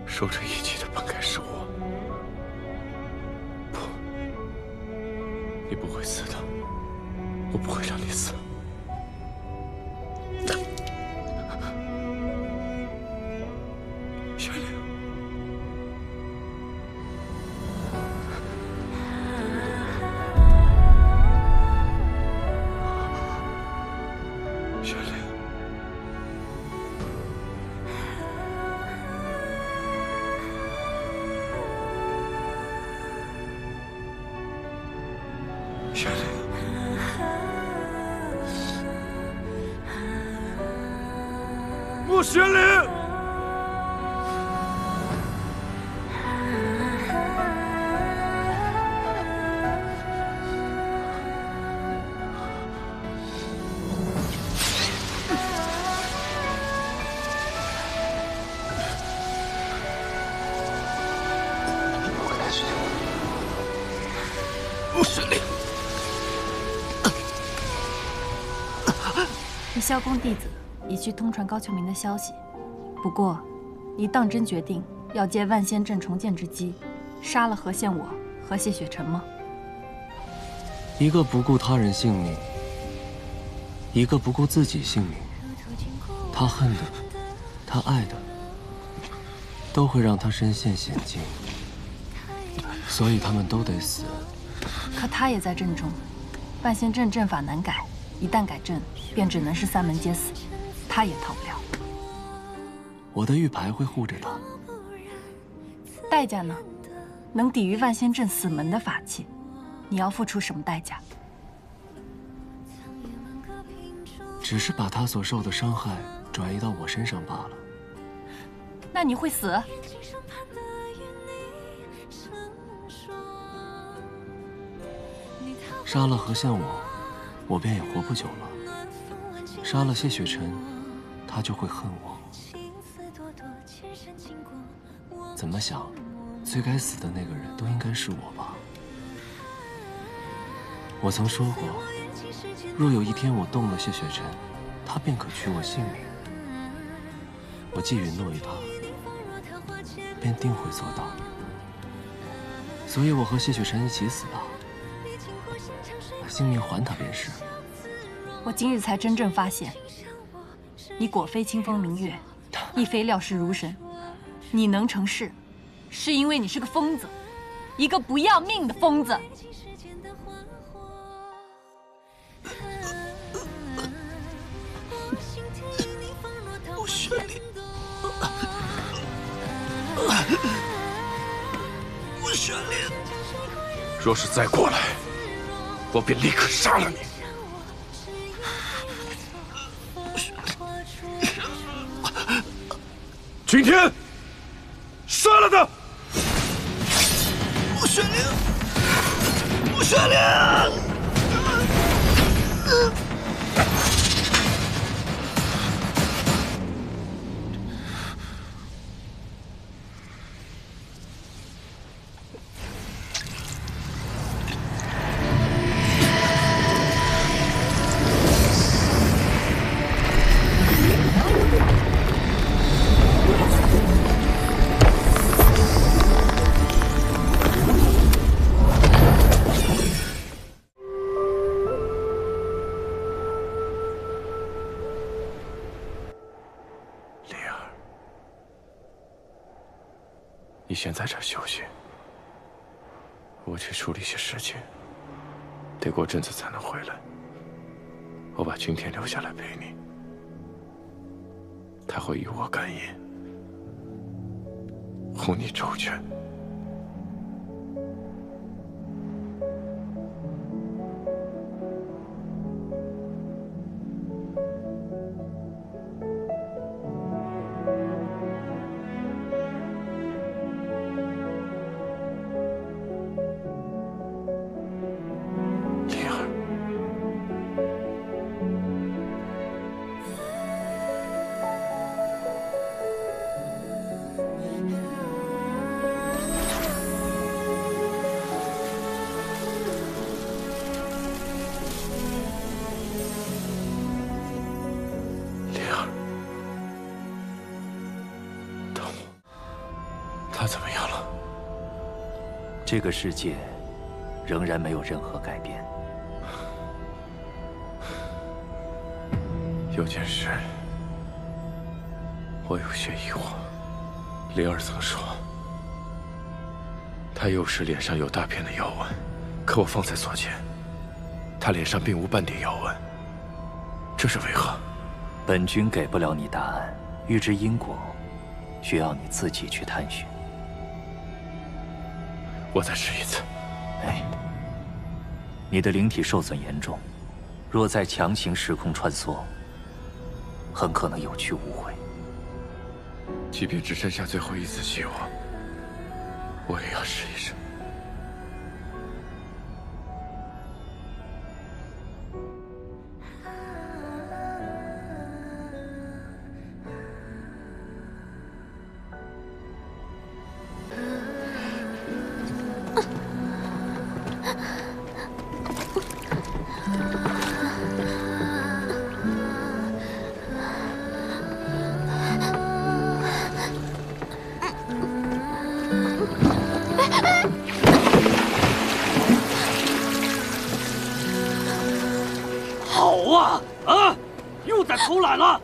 受这一击的本该是我，不，你不会死的，我不会让你死。玄灵，玄灵。玄灵！你萧宫弟子已去通传高秋明的消息，不过，你当真决定要借万仙阵重建之机，杀了何宪我和谢雪晨吗？一个不顾他人性命，一个不顾自己性命。他恨的，他爱的，都会让他身陷险境，所以他们都得死。可他也在阵中，万仙阵阵法难改，一旦改阵，便只能是三门皆死，他也逃不了。我的玉牌会护着他。代价呢？能抵御万仙阵死门的法器，你要付出什么代价？只是把他所受的伤害转移到我身上罢了。那你会死？杀了何宪我便也活不久了。杀了谢雪晨，他就会恨我。怎么想，最该死的那个人都应该是我吧？我曾说过，若有一天我动了谢雪晨，他便可取我性命。我既允诺于他，便定会做到。所以我和谢雪晨一起死吧，把性命还他便是。我今日才真正发现，你果非清风明月，亦非料事如神。你能成事，是因为你是个疯子，一个不要命的疯子。不玄灵，不玄灵，若是再过来，我便立刻杀了你。君天，杀了他！不玄灵，不玄灵！你先在这儿休息，我去处理些事情，得过阵子才能回来。我把君天留下来陪你，他会与我感应，护你周全。他怎么样了？这个世界仍然没有任何改变。有件事，我有些疑惑。灵儿曾说，他幼时脸上有大片的妖纹，可我方才所见，他脸上并无半点妖纹，这是为何？本君给不了你答案，预知因果，需要你自己去探寻。我再试一次。哎，你的灵体受损严重，若再强行时空穿梭，很可能有去无回。即便只剩下最后一丝希望，我也要试一试。偷懒了！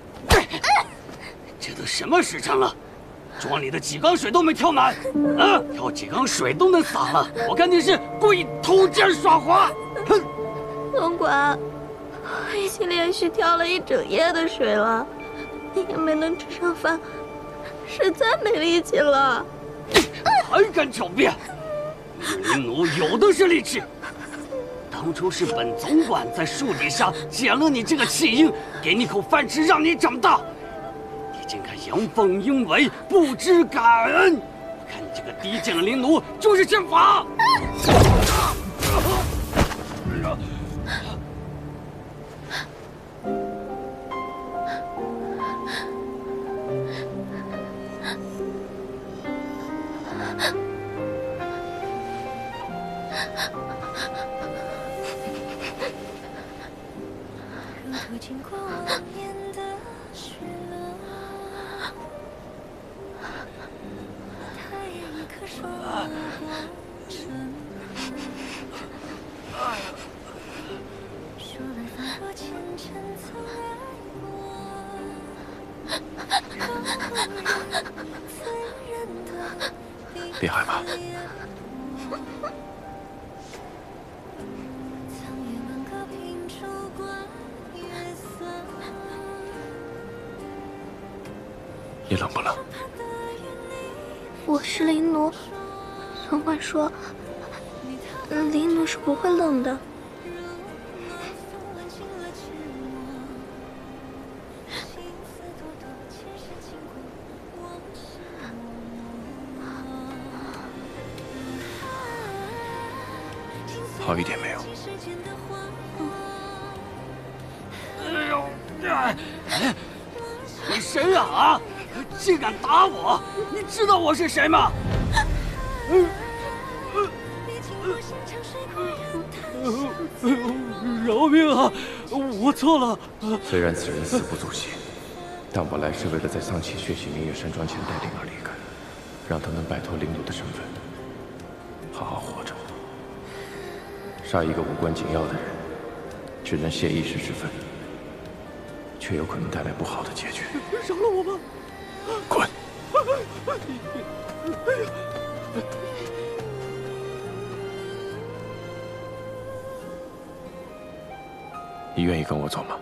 这都什么时辰了，庄里的几缸水都没挑满，挑几缸水都能洒了。我看你是故意偷奸耍滑！哼！总管，我已经连续挑了一整夜的水了，也没能吃上饭，实在没力气了。还敢狡辩！灵奴有的是力气。当初是本总管在树底下捡了你这个弃婴，给你口饭吃，让你长大。你竟敢阳奉阴违，不知感恩！我看你这个低贱的灵奴就是欠罚！经过万年的雪他也一颗守护过程。说来仿若前尘曾爱过。别害怕。你冷不冷？我是灵奴，总管说，灵奴是不会冷的。好一点没有？哎呦！你谁啊？竟敢打我！你知道我是谁吗？饶命啊！我错了。虽然此人死不足惜，但我来是为了在丧气血洗明月山庄前带灵儿离开，让他能摆脱灵奴的身份，好好活着。杀一个无关紧要的人，只能泄一时之愤，却有可能带来不好的结局。饶了我吧！滚！你愿意跟我走吗？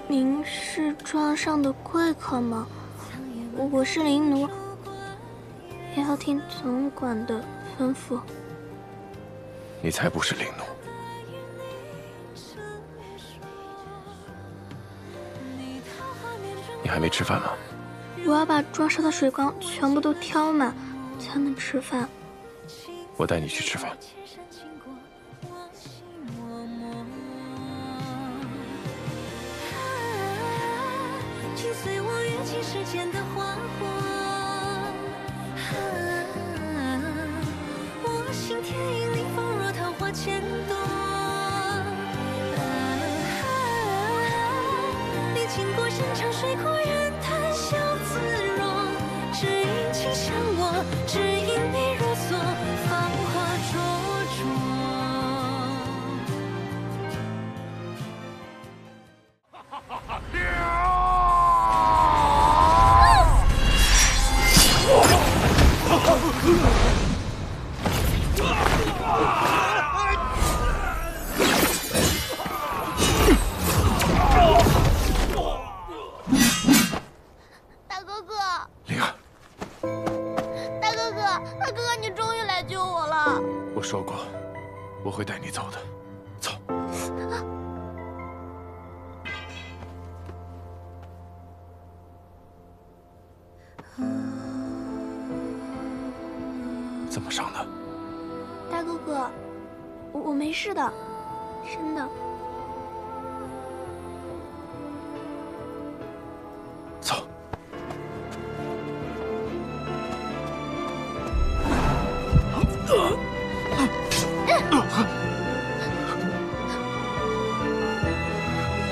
您是庄上的贵客吗？我是灵奴，也要听总管的吩咐。你才不是灵奴。你还没吃饭吗？我要把庄上的水缸全部都挑满，才能吃饭。我带你去吃饭。请随我跃起时间的花火，我心田引领风若桃花千朵。你经过山长水阔人谈笑自若，只因倾向我，只因你如梭，芳华灼灼。大哥哥，灵儿，大哥哥，大哥哥，你终于来救我了！我说过，我会带你走的。走。怎么伤的？大哥哥，我没事的，真的。走。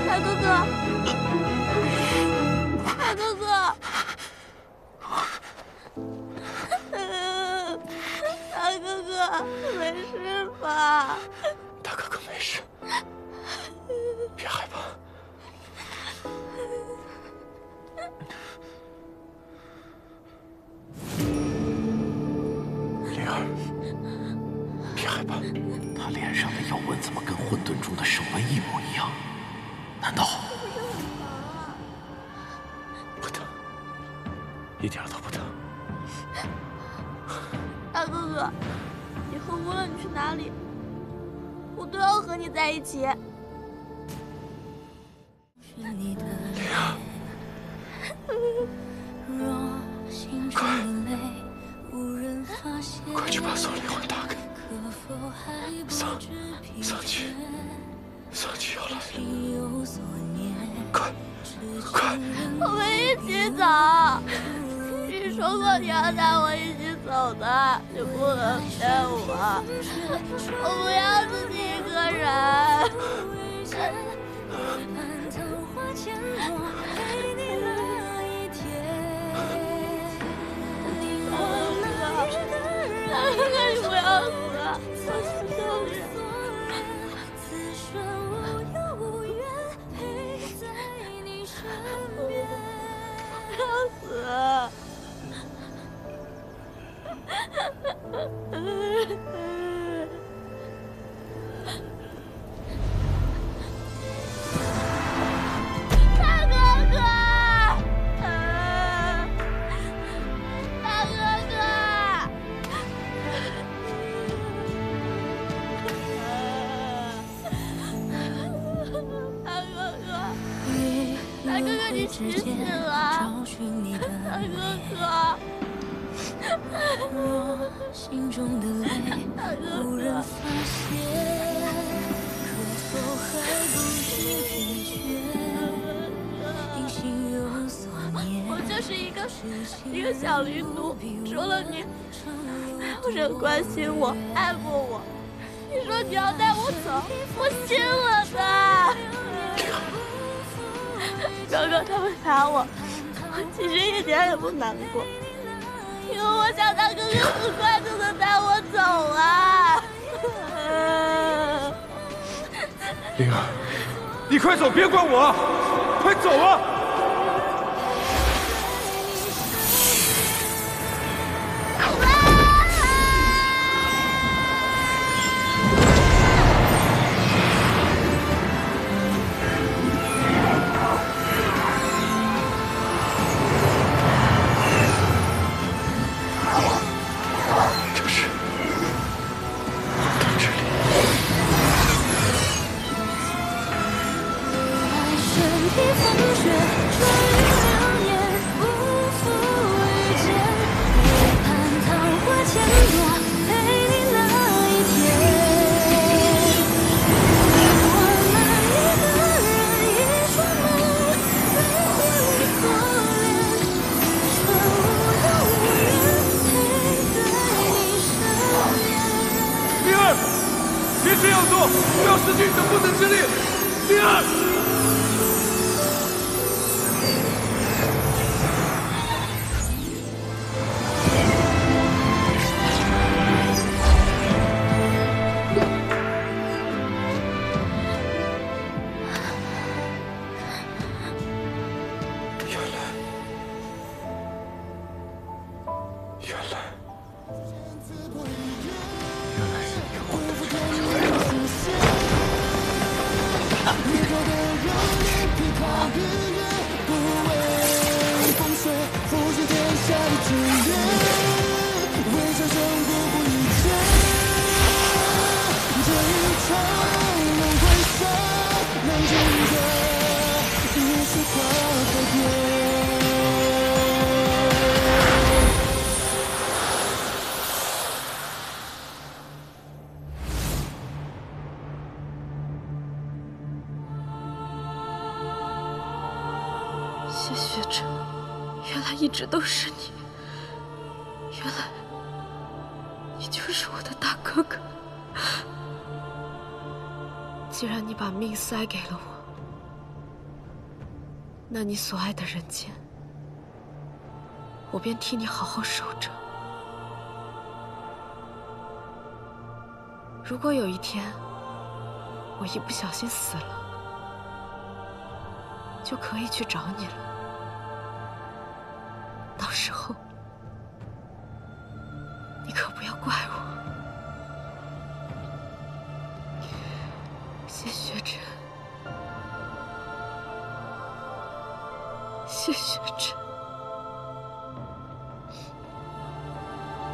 大哥哥，大哥哥，大哥哥，没事吧？大哥哥没事，别害怕。灵儿，别害怕。他脸上的咬纹怎么跟混沌中的手纹一模一样？难道？不疼，一点都不疼。大哥哥，以后无论你去哪里，我都要和你在一起。快去把锁灵魂打开！桑琪要来了，快！我们一起走。你说过你要带我一起走的，你不能骗我。我不要自己一个人。大哥哥，你不要死！我求你。不要死！大哥哥，大哥哥，大哥哥，你醒醒啊！大哥哥。心中的泪无人发现，可否还不是疲倦？因心有所念。我就是一个小驴犊，除了你，没有人关心我、爱过我。你说你要带我走，我信了的。哥哥他们打我，我其实一点也不难过。因为我想大哥哥很快就能带我走啊！灵儿，你快走，别管我，快走啊！别这样做，不要失去你的不死之力，灵儿。原来是你，我的来一直都是你，原来你就是我的大哥哥。既然你把命塞给了我，那你所爱的人间，我便替你好好守着。如果有一天我一不小心死了，就可以去找你了。到时候你可不要怪我。谢雪晨，谢雪晨，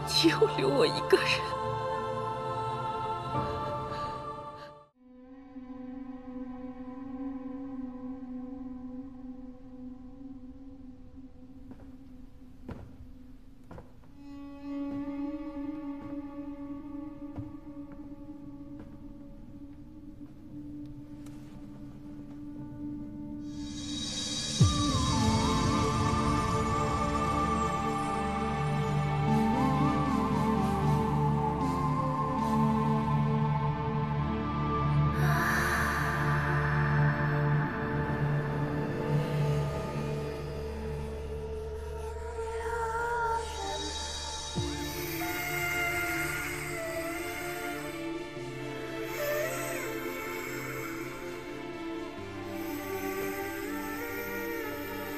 你又留我一个人。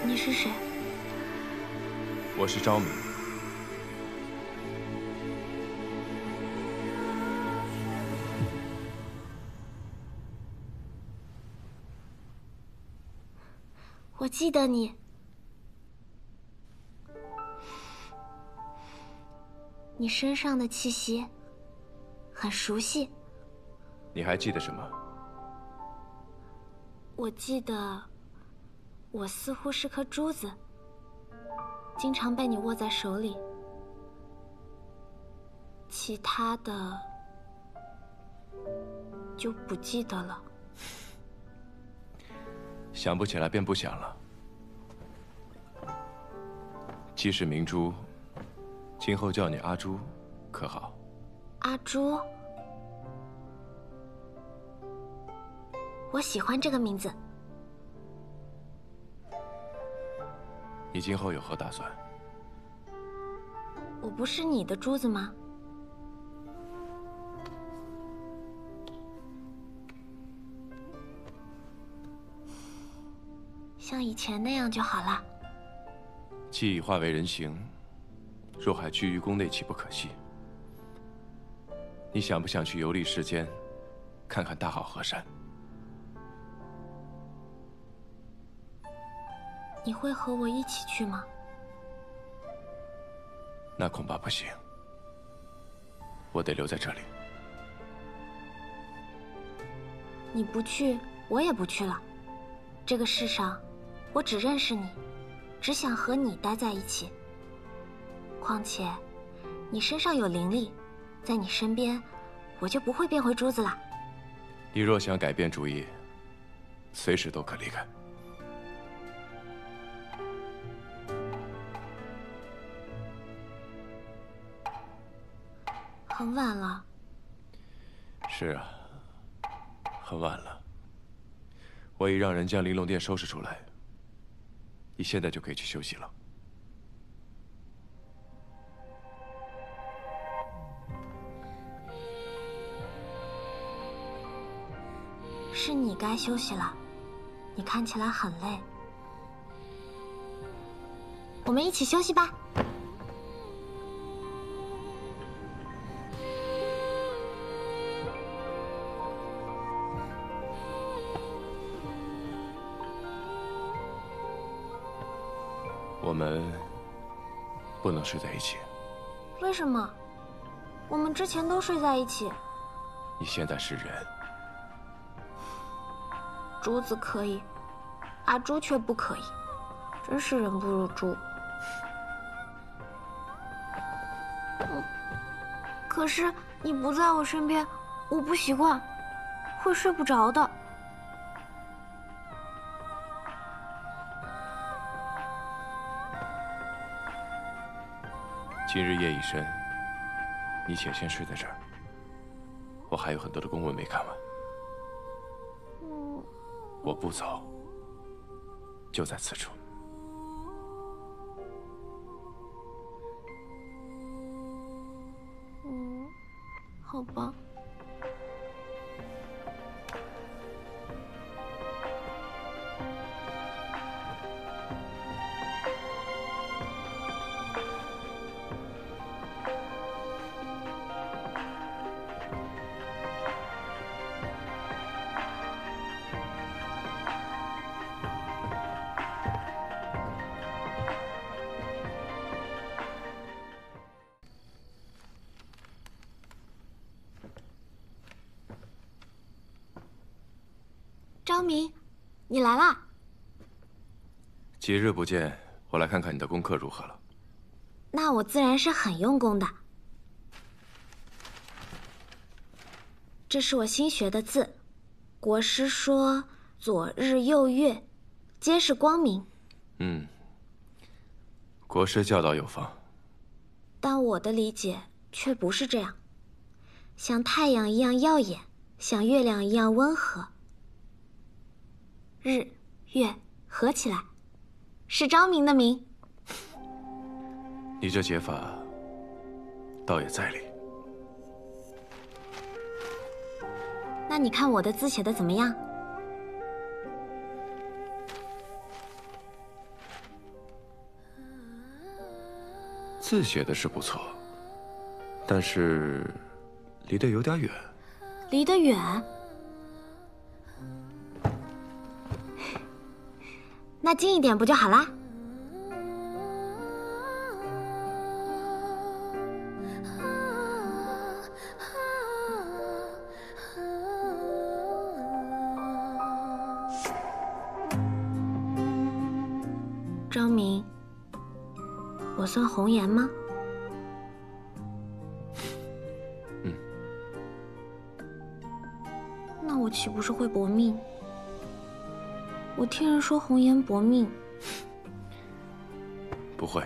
你是谁？我是昭明。我记得你。你身上的气息很熟悉。你还记得什么？我记得，我似乎是颗珠子，经常被你握在手里。其他的就不记得了。想不起来便不想了。既是明珠，今后叫你阿朱，可好？阿朱，我喜欢这个名字。你今后有何打算？我不是你的珠子吗？像以前那样就好了。既已化为人形，若还居于宫内，岂不可惜？你想不想去游历世间，看看大好河山？你会和我一起去吗？那恐怕不行，我得留在这里。你不去，我也不去了。这个世上，我只认识你，只想和你待在一起。况且，你身上有灵力，在你身边，我就不会变回珠子了。你若想改变主意，随时都可离开。很晚了。是啊，很晚了。我已让人将玲珑殿收拾出来，你现在就可以去休息了。是你该休息了，你看起来很累。我们一起休息吧。我们不能睡在一起。为什么？我们之前都睡在一起。你现在是人。珠子可以，阿朱却不可以，真是人不如猪。可是你不在我身边，我不习惯，会睡不着的。今日夜已深，你且先睡在这儿。我还有很多的公文没看完。我不走，就在此处。好吧。昭明，你来啦！几日不见，我来看看你的功课如何了。那我自然是很用功的。这是我新学的字，国师说左日右月，皆是光明。国师教导有方，但我的理解却不是这样，像太阳一样耀眼，像月亮一样温和。日月合起来，是昭明的明。你这解法倒也在理。那你看我的字写的怎么样？字写的是不错，但是离得有点远。离得远？那近一点不就好啦？昭明，我算红颜吗？那我岂不是会薄命？我听人说红颜薄命。不会，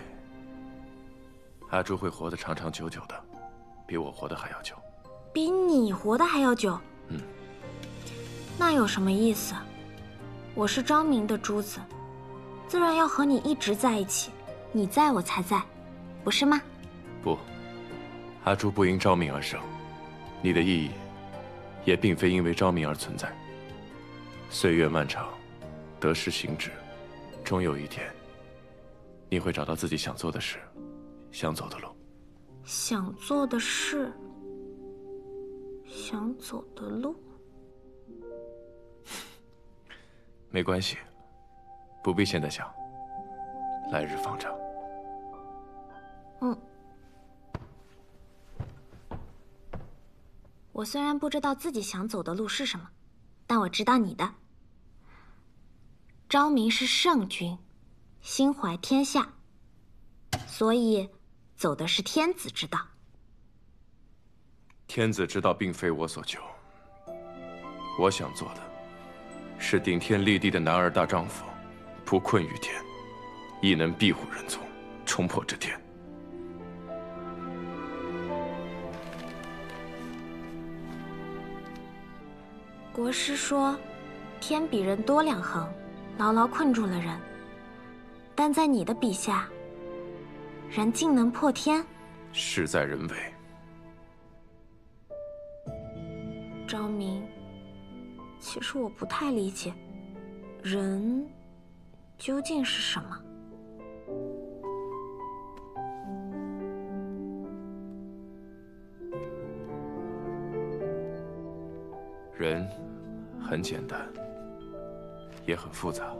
阿朱会活得长长久久的，比我活得还要久。比你活得还要久？那有什么意思？我是昭明的珠子，自然要和你一直在一起，你在我才在，不是吗？不，阿朱不因昭明而生，你的意义也并非因为昭明而存在。岁月漫长，得失行止，终有一天，你会找到自己想做的事，想走的路。想做的事，想走的路。没关系，不必现在想，来日方长。我虽然不知道自己想走的路是什么，但我知道你的。昭明是圣君，心怀天下，所以走的是天子之道。天子之道并非我所求，我想做的是顶天立地的男儿大丈夫，不困于天，亦能庇护人从，冲破这天。国师说，天比人多2横，牢牢困住了人。但在你的笔下，人竟能破天，事在人为。昭明，其实我不太理解，人究竟是什么？人很简单，也很复杂。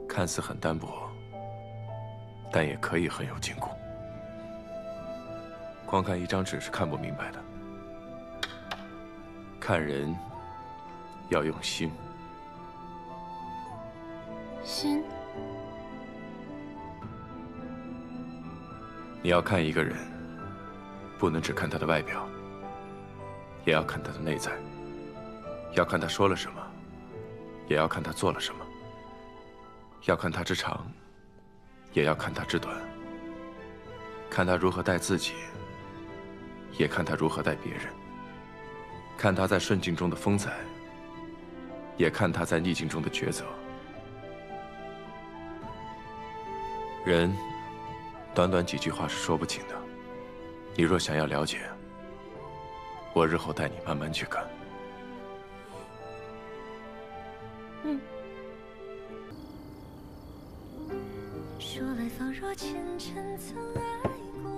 看似很单薄，但也可以很有坚固。光看一张纸是看不明白的，看人要用心。心？你要看一个人，不能只看他的外表，也要看他的内在。要看他说了什么，也要看他做了什么。要看他之长，也要看他之短。看他如何待自己，也看他如何待别人。看他在顺境中的风采，也看他在逆境中的抉择。人，短短几句话是说不尽的。你若想要了解，我日后带你慢慢去看。说来仿若前尘曾爱过，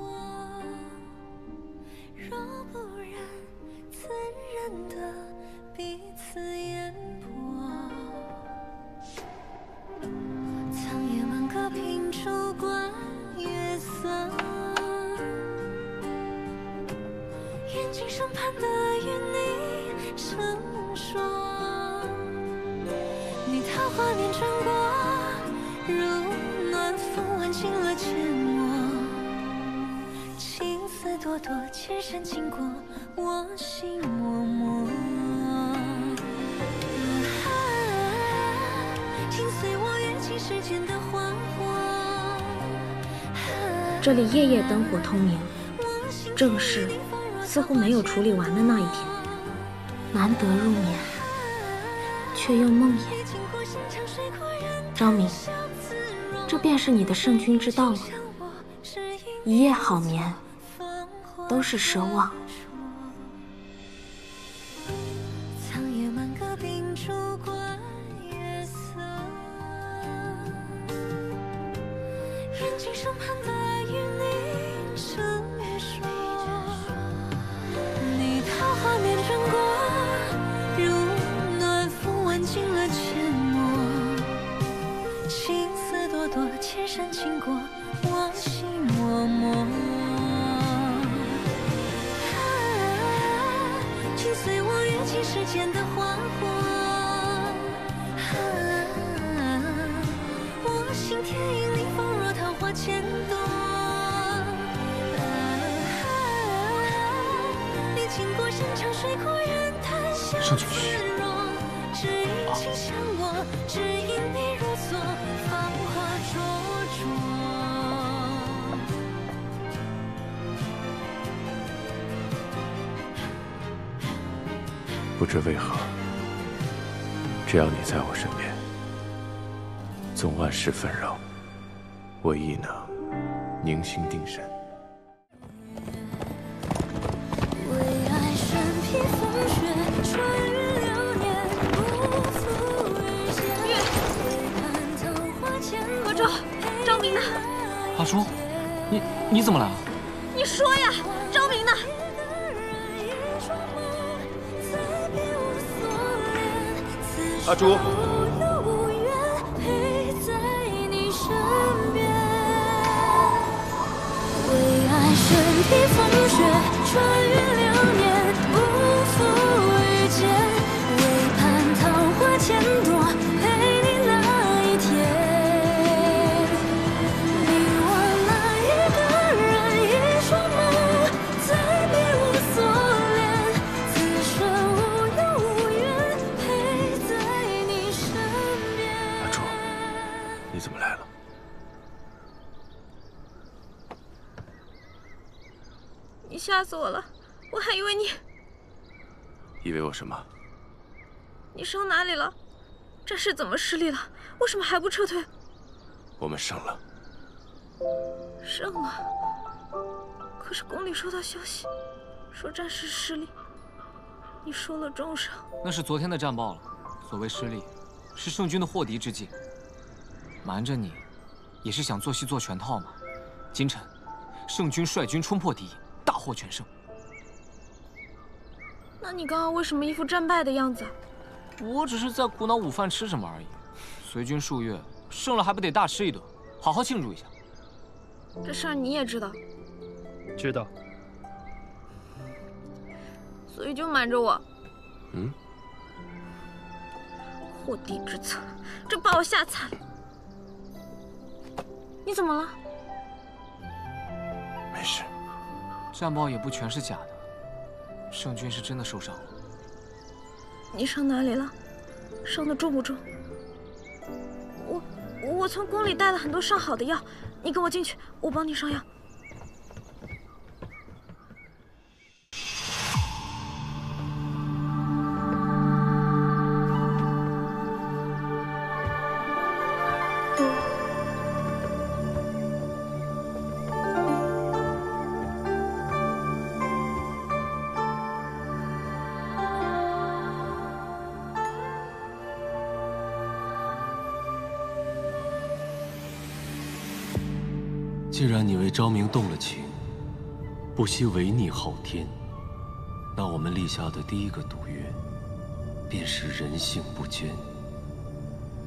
若不然，怎认得彼此眼波？苍野满阁凭烛观月色，愿今生盼得与你成说。你桃花面转过，如风挽尽了阡陌，情丝朵朵，千山经过我心脉脉。请随我跃进世间的花火。这里夜夜灯火通明，这个事似乎没有处理完的那一天。难得入眠，却又梦魇。昭明，这便是你的圣君之道了。一夜好眠，都是奢望。苍野满阁秉烛观月色，愿今生盼得与你成说。你桃花面转过，如暖风挽尽了阡陌。情丝朵朵，千山经过我心脉脉。请随我跃进世间的花火。我心田影里仿若桃花千朵。你经过山长水阔人谈笑自若，只因情相握，只因你如昨。芳华灼灼，不知为何，只要你在我身边，纵万事纷扰，我亦能宁心定神。为爱身披风雪，穿越流年，不负遇见。何周，昭明呢？阿朱，你怎么来了？你说呀，昭明呢？阿朱，陪在你身边。为爱身披风雪，穿越流年，不负遇见。为盼桃花千朵，陪你那一天。你怎么来了？你吓死我了，我还以为你……以为我什么？你伤哪里了？战事怎么失利了？为什么还不撤退？我们胜了。胜了？可是宫里收到消息，说战事失利，你受了重伤。那是昨天的战报了。所谓失利，是圣君的祸敌之计。瞒着你，也是想做戏做全套嘛。今晨，圣君率军冲破敌营，大获全胜。那你刚刚为什么一副战败的样子？我只是在苦恼午饭吃什么而已。随军数月，胜了还不得大吃一顿，好好庆祝一下。这事儿你也知道？知道。所以就瞒着我。嗯。祸敌之策，这把我吓惨了。你怎么了？没事。战报也不全是假的，圣君是真的受伤了。你伤哪里了？伤得重不重？我从宫里带了很多上好的药，你跟我进去，我帮你上药。既然你为昭明动了情，不惜违逆昊天，那我们立下的第一个赌约，便是人性不坚。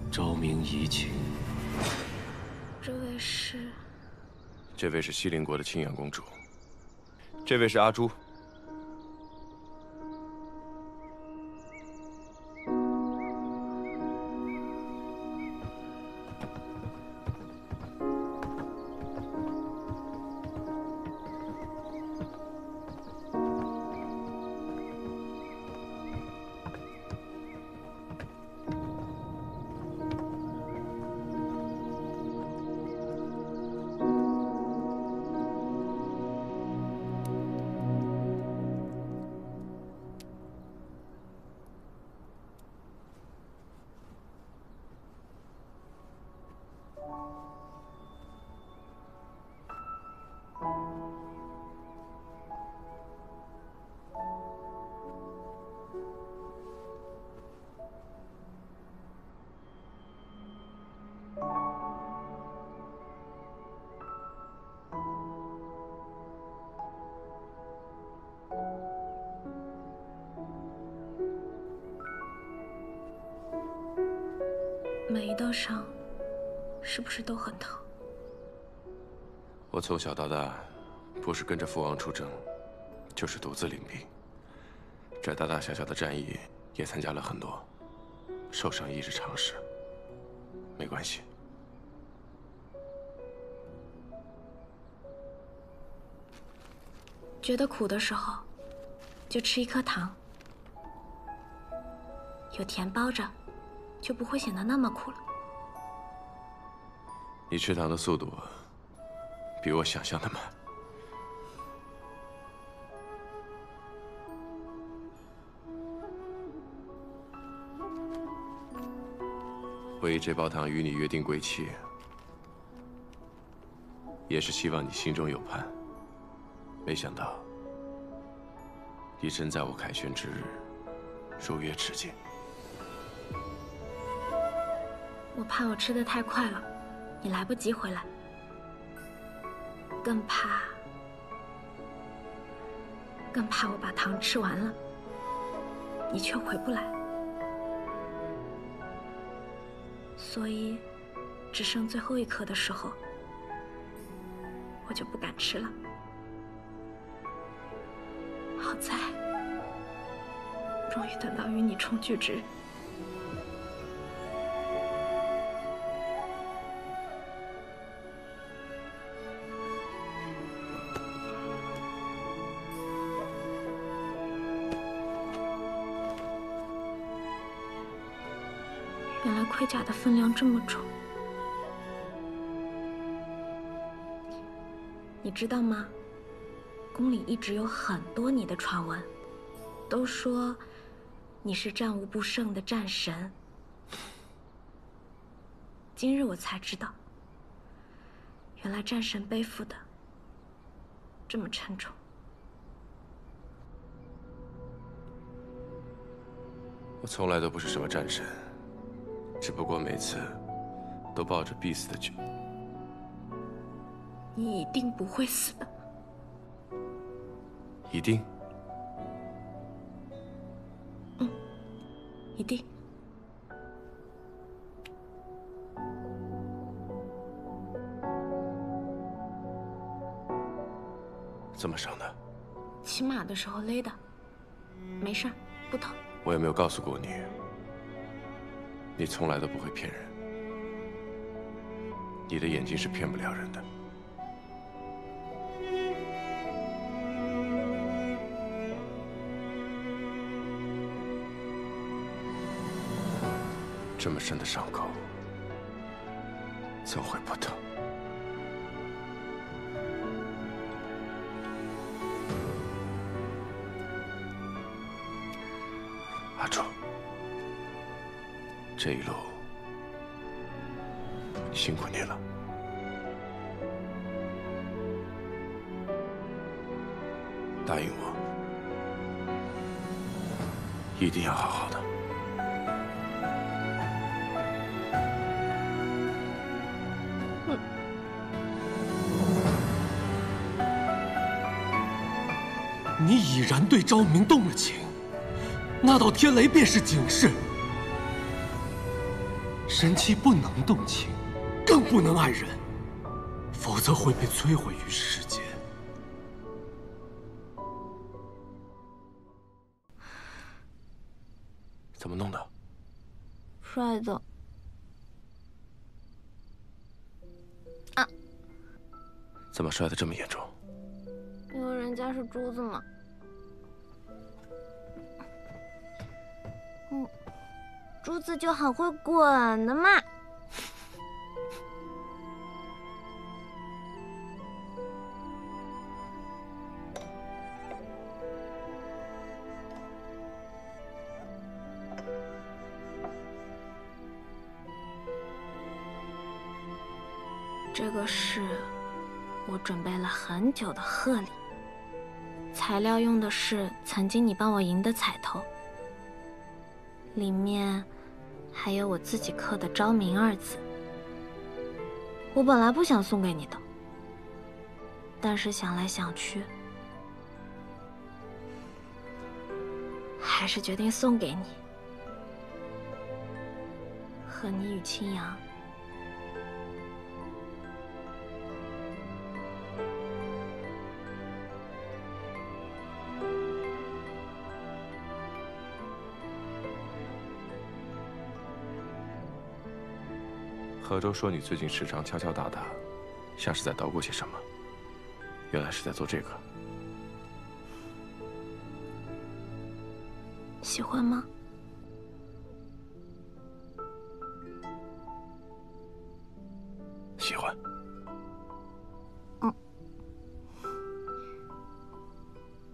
昭明移情。这位是？这位是西陵国的清阳公主。这位是阿朱。 每一道伤，是不是都很疼？我从小到大，不是跟着父王出征，就是独自领兵。这大大小小的战役也参加了很多，受伤亦是常事。没关系。觉得苦的时候，就吃一颗糖，有甜包着。 就不会显得那么苦了。你吃糖的速度比我想象的慢。我以这包糖与你约定归期，也是希望你心中有盼。没想到，你真在我凯旋之日如约持剑。 我怕我吃得太快了，你来不及回来，更怕我把糖吃完了，你却回不来，所以只剩最后一颗的时候，我就不敢吃了。好在，终于等到与你重聚之日。 原来盔甲的分量这么重，你知道吗？宫里一直有很多你的传闻，都说你是战无不胜的战神。今日我才知道，原来战神背负的这么沉重。我从来都不是什么战神。 只不过每次都抱着必死的决，你一定不会死的。一定？嗯，一定。怎么伤的？骑马的时候勒的，没事儿，不疼。我有没有告诉过你？ 你从来都不会骗人，你的眼睛是骗不了人的。这么深的伤口，怎会不疼？这一路辛苦你了。答应我，一定要好好的。你已然对昭明动了情，那道天雷便是警示。神妻不能动情，更不能爱人，否则会被摧毁于世间。怎么弄的？摔的。啊！怎么摔得这么严重？因为人家是珠子嘛。珠子就很会滚的嘛。这个是我准备了很久的贺礼，材料用的是曾经你帮我赢的彩头，里面还有我自己刻的昭明二字。我本来不想送给你的，但是想来想去，还是决定送给你。贺你与青阳。何周说你最近时常敲敲打打，像是在捣鼓些什么。原来是在做这个。喜欢吗？喜欢。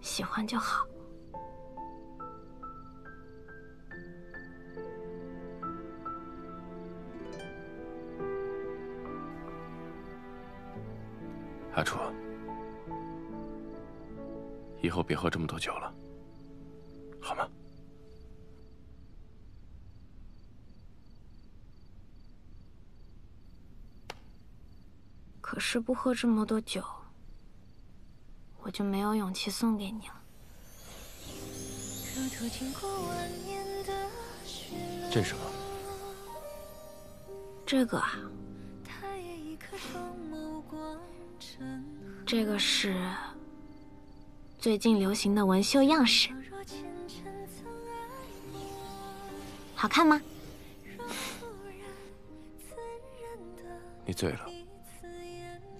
喜欢就好。阿楚，以后别喝这么多酒了，好吗？可是不喝这么多酒，我就没有勇气送给你了。这是什么？这个啊，这个是最近流行的纹绣样式，好看吗？你醉了，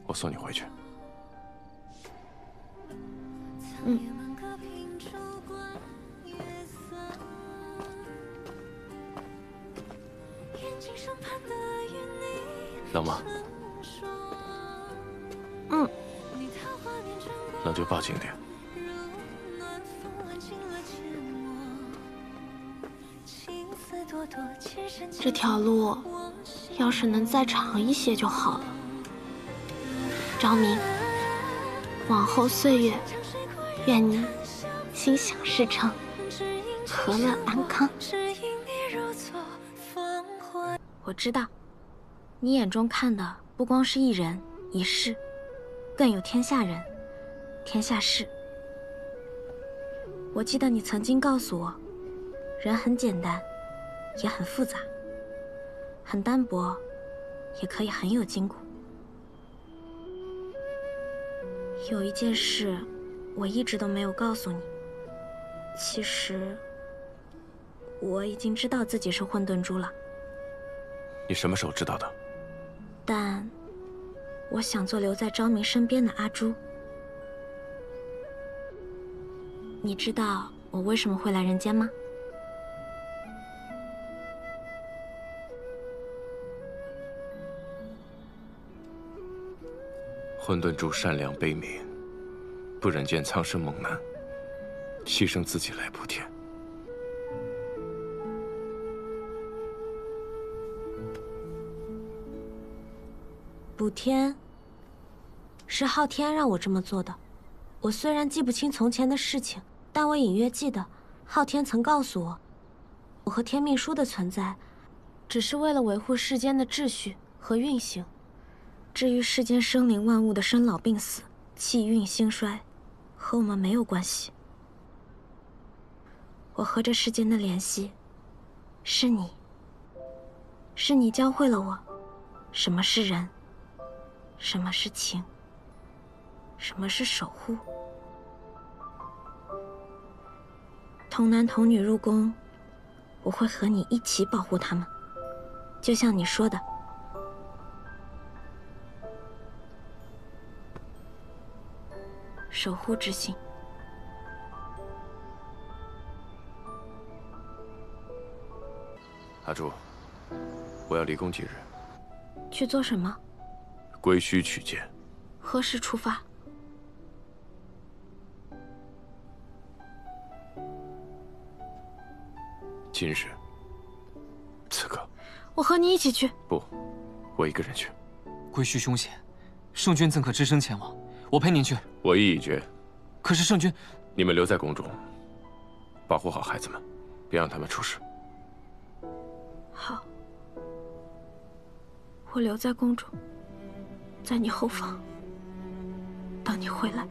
我送你回去。冷吗？冷就抱紧点。这条路要是能再长一些就好了。昭明，往后岁月，愿你心想事成，和乐安康。我知道，你眼中看的不光是一人一事，更有天下人、天下事。我记得你曾经告诉我，人很简单，也很复杂，很单薄，也可以很有筋骨。有一件事，我一直都没有告诉你。其实，我已经知道自己是混沌珠了。你什么时候知道的？但，我想做留在昭明身边的阿朱。你知道我为什么会来人间吗？混沌珠善良悲悯，不忍见苍生猛男，牺牲自己来补天。补天，是昊天让我这么做的。我虽然记不清从前的事情，但我隐约记得，昊天曾告诉我，我和天命书的存在，只是为了维护世间的秩序和运行。至于世间生灵万物的生老病死、气运兴衰，和我们没有关系。我和这世间的联系，是你。是你教会了我，什么是人，什么是情，什么是守护。童男童女入宫，我会和你一起保护他们，就像你说的。守护之心。阿朱，我要离宫几日？去做什么？归墟取剑。何时出发？今日，此刻。我和你一起去。不，我一个人去。归墟凶险，圣君怎可只身前往？我陪您去。我意已决。可是圣君，你们留在宫中，保护好孩子们，别让他们出事。好，我留在宫中，在你后方，等你回来。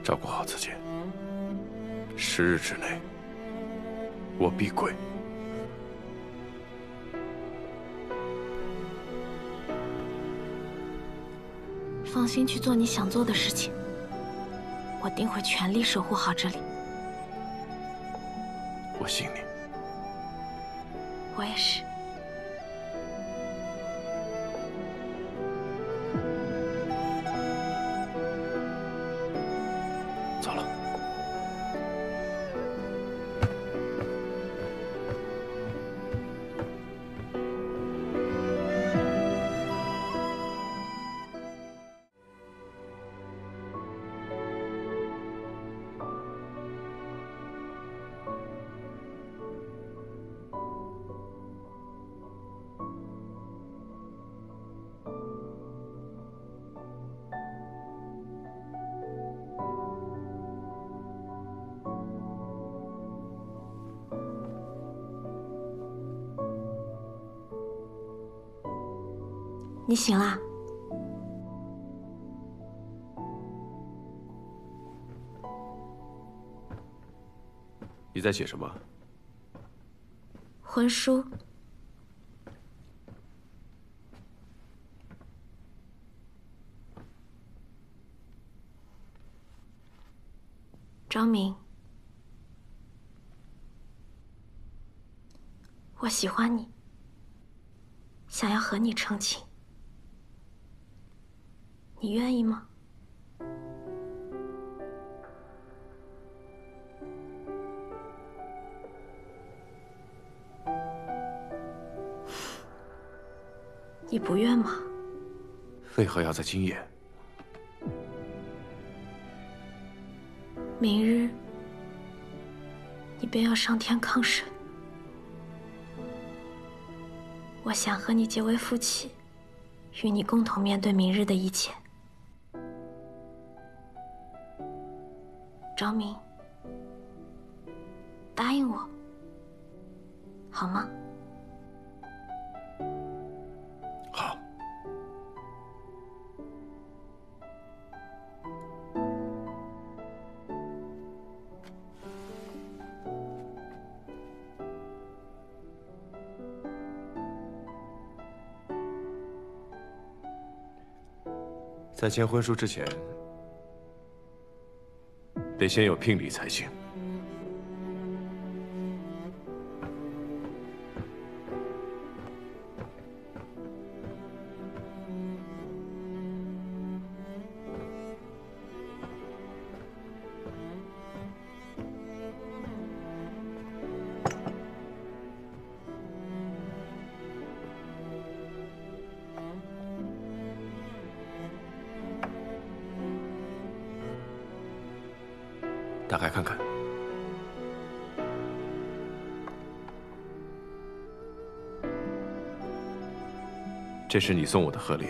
照顾好自己，10日之内，我必归。放心去做你想做的事情，我定会全力守护好这里。我信你。我也是。走了。你醒啦？你在写什么？魂书。张明，我喜欢你，想要和你成亲。你愿意吗？你不愿吗？为何要在今夜？明日，你便要上天抗审。我想和你结为夫妻，与你共同面对明日的一切。张明，答应我，好吗？好。在签婚书之前，得先有聘礼才行。打开看看。这是你送我的贺礼，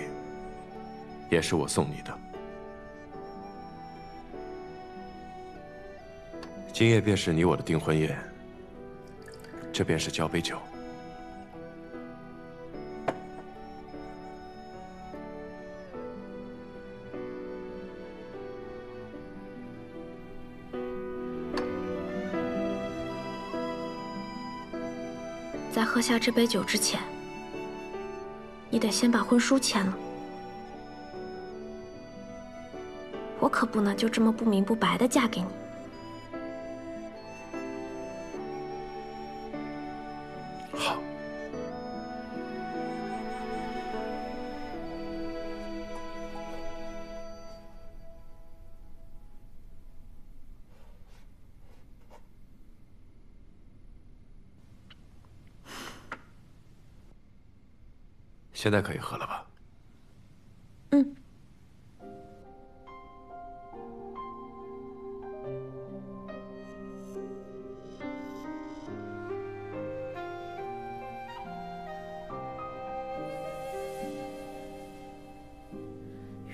也是我送你的。今夜便是你我的订婚宴，这便是交杯酒。在喝下这杯酒之前，你得先把婚书签了。我可不能就这么不明不白的嫁给你。好。现在可以喝了吧？嗯。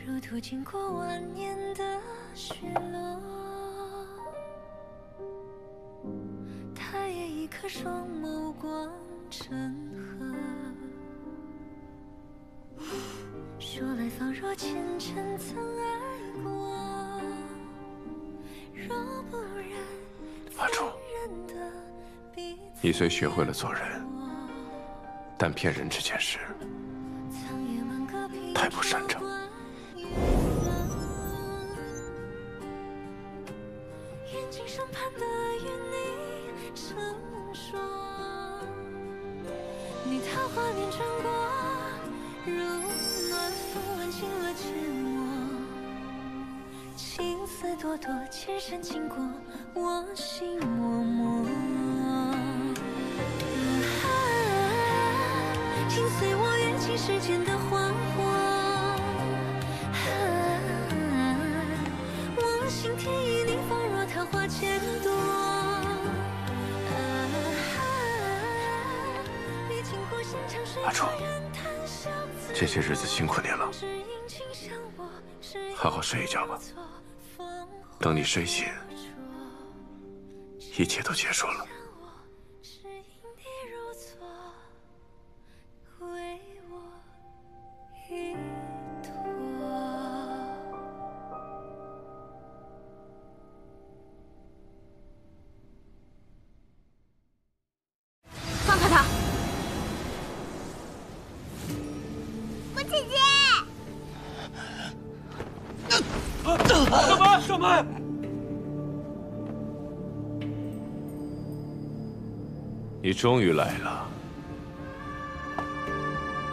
如途经过万年的雪落，他也一颗双眸光成河。说来仿若前尘曾爱过，若不然阿楚，你虽学会了做人，但骗人这件事太不擅长。眼睛上盼的与你成说，你桃花面转过，如暖风挽进了缄默，情丝朵朵，千山经过，我心默默。听随我跃进世间的花火，我心田与你仿若桃花千朵。阿楚，这些日子辛苦你了，好好睡一觉吧。等你睡醒，一切都结束了。放开他！我姐姐，上门，上门！你终于来了。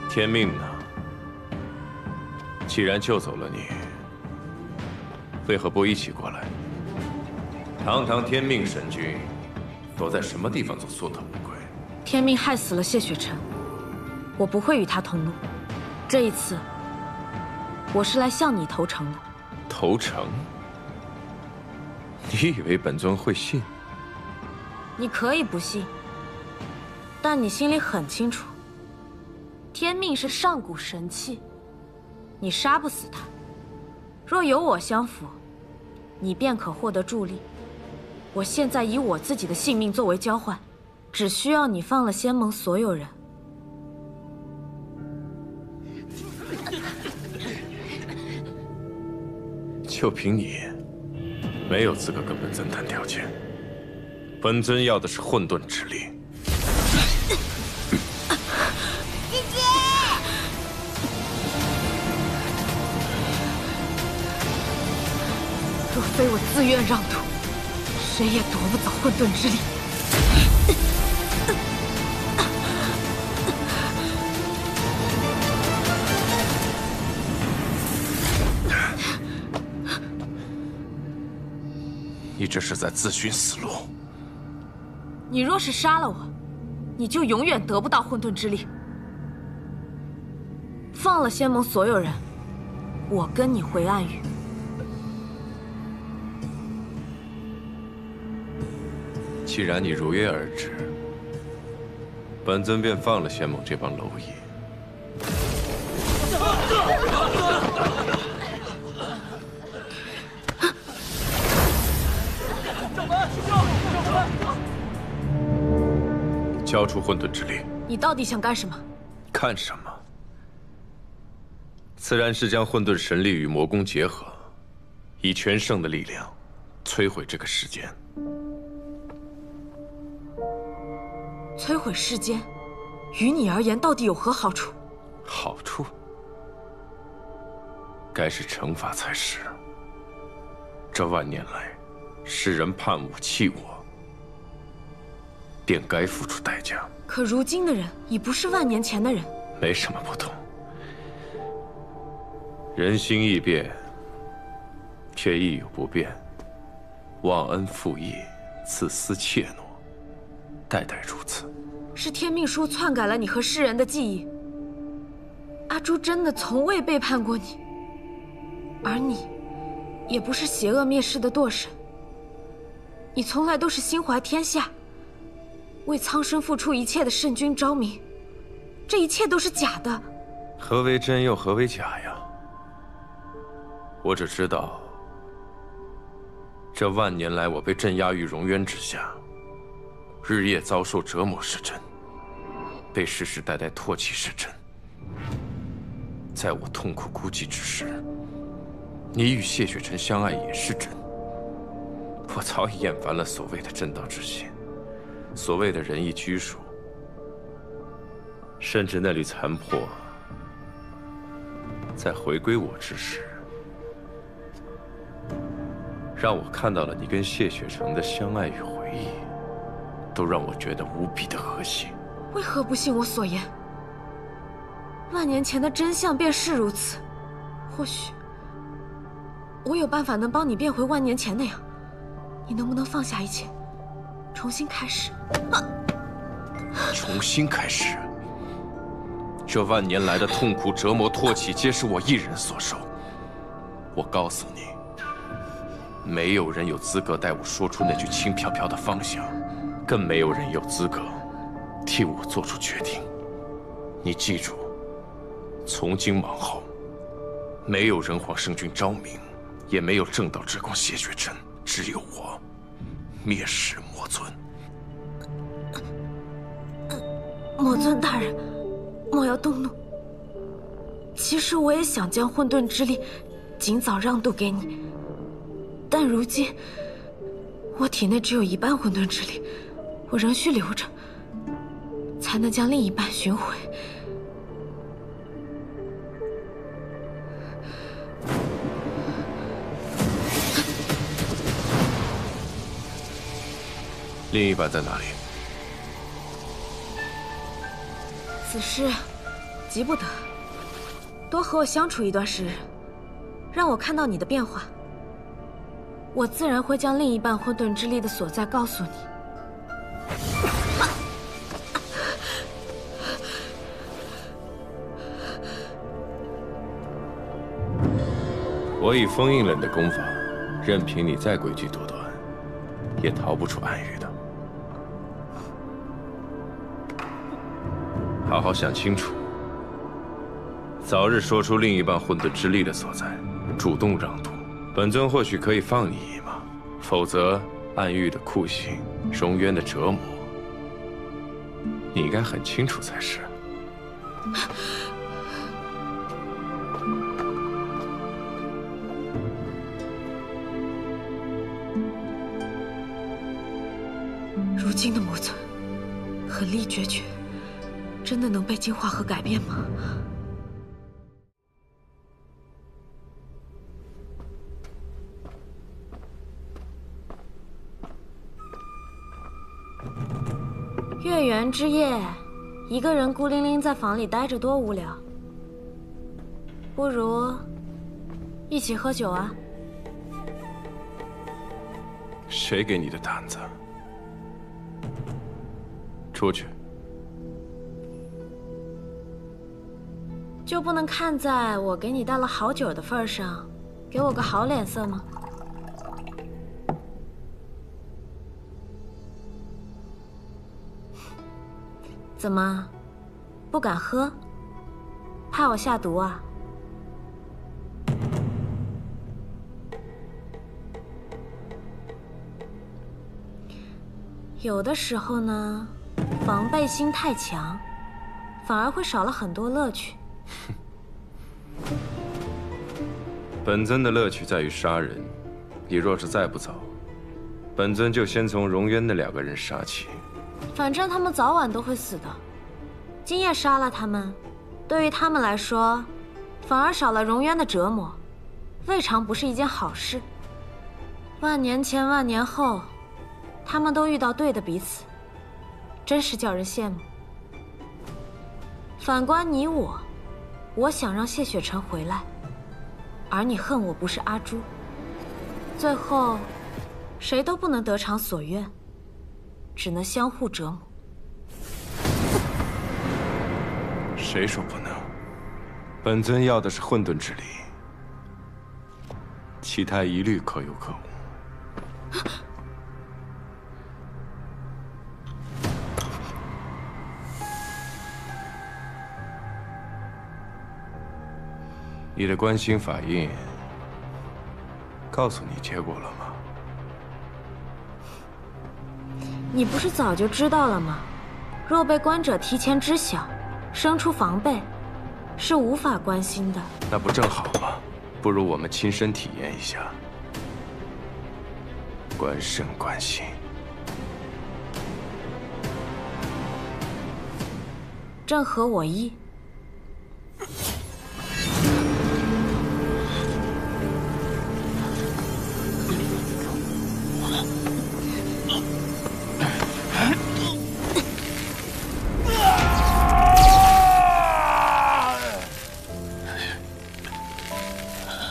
天命呢？既然救走了你，为何不一起过来？堂堂天命神君，躲在什么地方做缩头乌龟？天命害死了谢雪晨，我不会与他同路。这一次，我是来向你投诚的。投诚？你以为本尊会信？你可以不信，但你心里很清楚，天命是上古神器，你杀不死他。若有我相辅，你便可获得助力。我现在以我自己的性命作为交换，只需要你放了仙盟所有人。就凭你，没有资格跟本尊谈条件。本尊要的是混沌之力。姐姐，若非我自愿让渡，谁也夺不走混沌之力。你这是在自寻死路。你若是杀了我，你就永远得不到混沌之力。放了仙盟所有人，我跟你回暗域。既然你如约而至，本尊便放了仙猛这帮蝼蚁。交出混沌之力！你到底想干什么？干什么？自然是将混沌神力与魔功结合，以全圣的力量摧毁这个世间。摧毁世间，于你而言到底有何好处？好处？该是惩罚才是。这万年来，世人叛我弃我，便该付出代价。可如今的人已不是万年前的人，没什么不同。人心易变，却亦有不变。忘恩负义，自私怯懦，代代如此。是天命书篡改了你和世人的记忆。阿朱真的从未背叛过你，而你，也不是邪恶灭世的堕神。你从来都是心怀天下，为苍生付出一切的圣君昭明。这一切都是假的。何为真又何为假呀？我只知道，这万年来我被镇压于熔渊之下，日夜遭受折磨是真，被世世代代唾弃是真。在我痛苦孤寂之时，你与谢雪辰相爱也是真。我早已厌烦了所谓的正道之心，所谓的仁义拘束，甚至那缕残魄，在回归我之时，让我看到了你跟谢雪辰的相爱与回忆，都让我觉得无比的和谐。为何不信我所言？万年前的真相便是如此。或许我有办法能帮你变回万年前那样。你能不能放下一切，重新开始？重新开始？这万年来的痛苦、折磨、唾弃，皆是我一人所受。我告诉你，没有人有资格代我说出那句轻飘飘的方向，更没有人有资格替我做出决定。你记住，从今往后，没有人皇圣君昭明，也没有正道之光谢雪辰，只有我，灭世魔尊。魔尊大人，莫要动怒。其实我也想将混沌之力尽早让渡给你，但如今我体内只有一半混沌之力，我仍需留着，才能将另一半寻回。另一半在哪里？此事急不得，多和我相处一段时日，让我看到你的变化，我自然会将另一半混沌之力的所在告诉你。我已封印了你的功法，任凭你再诡计多端，也逃不出暗域的。好好想清楚，早日说出另一半混沌之力的所在，主动让渡，本尊或许可以放你一马。否则，暗域的酷刑，熔渊的折磨，你应该很清楚才是。如今的魔尊，狠力决绝。真的能被净化和改变吗？月圆之夜，一个人孤零零在房里待着多无聊。不如一起喝酒啊？谁给你的胆子？出去。就不能看在我给你带了好酒的份上，给我个好脸色吗？怎么，不敢喝？怕我下毒啊？有的时候呢，防备心太强，反而会少了很多乐趣。本尊的乐趣在于杀人，你若是再不走，本尊就先从荣渊那2个人杀起。反正他们早晚都会死的，今夜杀了他们，对于他们来说，反而少了荣渊的折磨，未尝不是一件好事。万年前、万年后，他们都遇到对的彼此，真是叫人羡慕。反观你我，我想让谢雪晨回来，而你恨我不是阿朱，最后谁都不能得偿所愿，只能相互折磨。谁说不能？本尊要的是混沌之力，其他一律可有可无。你的观心法印告诉你结果了吗？你不是早就知道了吗？若被观者提前知晓，生出防备，是无法观心的。那不正好吗？不如我们亲身体验一下，观身观心。正合我意。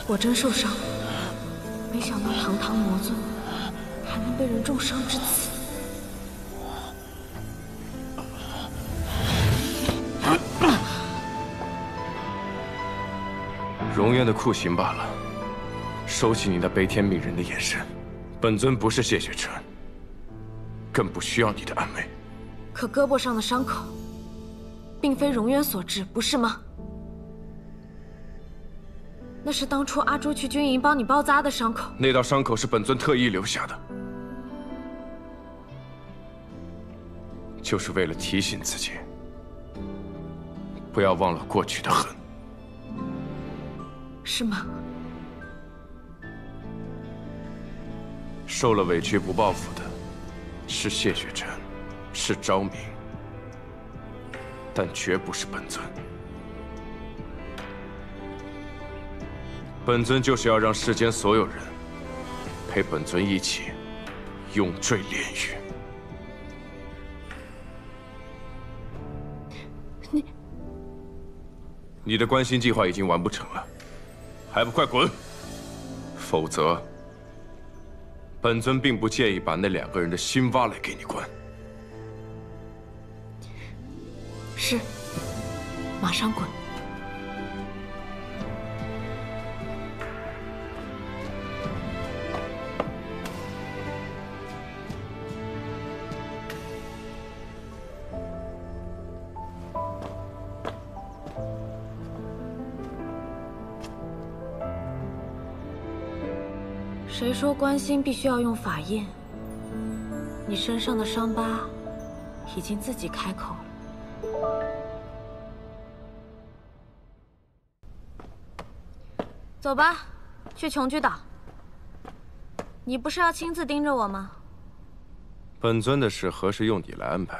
我真受伤，没想到堂堂魔尊还能被人重伤至此。荣渊的酷刑罢了，收起你那悲天悯人的眼神。本尊不是谢雪晨，更不需要你的安慰。可胳膊上的伤口，并非荣渊所致，不是吗？那是当初阿朱去军营帮你包扎的伤口。那道伤口是本尊特意留下的，就是为了提醒自己，不要忘了过去的恨。是吗？受了委屈不报复的，是谢雪晨，是昭明，但绝不是本尊。本尊就是要让世间所有人陪本尊一起永坠炼狱。你的观心计划已经完不成了，还不快滚！否则，本尊并不介意把那2个人的心挖来给你观。是，马上滚！谁说观心必须要用法印？你身上的伤疤已经自己开口了。走吧，去琼居岛。你不是要亲自盯着我吗？本尊的事何时用你来安排？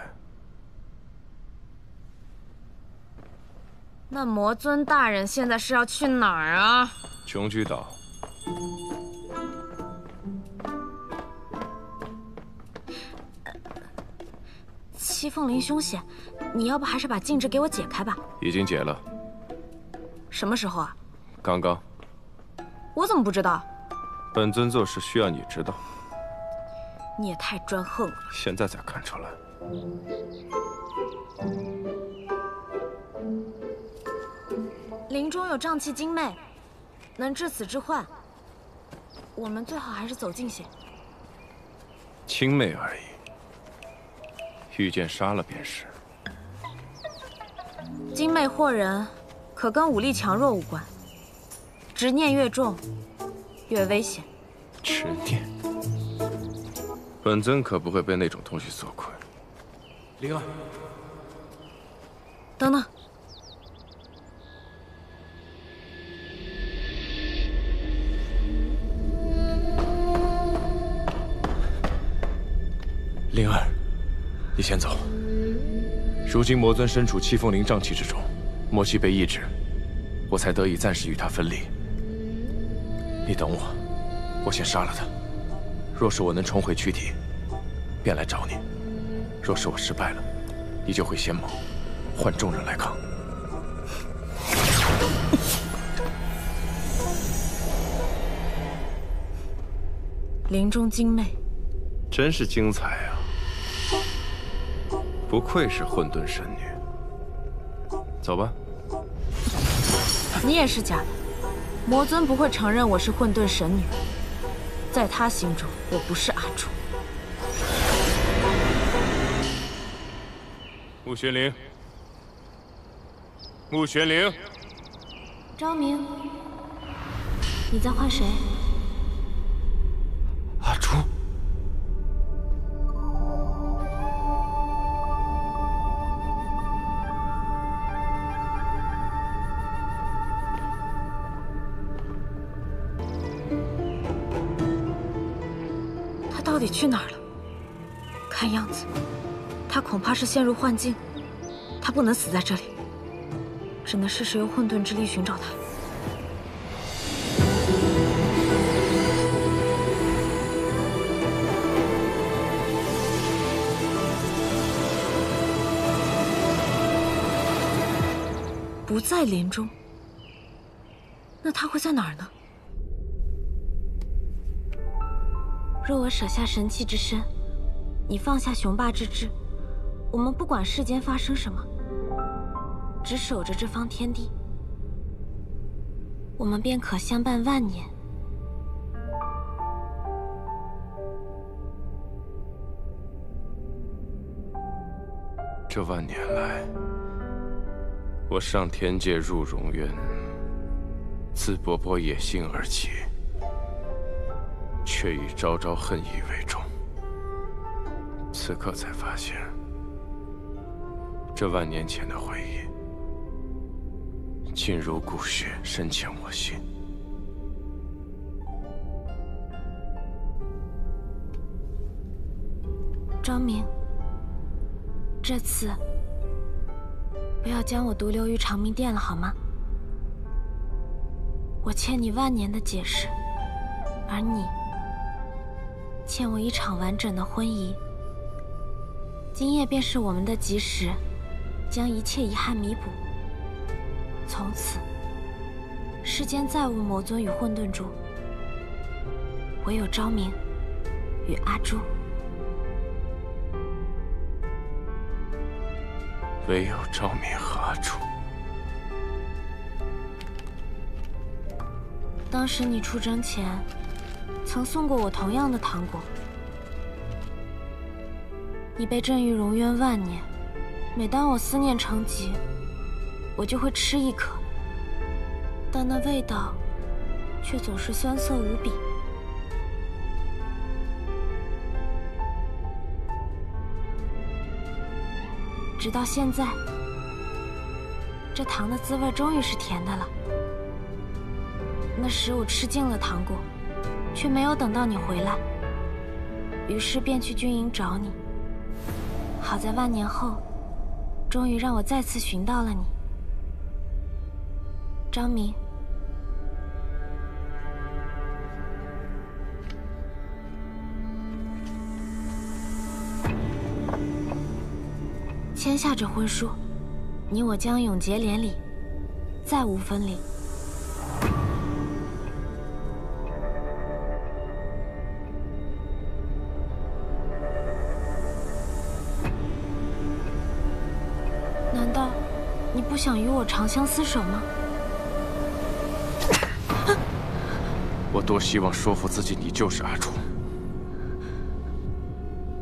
那魔尊大人现在是要去哪儿啊？琼居岛。戚凤林凶险，你要不还是把禁制给我解开吧？已经解了。什么时候啊？刚刚。我怎么不知道？本尊做事需要你知道。你也太专横了。现在才看出来。林中有瘴气精魅，能治此之患。我们最好还是走近些。轻魅而已。遇见杀了便是。精魅惑人，可跟武力强弱无关。执念越重，越危险。执念，本尊可不会被那种东西所困。灵儿，等等。灵儿，你先走。如今魔尊身处七凤灵瘴气之中，魔气被抑制，我才得以暂时与他分离。你等我，我先杀了他。若是我能重回躯体，便来找你；若是我失败了，你就回仙盟，换众人来抗。林中精魅，真是精彩啊！不愧是混沌神女。走吧。你也是假的。魔尊不会承认我是混沌神女，在他心中，我不是阿朱。穆玄灵，穆玄灵，昭明，你在唤谁？阿朱。到底去哪儿了？看样子，他恐怕是陷入幻境。他不能死在这里，只能试试用混沌之力寻找他。不在林中，那他会在哪儿呢？若我舍下神器之身，你放下雄霸之志，我们不管世间发生什么，只守着这方天地，我们便可相伴万年。这万年来，我上天界入荣渊，自勃勃野性而起，却以朝朝恨意为重。此刻才发现，这万年前的回忆，尽如骨血，深嵌我心。昭明，这次不要将我独留于长明殿了，好吗？我欠你万年的解释，而你欠我一场完整的婚仪。今夜便是我们的吉时，将一切遗憾弥补。从此，世间再无魔尊与混沌珠，唯有昭明与阿朱。唯有昭明和阿朱。当时你出征前，曾送过我同样的糖果。你被镇于荣渊万年，每当我思念成疾，我就会吃一颗，但那味道却总是酸涩无比。直到现在，这糖的滋味终于是甜的了。那时我吃尽了糖果，却没有等到你回来，于是便去军营找你。好在万年后，终于让我再次寻到了你，昭明。签下这婚书，你我将永结连理，再无分离。难道你不想与我长相厮守吗？我多希望说服自己你就是阿朱，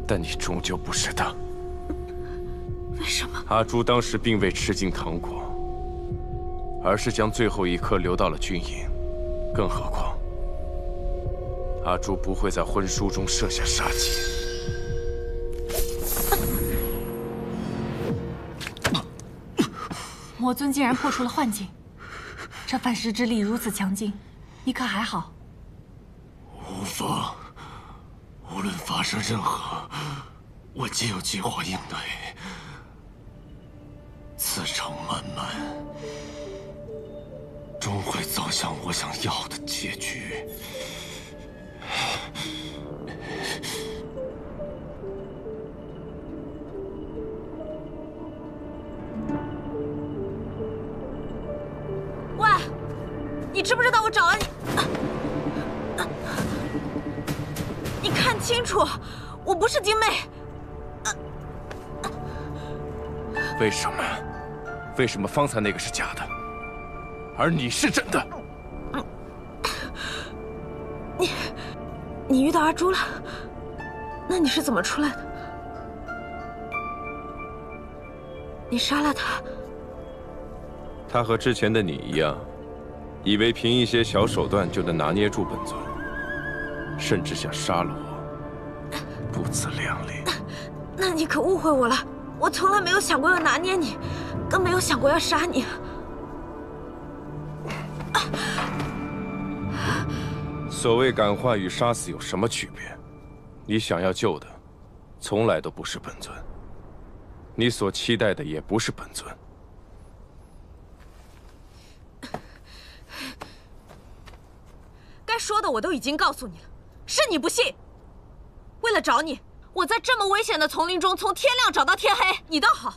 但你终究不是他。为什么？阿朱当时并未吃尽糖果，而是将最后一颗留到了军营。更何况，阿朱不会在婚书中设下杀机。魔尊竟然破除了幻境，这反噬之力如此强劲，你可还好？无妨，无论发生任何，我皆有计划应对。此程漫漫，终会走向我想要的结局。喂，你知不知道我找了你？你看清楚，我不是精妹。为什么？为什么方才那个是假的，而你是真的？你遇到阿朱了？那你是怎么出来的？你杀了他？他和之前的你一样，以为凭一些小手段就能拿捏住本尊，甚至想杀了我，不自量力。那你可误会我了，我从来没有想过要拿捏你，更没有想过要杀你。所谓感化与杀死有什么区别？你想要救的，从来都不是本尊，你所期待的也不是本尊。该说的我都已经告诉你了，是你不信。为了找你，我在这么危险的丛林中从天亮找到天黑。你倒好，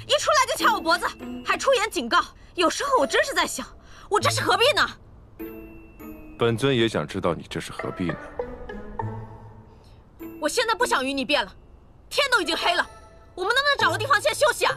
一出来就掐我脖子，还出言警告。有时候我真是在想，我这是何必呢？本尊也想知道你这是何必呢？我现在不想与你辩了，天都已经黑了，我们能不能找个地方先休息啊？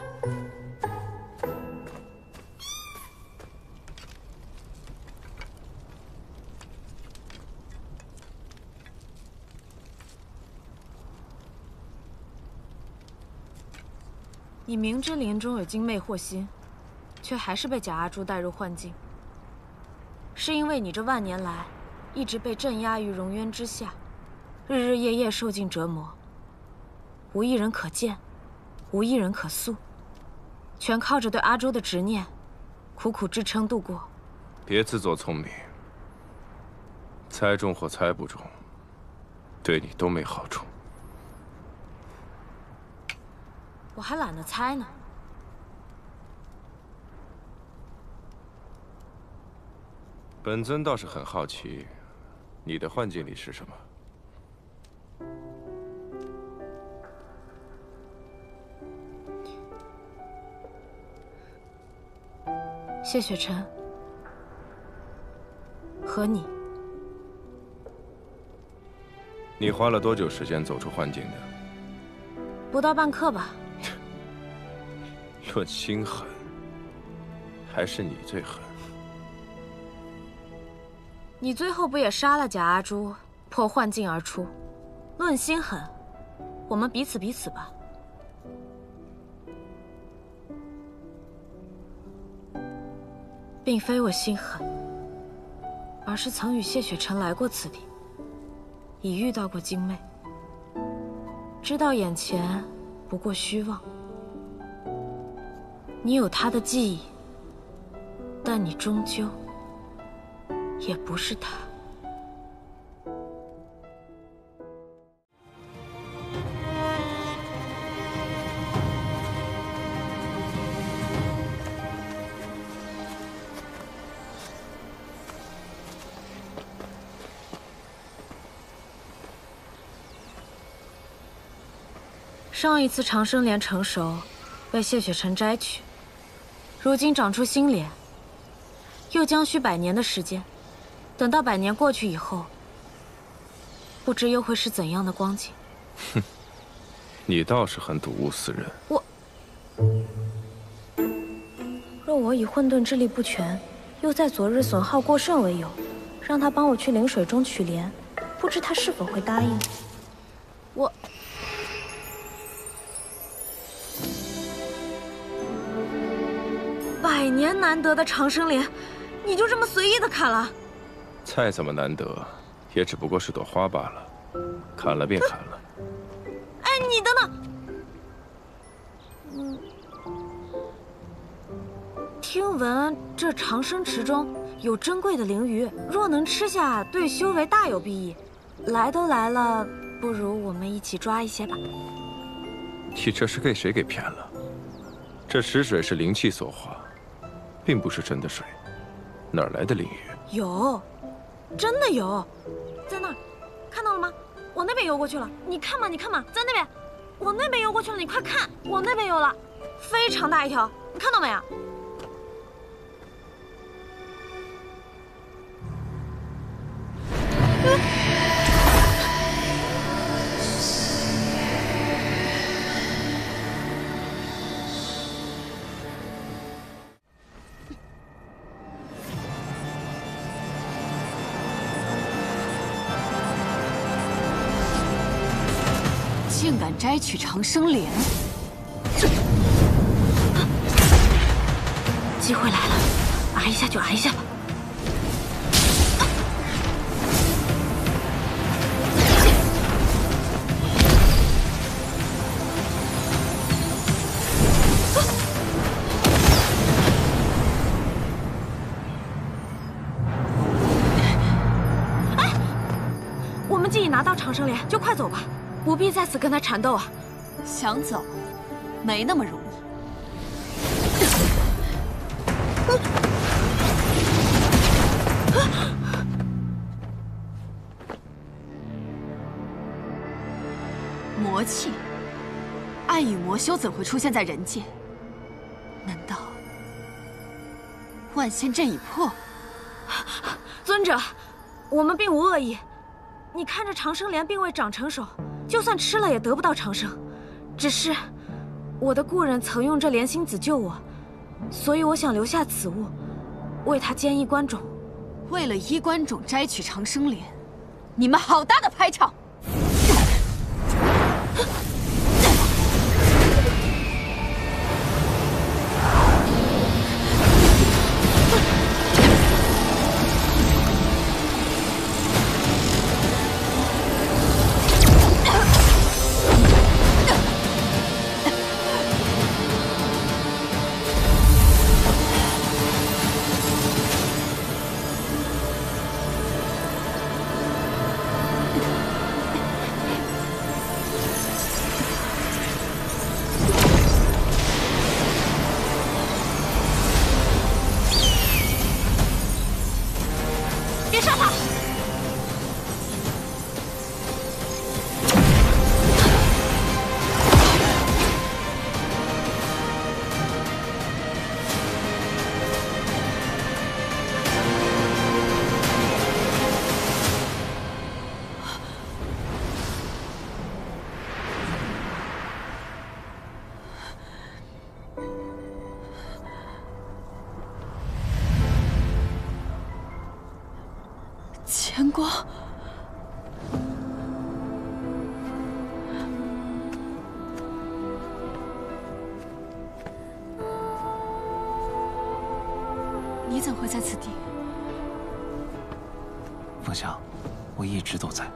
你明知林中有精魅祸心，却还是被假阿朱带入幻境，是因为你这万年来一直被镇压于熔渊之下，日日夜夜受尽折磨，无一人可见，无一人可诉，全靠着对阿朱的执念，苦苦支撑度过。别自作聪明，猜中或猜不中，对你都没好处。我还懒得猜呢。本尊倒是很好奇，你的幻境里是什么？谢雪晨和你。你花了多久时间走出幻境的？不到半刻吧。论心狠，还是你最狠。你最后不也杀了假阿朱，破幻境而出？论心狠，我们彼此吧。并非我心狠，而是曾与谢雪晨来过此地，已遇到过精魅，知道眼前不过虚妄。你有他的记忆，但你终究也不是他。上一次长生莲成熟，被谢雪晨摘取，如今长出新莲，又将需100年的时间。等到100年过去以后，不知又会是怎样的光景。哼，你倒是很睹物思人。若我以混沌之力不全，又在昨日损耗过甚为由，让他帮我去灵水中取莲，不知他是否会答应。100年难得的长生莲，你就这么随意的砍了？再怎么难得，也只不过是朵花罢了，砍了便砍了。哎，你等等。听闻这长生池中有珍贵的灵鱼，若能吃下，对修为大有裨益。来都来了，不如我们一起抓一些吧。你这是被谁给骗了？这池水是灵气所化，并不是真的水，哪来的灵鱼？有，真的有，在那儿，看到了吗？我那边游过去了，你看嘛，你看嘛，在那边，我那边游过去了，你快看，我那边有了，非常大一条，你看到没有？竟敢摘取长生莲！机会来了，挨一下就挨一下吧。哎，我们既已拿到长生莲，就快走吧。不必在此跟他缠斗啊！想走，没那么容易。魔气，暗与魔修怎会出现在人界？难道万仙阵已破？尊者，我们并无恶意。你看这长生莲并未长成熟。就算吃了也得不到长生，只是我的故人曾用这莲心子救我，所以我想留下此物，为他兼一关种。为了衣冠冢摘取长生莲，你们好大的排场！钱光，你怎会在此地？凤香，我一直都在。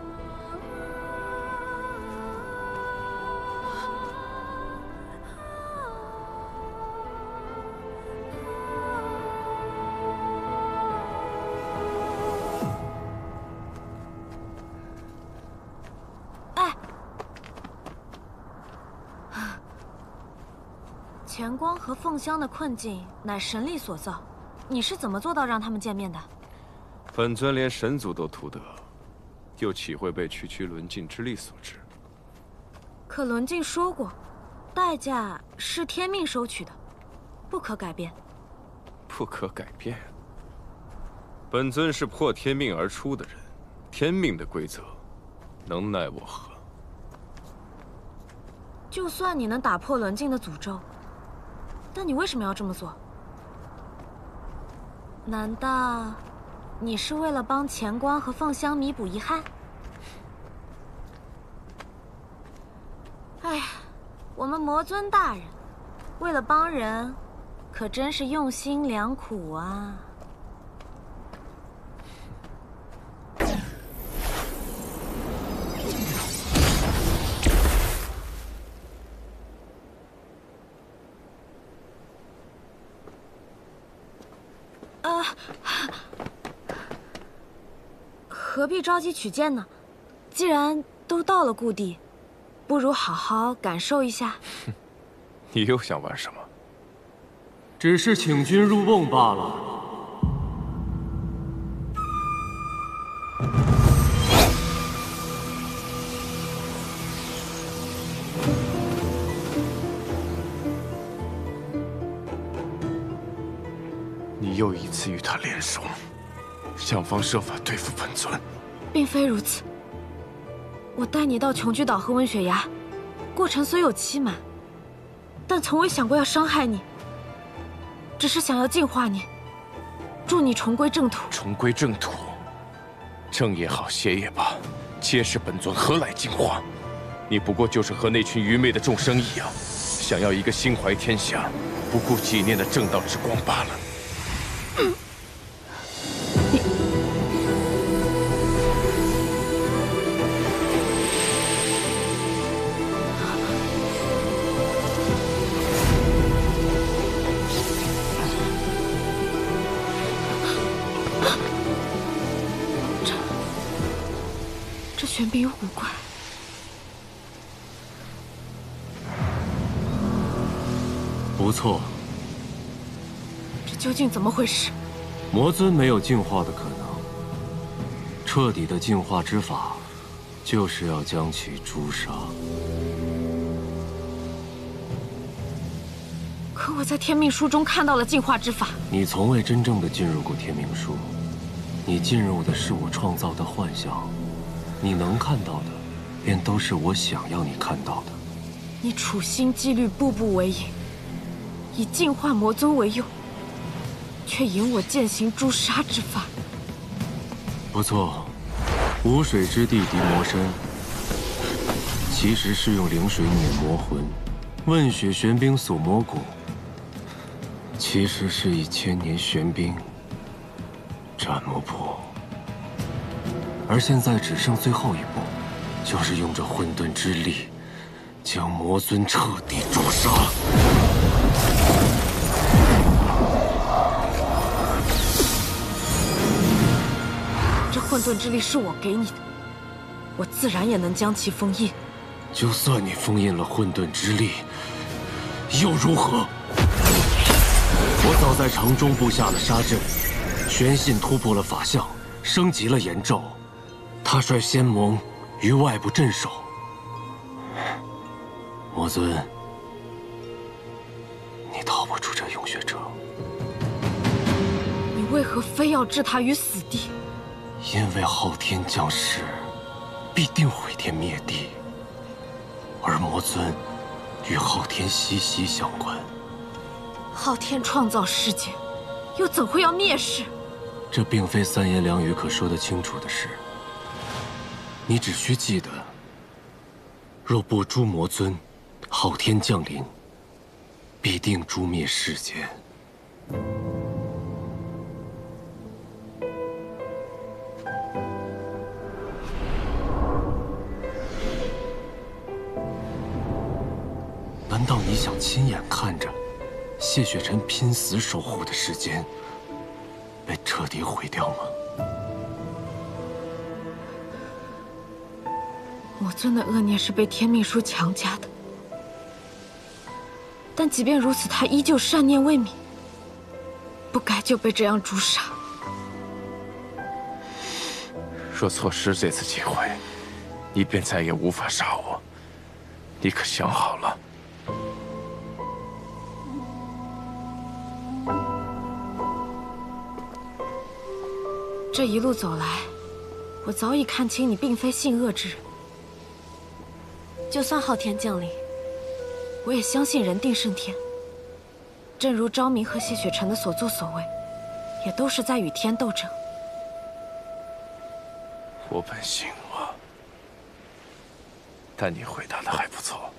钱光和凤香的困境乃神力所造，你是怎么做到让他们见面的？本尊连神族都图得，又岂会被区区轮镜之力所制？可轮镜说过，代价是天命收取的，不可改变。不可改变。本尊是破天命而出的人，天命的规则，能奈我何？就算你能打破轮镜的诅咒，但你为什么要这么做？难道你是为了帮钱光和凤香弥补遗憾？哎呀，我们魔尊大人为了帮人，可真是用心良苦啊！何必着急取剑呢？既然都到了故地，不如好好感受一下。你又想玩什么？只是请君入瓮罢了。你又一次与他联手，想方设法对付本尊。并非如此。我带你到琼居岛和温雪崖，过程虽有欺瞒，但从未想过要伤害你，只是想要净化你，助你重归正途。重归正途，正也好，邪也罢，皆是本尊，何来净化？你不过就是和那群愚昧的众生一样，想要一个心怀天下、不顾己念的正道之光罢了。这玄冰古怪，不错。这究竟怎么回事？魔尊没有净化的可能，彻底的净化之法，就是要将其诛杀。可我在天命书中看到了净化之法。你从未真正的进入过天命书，你进入的是我创造的幻想，你能看到的，便都是我想要你看到的。你处心积虑，步步为营，以净化魔尊为用，却引我践行诛杀之法。不错，无水之地敌魔身，其实是用灵水碾魔魂；问血玄冰锁魔骨，其实是以千年玄冰斩魔魄。而现在只剩最后一步，就是用这混沌之力，将魔尊彻底诛杀。这混沌之力是我给你的，我自然也能将其封印。就算你封印了混沌之力，又如何？我早在城中布下了杀阵，玄信突破了法相，升级了炎咒。他率仙盟于外部镇守。魔尊，你逃不出这永血城。你为何非要置他于死地？因为昊天降世，必定毁天灭地，而魔尊与昊天息息相关。昊天创造世界，又怎会要灭世？这并非三言两语可说得清楚的事。你只需记得，若不诛魔尊，昊天降临，必定诛灭世间。难道你想亲眼看着谢雪晨拼死守护的世间被彻底毁掉吗？魔尊的恶念是被天命书强加的，但即便如此，他依旧善念未泯，不该就被这样诛杀。若错失这次机会，你便再也无法杀我。你可想好了？这一路走来，我早已看清你并非性恶之人。就算昊天降临，我也相信人定胜天。正如昭明和谢雪晨的所作所为，也都是在与天斗争。我本姓恶，但你回答的还不错。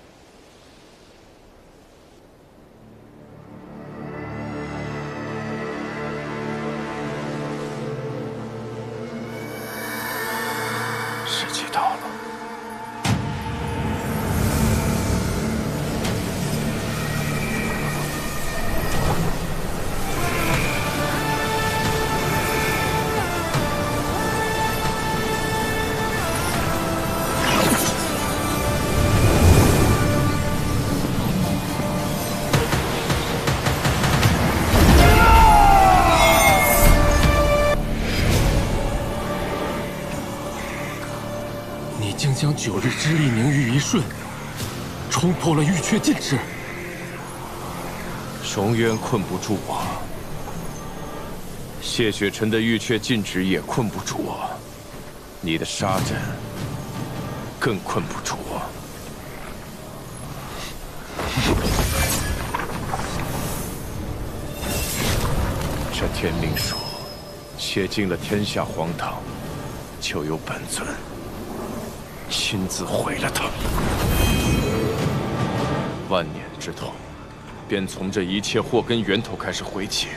将9日之力凝于一瞬，冲破了玉阙禁制。荣渊困不住我，谢雪尘的玉阙禁制也困不住我，你的杀阵更困不住我。这天命书写尽了天下荒唐，就由本尊亲自毁了它。万年之痛，便从这一切祸根源头开始回起。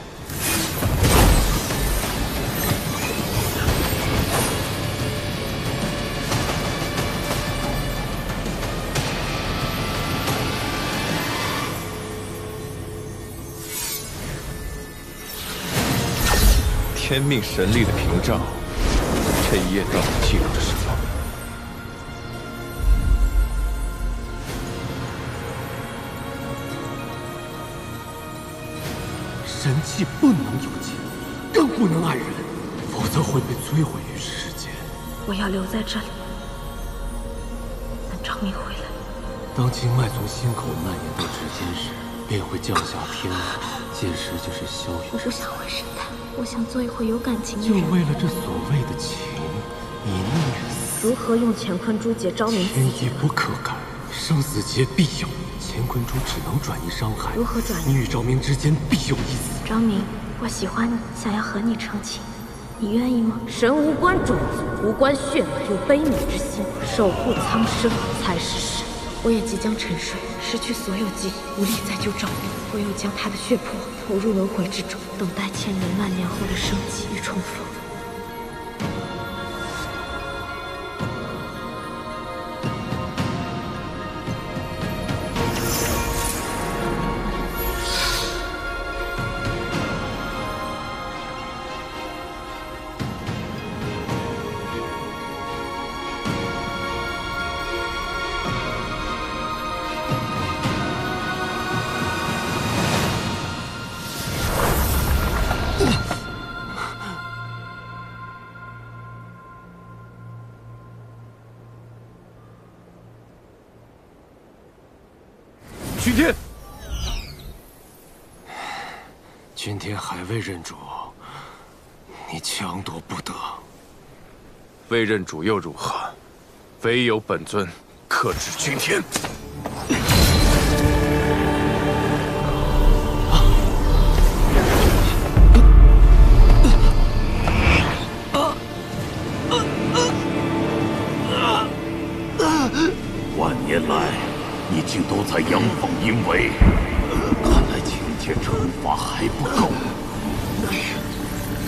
天命神力的屏障，这一页到底记录着什么？神器不能有情，更不能爱人，否则会被摧毁于世间。我要留在这里，等张明回来。当经脉从心口蔓延到指尖时，便会降下天火，届时就是萧雨。我不想回神坛，我想做一回有感情的人。就为了这所谓的情，以逆死。如何用乾坤珠解昭明死？天意不可改，生死劫必有。乾坤珠只能转移伤害。如何转移？你与昭明之间必有一死。昭明，我喜欢你，想要和你成亲，你愿意吗？神无关种族，无关血脉，有悲悯之心，守护苍生才是神。我也即将沉睡，失去所有记忆，无力再救昭明。我又将他的血魄投入轮回之中，等待千年万年后的生机与重逢。君天，君天还未认主，你强夺不得。未认主又如何？唯有本尊克制君天。万年来，你竟都在阳奉阴违，看来情节惩罚还不够。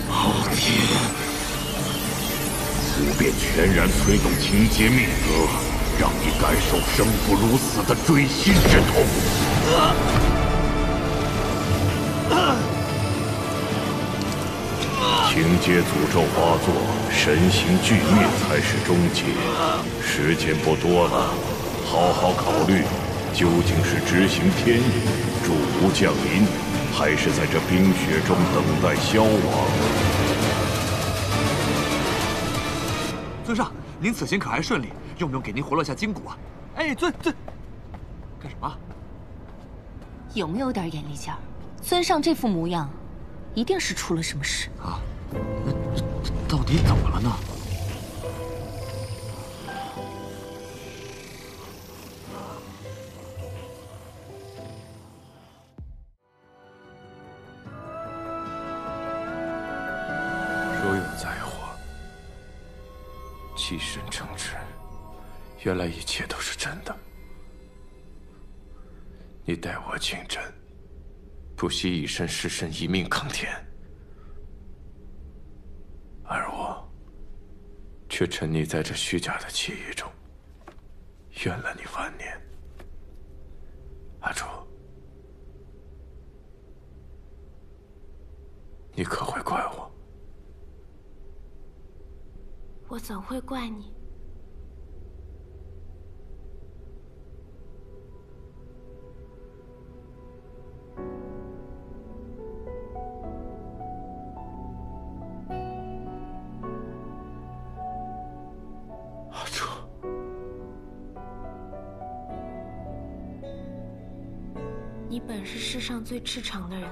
昊天，我便全然催动情劫命格，让你感受生不如死的锥心之痛。情劫诅咒发作，神形俱灭才是终结。时间不多了，好好考虑，究竟是执行天意，主无降临，还是在这冰雪中等待消亡？尊上，您此行可还顺利？用不用给您活络下筋骨啊？哎，尊，干什么？有没有点眼力劲儿？尊上这副模样，一定是出了什么事啊？到底怎么了呢？若有灾祸，既身正直，原来一切都是真的。你待我竞争，不惜以身试身，一命抗天。而我却沉溺在这虚假的记忆中，怨了你万年。阿楚，你可会怪我？我怎会怪你？阿楚，你本是世上最赤诚的人，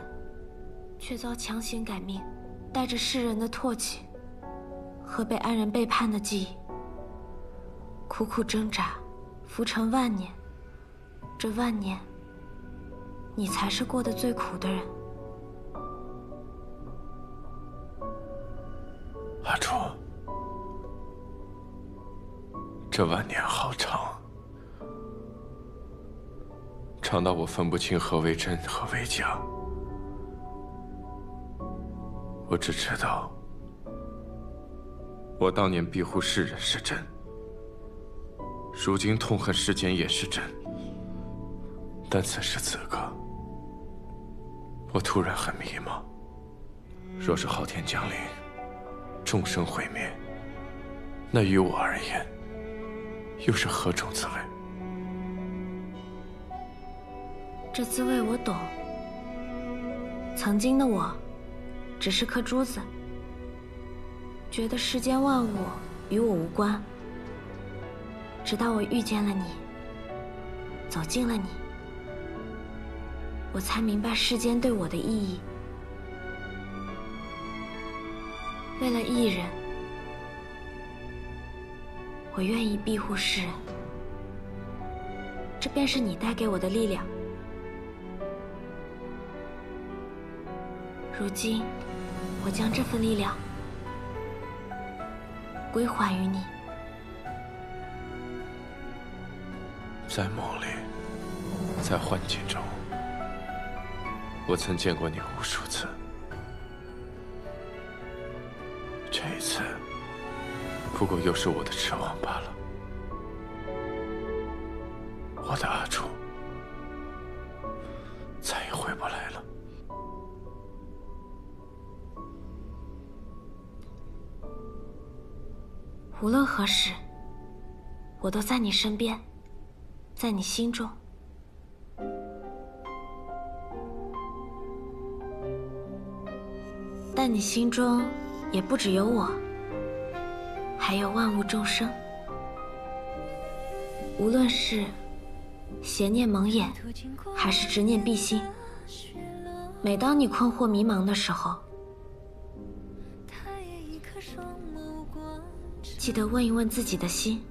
却遭强行改命，带着世人的唾弃和被安人背叛的记忆，苦苦挣扎，浮沉万年。这万年，你才是过得最苦的人。阿楚，这万年好长，长到我分不清何为真，何为假。我只知道，我当年庇护世人是真，如今痛恨世间也是真。但此时此刻，我突然很迷茫。若是昊天降临，众生毁灭，那于我而言，又是何种滋味？这滋味我懂。曾经的我，只是颗珠子，觉得世间万物与我无关。直到我遇见了你，走近了你，我才明白世间对我的意义。为了一人，我愿意庇护世人，这便是你带给我的力量。如今，我将这份力量归还于你。在梦里，在幻境中，我曾见过你无数次。这一次，不过又是我的痴妄罢了。我的阿楚，再也回不来了。无论何时，我都在你身边，在你心中。但你心中也不只有我，还有万物众生。无论是邪念蒙眼，还是执念蔽心，每当你困惑迷茫的时候，记得问一问自己的心，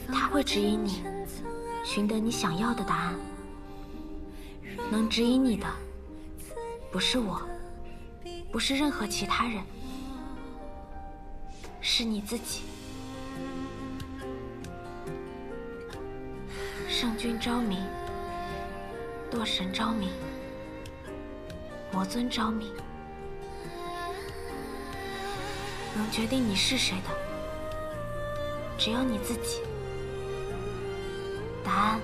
它会指引你寻得你想要的答案。能指引你的，不是我，不是任何其他人，是你自己。圣君昭明，堕神昭明，魔尊昭明，能决定你是谁的，只有你自己。答案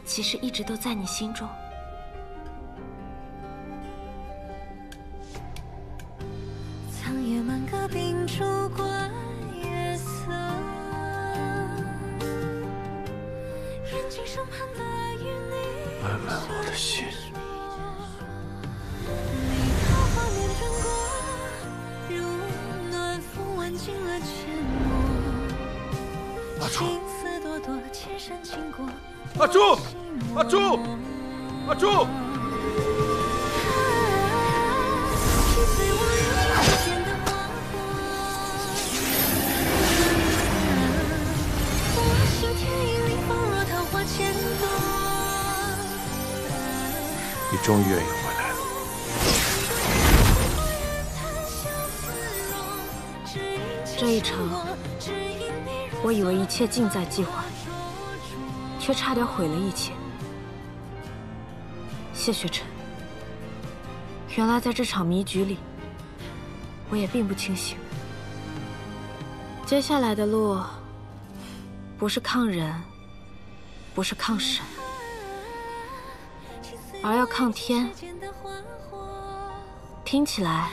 其实一直都在你心中。苍野满阁秉烛观月色，眼睛上盼的与你问问我的心。你桃花面转过，如暖风挽尽了阡陌。阿楚，青丝朵朵，千山经过。阿楚，阿楚，阿楚！你终于愿意回来了。这一程，我以为一切尽在计划，却差点毁了一切。谢雪晨，原来在这场迷局里，我也并不清醒。接下来的路，不是抗人，不是抗神，而要抗天。听起来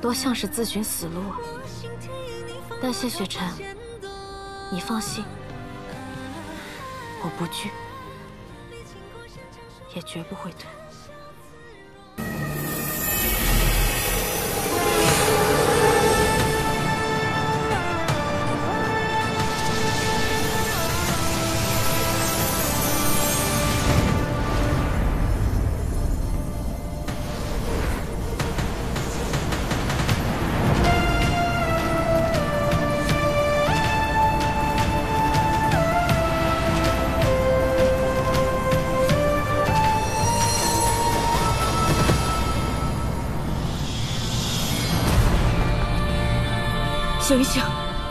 多像是自寻死路啊！但谢雪晨，你放心，我不惧，也绝不会退。醒一醒，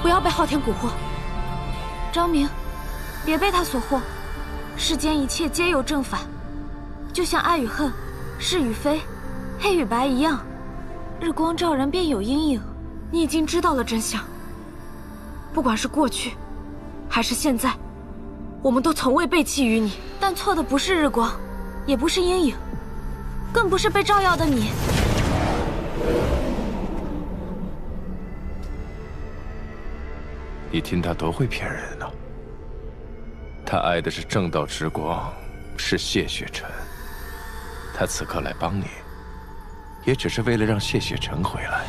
不要被昊天蛊惑。昭明，别被他所惑。世间一切皆有正反，就像爱与恨、是与非、黑与白一样，日光照人便有阴影。你已经知道了真相。不管是过去，还是现在，我们都从未背弃于你。但错的不是日光，也不是阴影，更不是被照耀的你。你听他多会骗人呢！他爱的是正道之光，是谢雪晨。他此刻来帮你，也只是为了让谢雪晨回来，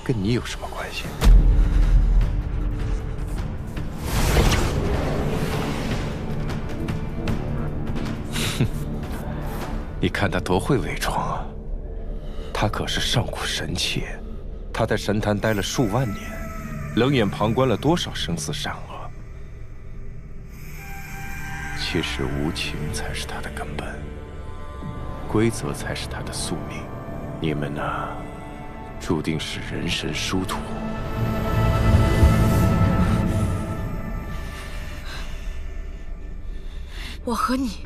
跟你有什么关系？哼，你看他多会伪装啊！他可是上古神器，他在神坛待了数万年。冷眼旁观了多少生死善恶？其实无情才是他的根本，规则才是他的宿命。你们呢，注定是人神殊途。我和你，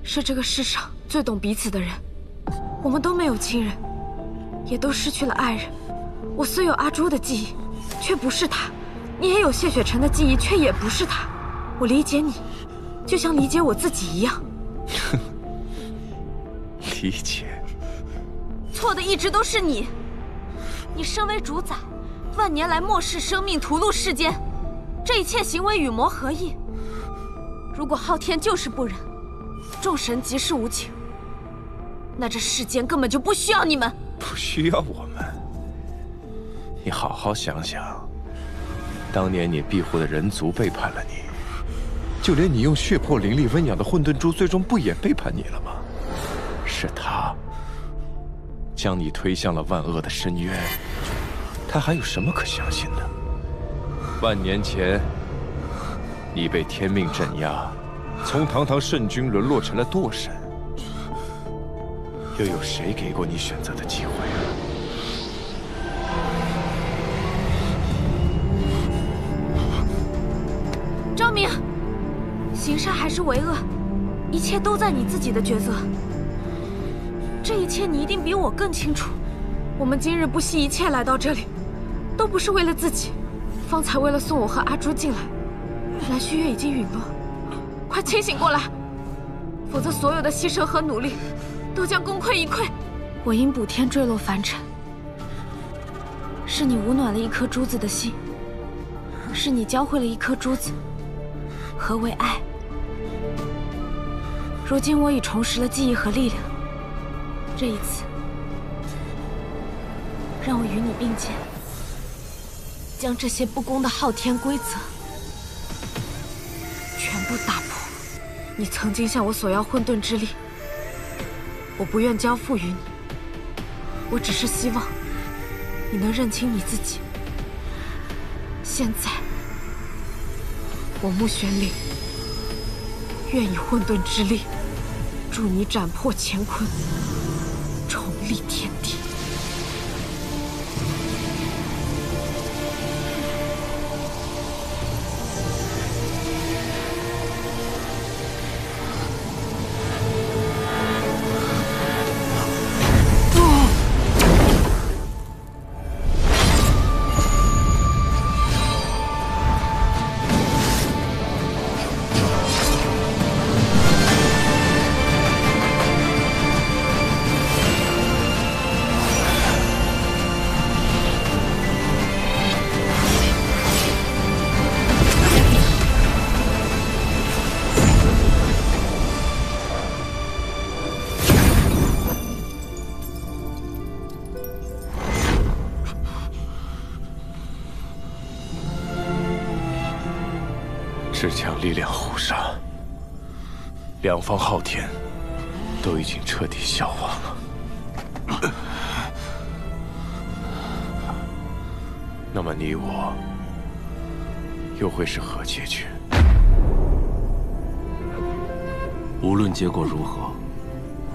是这个世上最懂彼此的人。我们都没有亲人，也都失去了爱人。我虽有阿朱的记忆，却不是他；你也有谢雪晨的记忆，却也不是他。我理解你，就像理解我自己一样。理解？错的一直都是你。你身为主宰，万年来漠视生命，屠戮世间，这一切行为与魔合一。如果昊天就是不仁，众神即是无情，那这世间根本就不需要你们。不需要我们？你好好想想，当年你庇护的人族背叛了你，就连你用血魄灵力温养的混沌珠，最终不也背叛你了吗？是他将你推向了万恶的深渊，他还有什么可相信的？万年前，你被天命镇压，从堂堂圣君沦落成了堕神，又有谁给过你选择的机会啊？昭明，行善还是为恶，一切都在你自己的抉择。这一切你一定比我更清楚。我们今日不惜一切来到这里，都不是为了自己，方才为了送我和阿朱进来。蓝旭月已经陨落，快清醒过来，否则所有的牺牲和努力都将功亏一篑。我因补天坠落凡尘，是你捂暖了一颗珠子的心，是你教会了一颗珠子何为爱。如今我已重拾了记忆和力量，这一次，让我与你并肩，将这些不公的昊天规则全部打破。你曾经向我索要混沌之力，我不愿交付于你，我只是希望你能认清你自己。现在，我穆玄灵愿以混沌之力助你斩破乾坤，重立天地。至强力量护杀，两方昊天都已经彻底消亡了。那么你我又会是何结局？无论结果如何，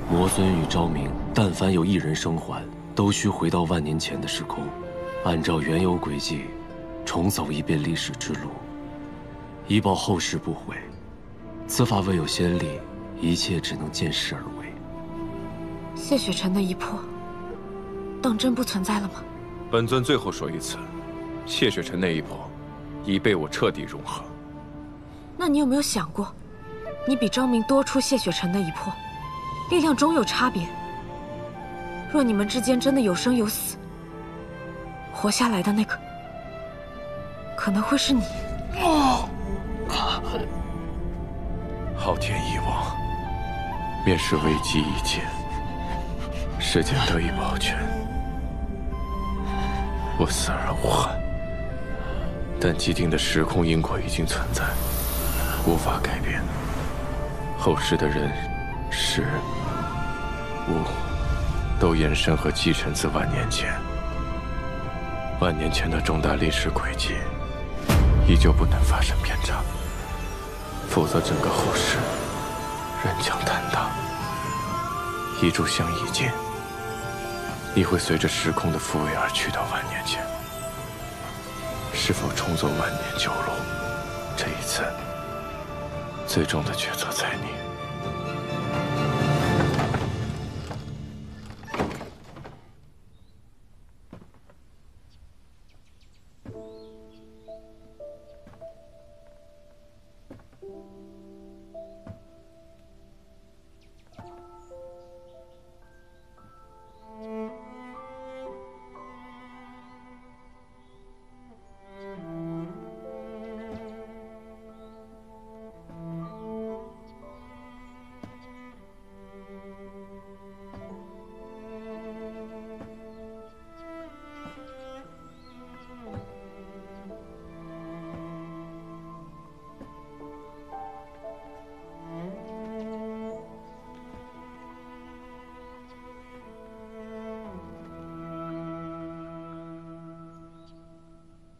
魔尊与昭明，但凡有一人生还，都需回到万年前的时空，按照原有轨迹，重走一遍历史之路，以保后世不悔。此法未有先例，一切只能见势而为。谢雪尘的一魄，当真不存在了吗？本尊最后说一次，谢雪尘那一魄已被我彻底融合。那你有没有想过，你比昭明多出谢雪尘的一魄，力量终有差别。若你们之间真的有生有死，活下来的那个可能会是你。昊天一亡，便是危机已解，世间得以保全。我死而无憾，但既定的时空因果已经存在，无法改变。后世的人、事、物都衍生和继承自万年前。万年前的重大历史轨迹，依旧不能发生偏差，否则整个后世人将坍塌。一炷香一尽，你会随着时空的复位而去到万年前。是否重走万年旧路，这一次最终的抉择在你。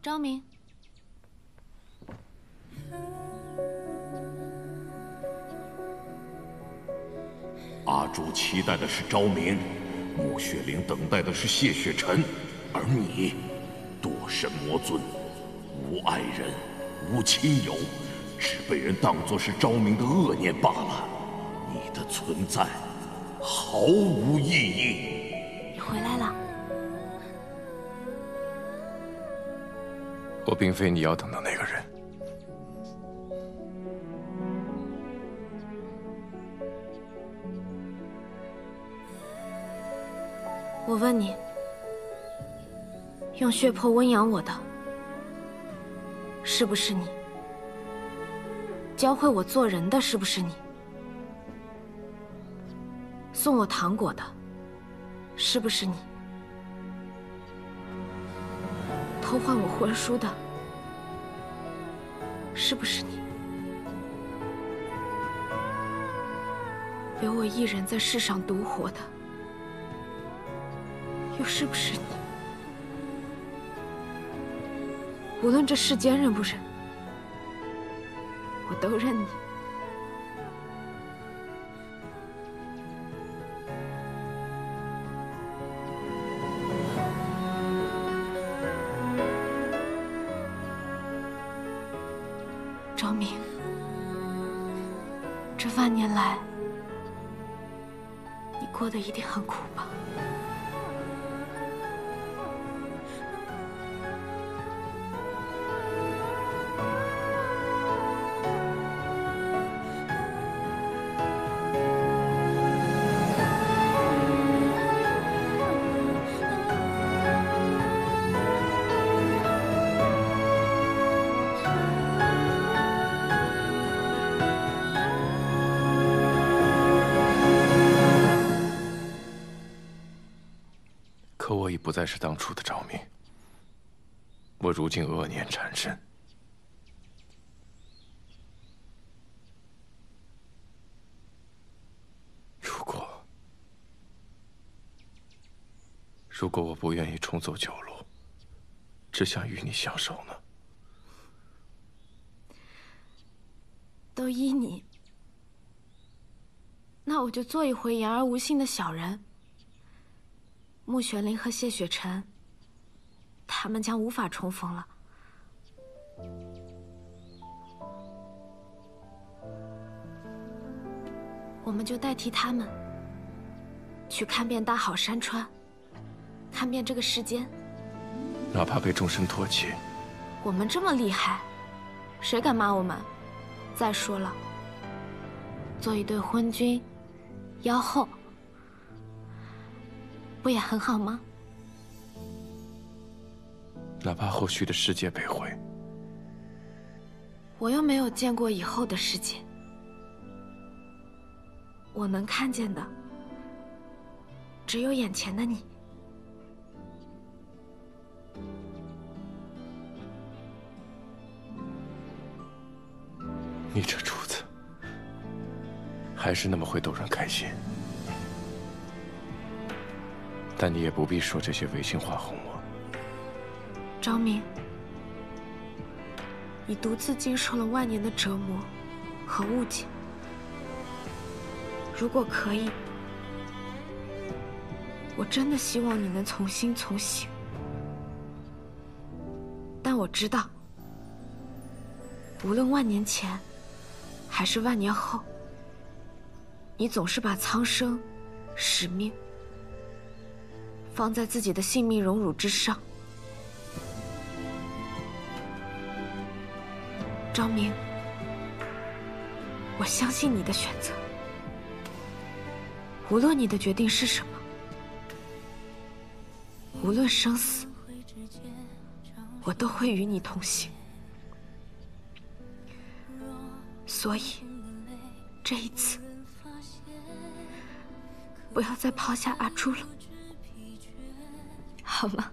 昭明，阿朱期待的是昭明，穆雪玲等待的是谢雪尘，而你，堕神魔尊，无爱人，无亲友，只被人当作是昭明的恶念罢了。你的存在毫无意义。你回来了。我并非你要等的那个人。我问你，用血魄温养我的，是不是你？教会我做人的，是不是你？送我糖果的，是不是你？偷换我魂书的，是不是你？留我一人在世上独活的，又是不是你？无论这世间认不认，我都认你。昭明，这万年来，你过得一定很苦吧？可我已不再是当初的昭明，我如今恶念缠身。如果我不愿意重走旧路，只想与你相守呢？都依你，那我就做一回言而无信的小人。穆玄灵和谢雪尘，他们将无法重逢了，我们就代替他们，去看遍大好山川，看遍这个世间。哪怕被众生唾弃，我们这么厉害，谁敢骂我们？再说了，做一对昏君、妖后，不也很好吗？哪怕后续的世界被毁，我又没有见过以后的世界。我能看见的，只有眼前的你。你这主子，还是那么会逗人开心。但你也不必说这些违心话哄我。昭明，你独自经受了万年的折磨和误解。如果可以，我真的希望你能从心从醒。但我知道，无论万年前，还是万年后，你总是把苍生、使命放在自己的性命荣辱之上。昭明，我相信你的选择。无论你的决定是什么，无论生死，我都会与你同行。所以，这一次，不要再抛下阿朱了，好吗？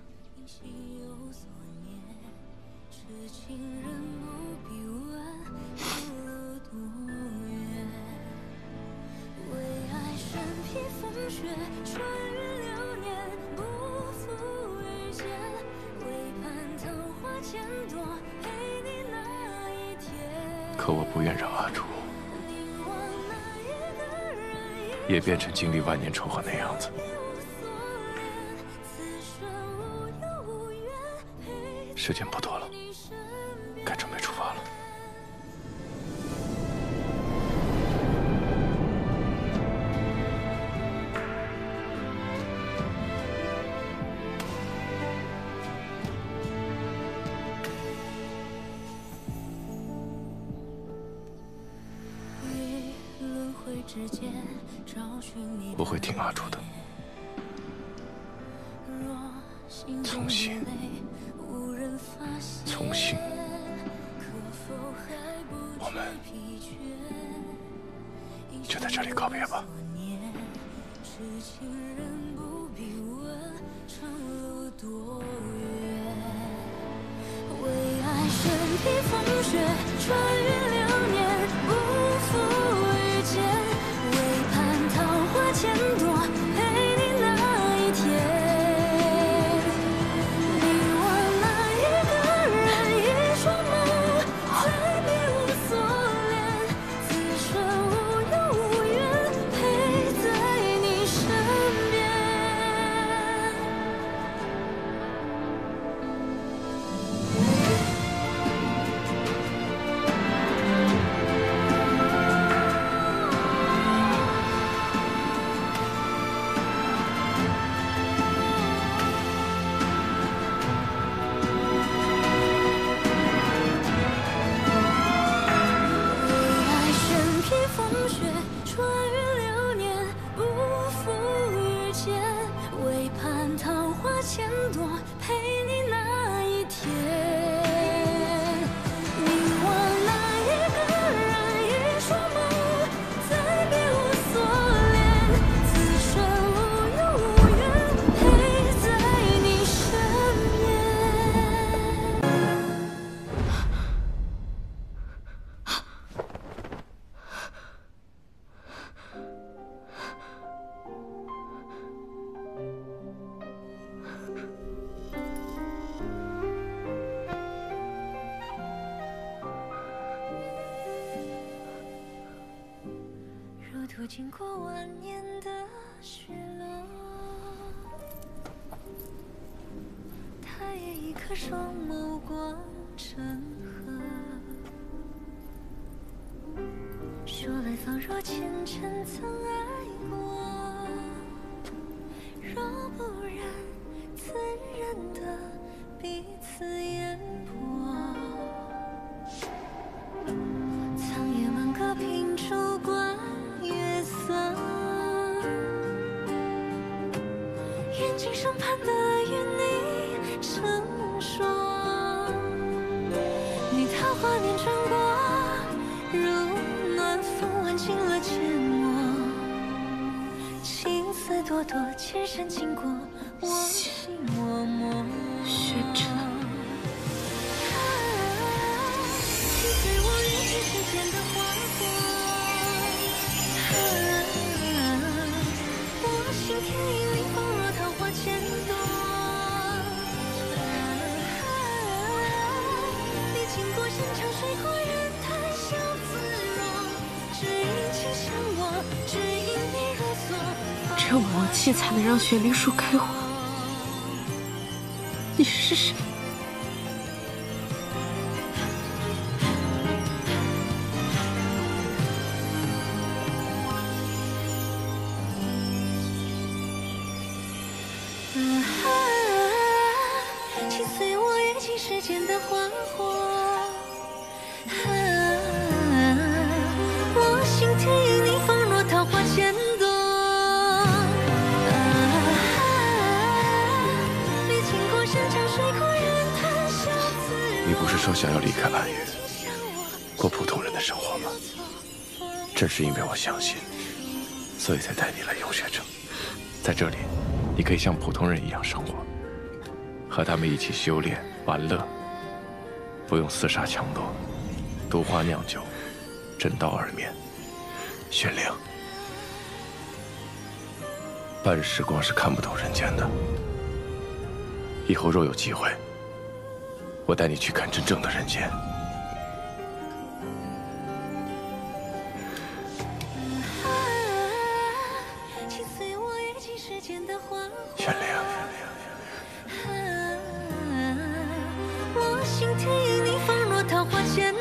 可我不愿让阿朱也变成经历万年仇恨的样子。时间不多了，该准备出发了。我会听阿朱的，从心，从心。我们就在这里告别吧。为爱身披风雪，穿越流年，不负遇见。为盼桃花千朵，陪你那一天。凝望那一个人，一双眸，再别无所恋。此生无忧无怨，陪在你身边。千朵陪你那一天，凝望那一个人，一双眸，再别无所恋。此生无忧无怨，陪在你身途经过万年的雪落，他也一颗双眸光成河。说来放柔若前尘曾爱过，若不然，怎忍得彼此言破？苍野门阁凭烛观月色，愿今生盼得与你成说。你桃花年转过，如暖风挽尽了阡陌。情丝朵朵，千山经过，我心默默。雪尘。请随我遇见世间的花火，我心田已凌风若桃花千朵，历经过山长水阔人谈笑自若，只因情相我，只因你若锁。只有魔气才能让雪梨树开花。你是谁？请随我跃进世间的花火，我心田因你放若桃花千朵，历经过山长水阔人谈笑自若。你不是说想要离开暗月，过普通人的生活吗？正是因为我相信，所以才带你来永雪城。在这里，你可以像普通人一样生活，和他们一起修炼、玩乐，不用厮杀抢夺，毒花酿酒，枕刀而眠。雪灵，半日时光是看不懂人间的。以后若有机会，我带你去看真正的人间。雪灵，我心田因你放若桃花千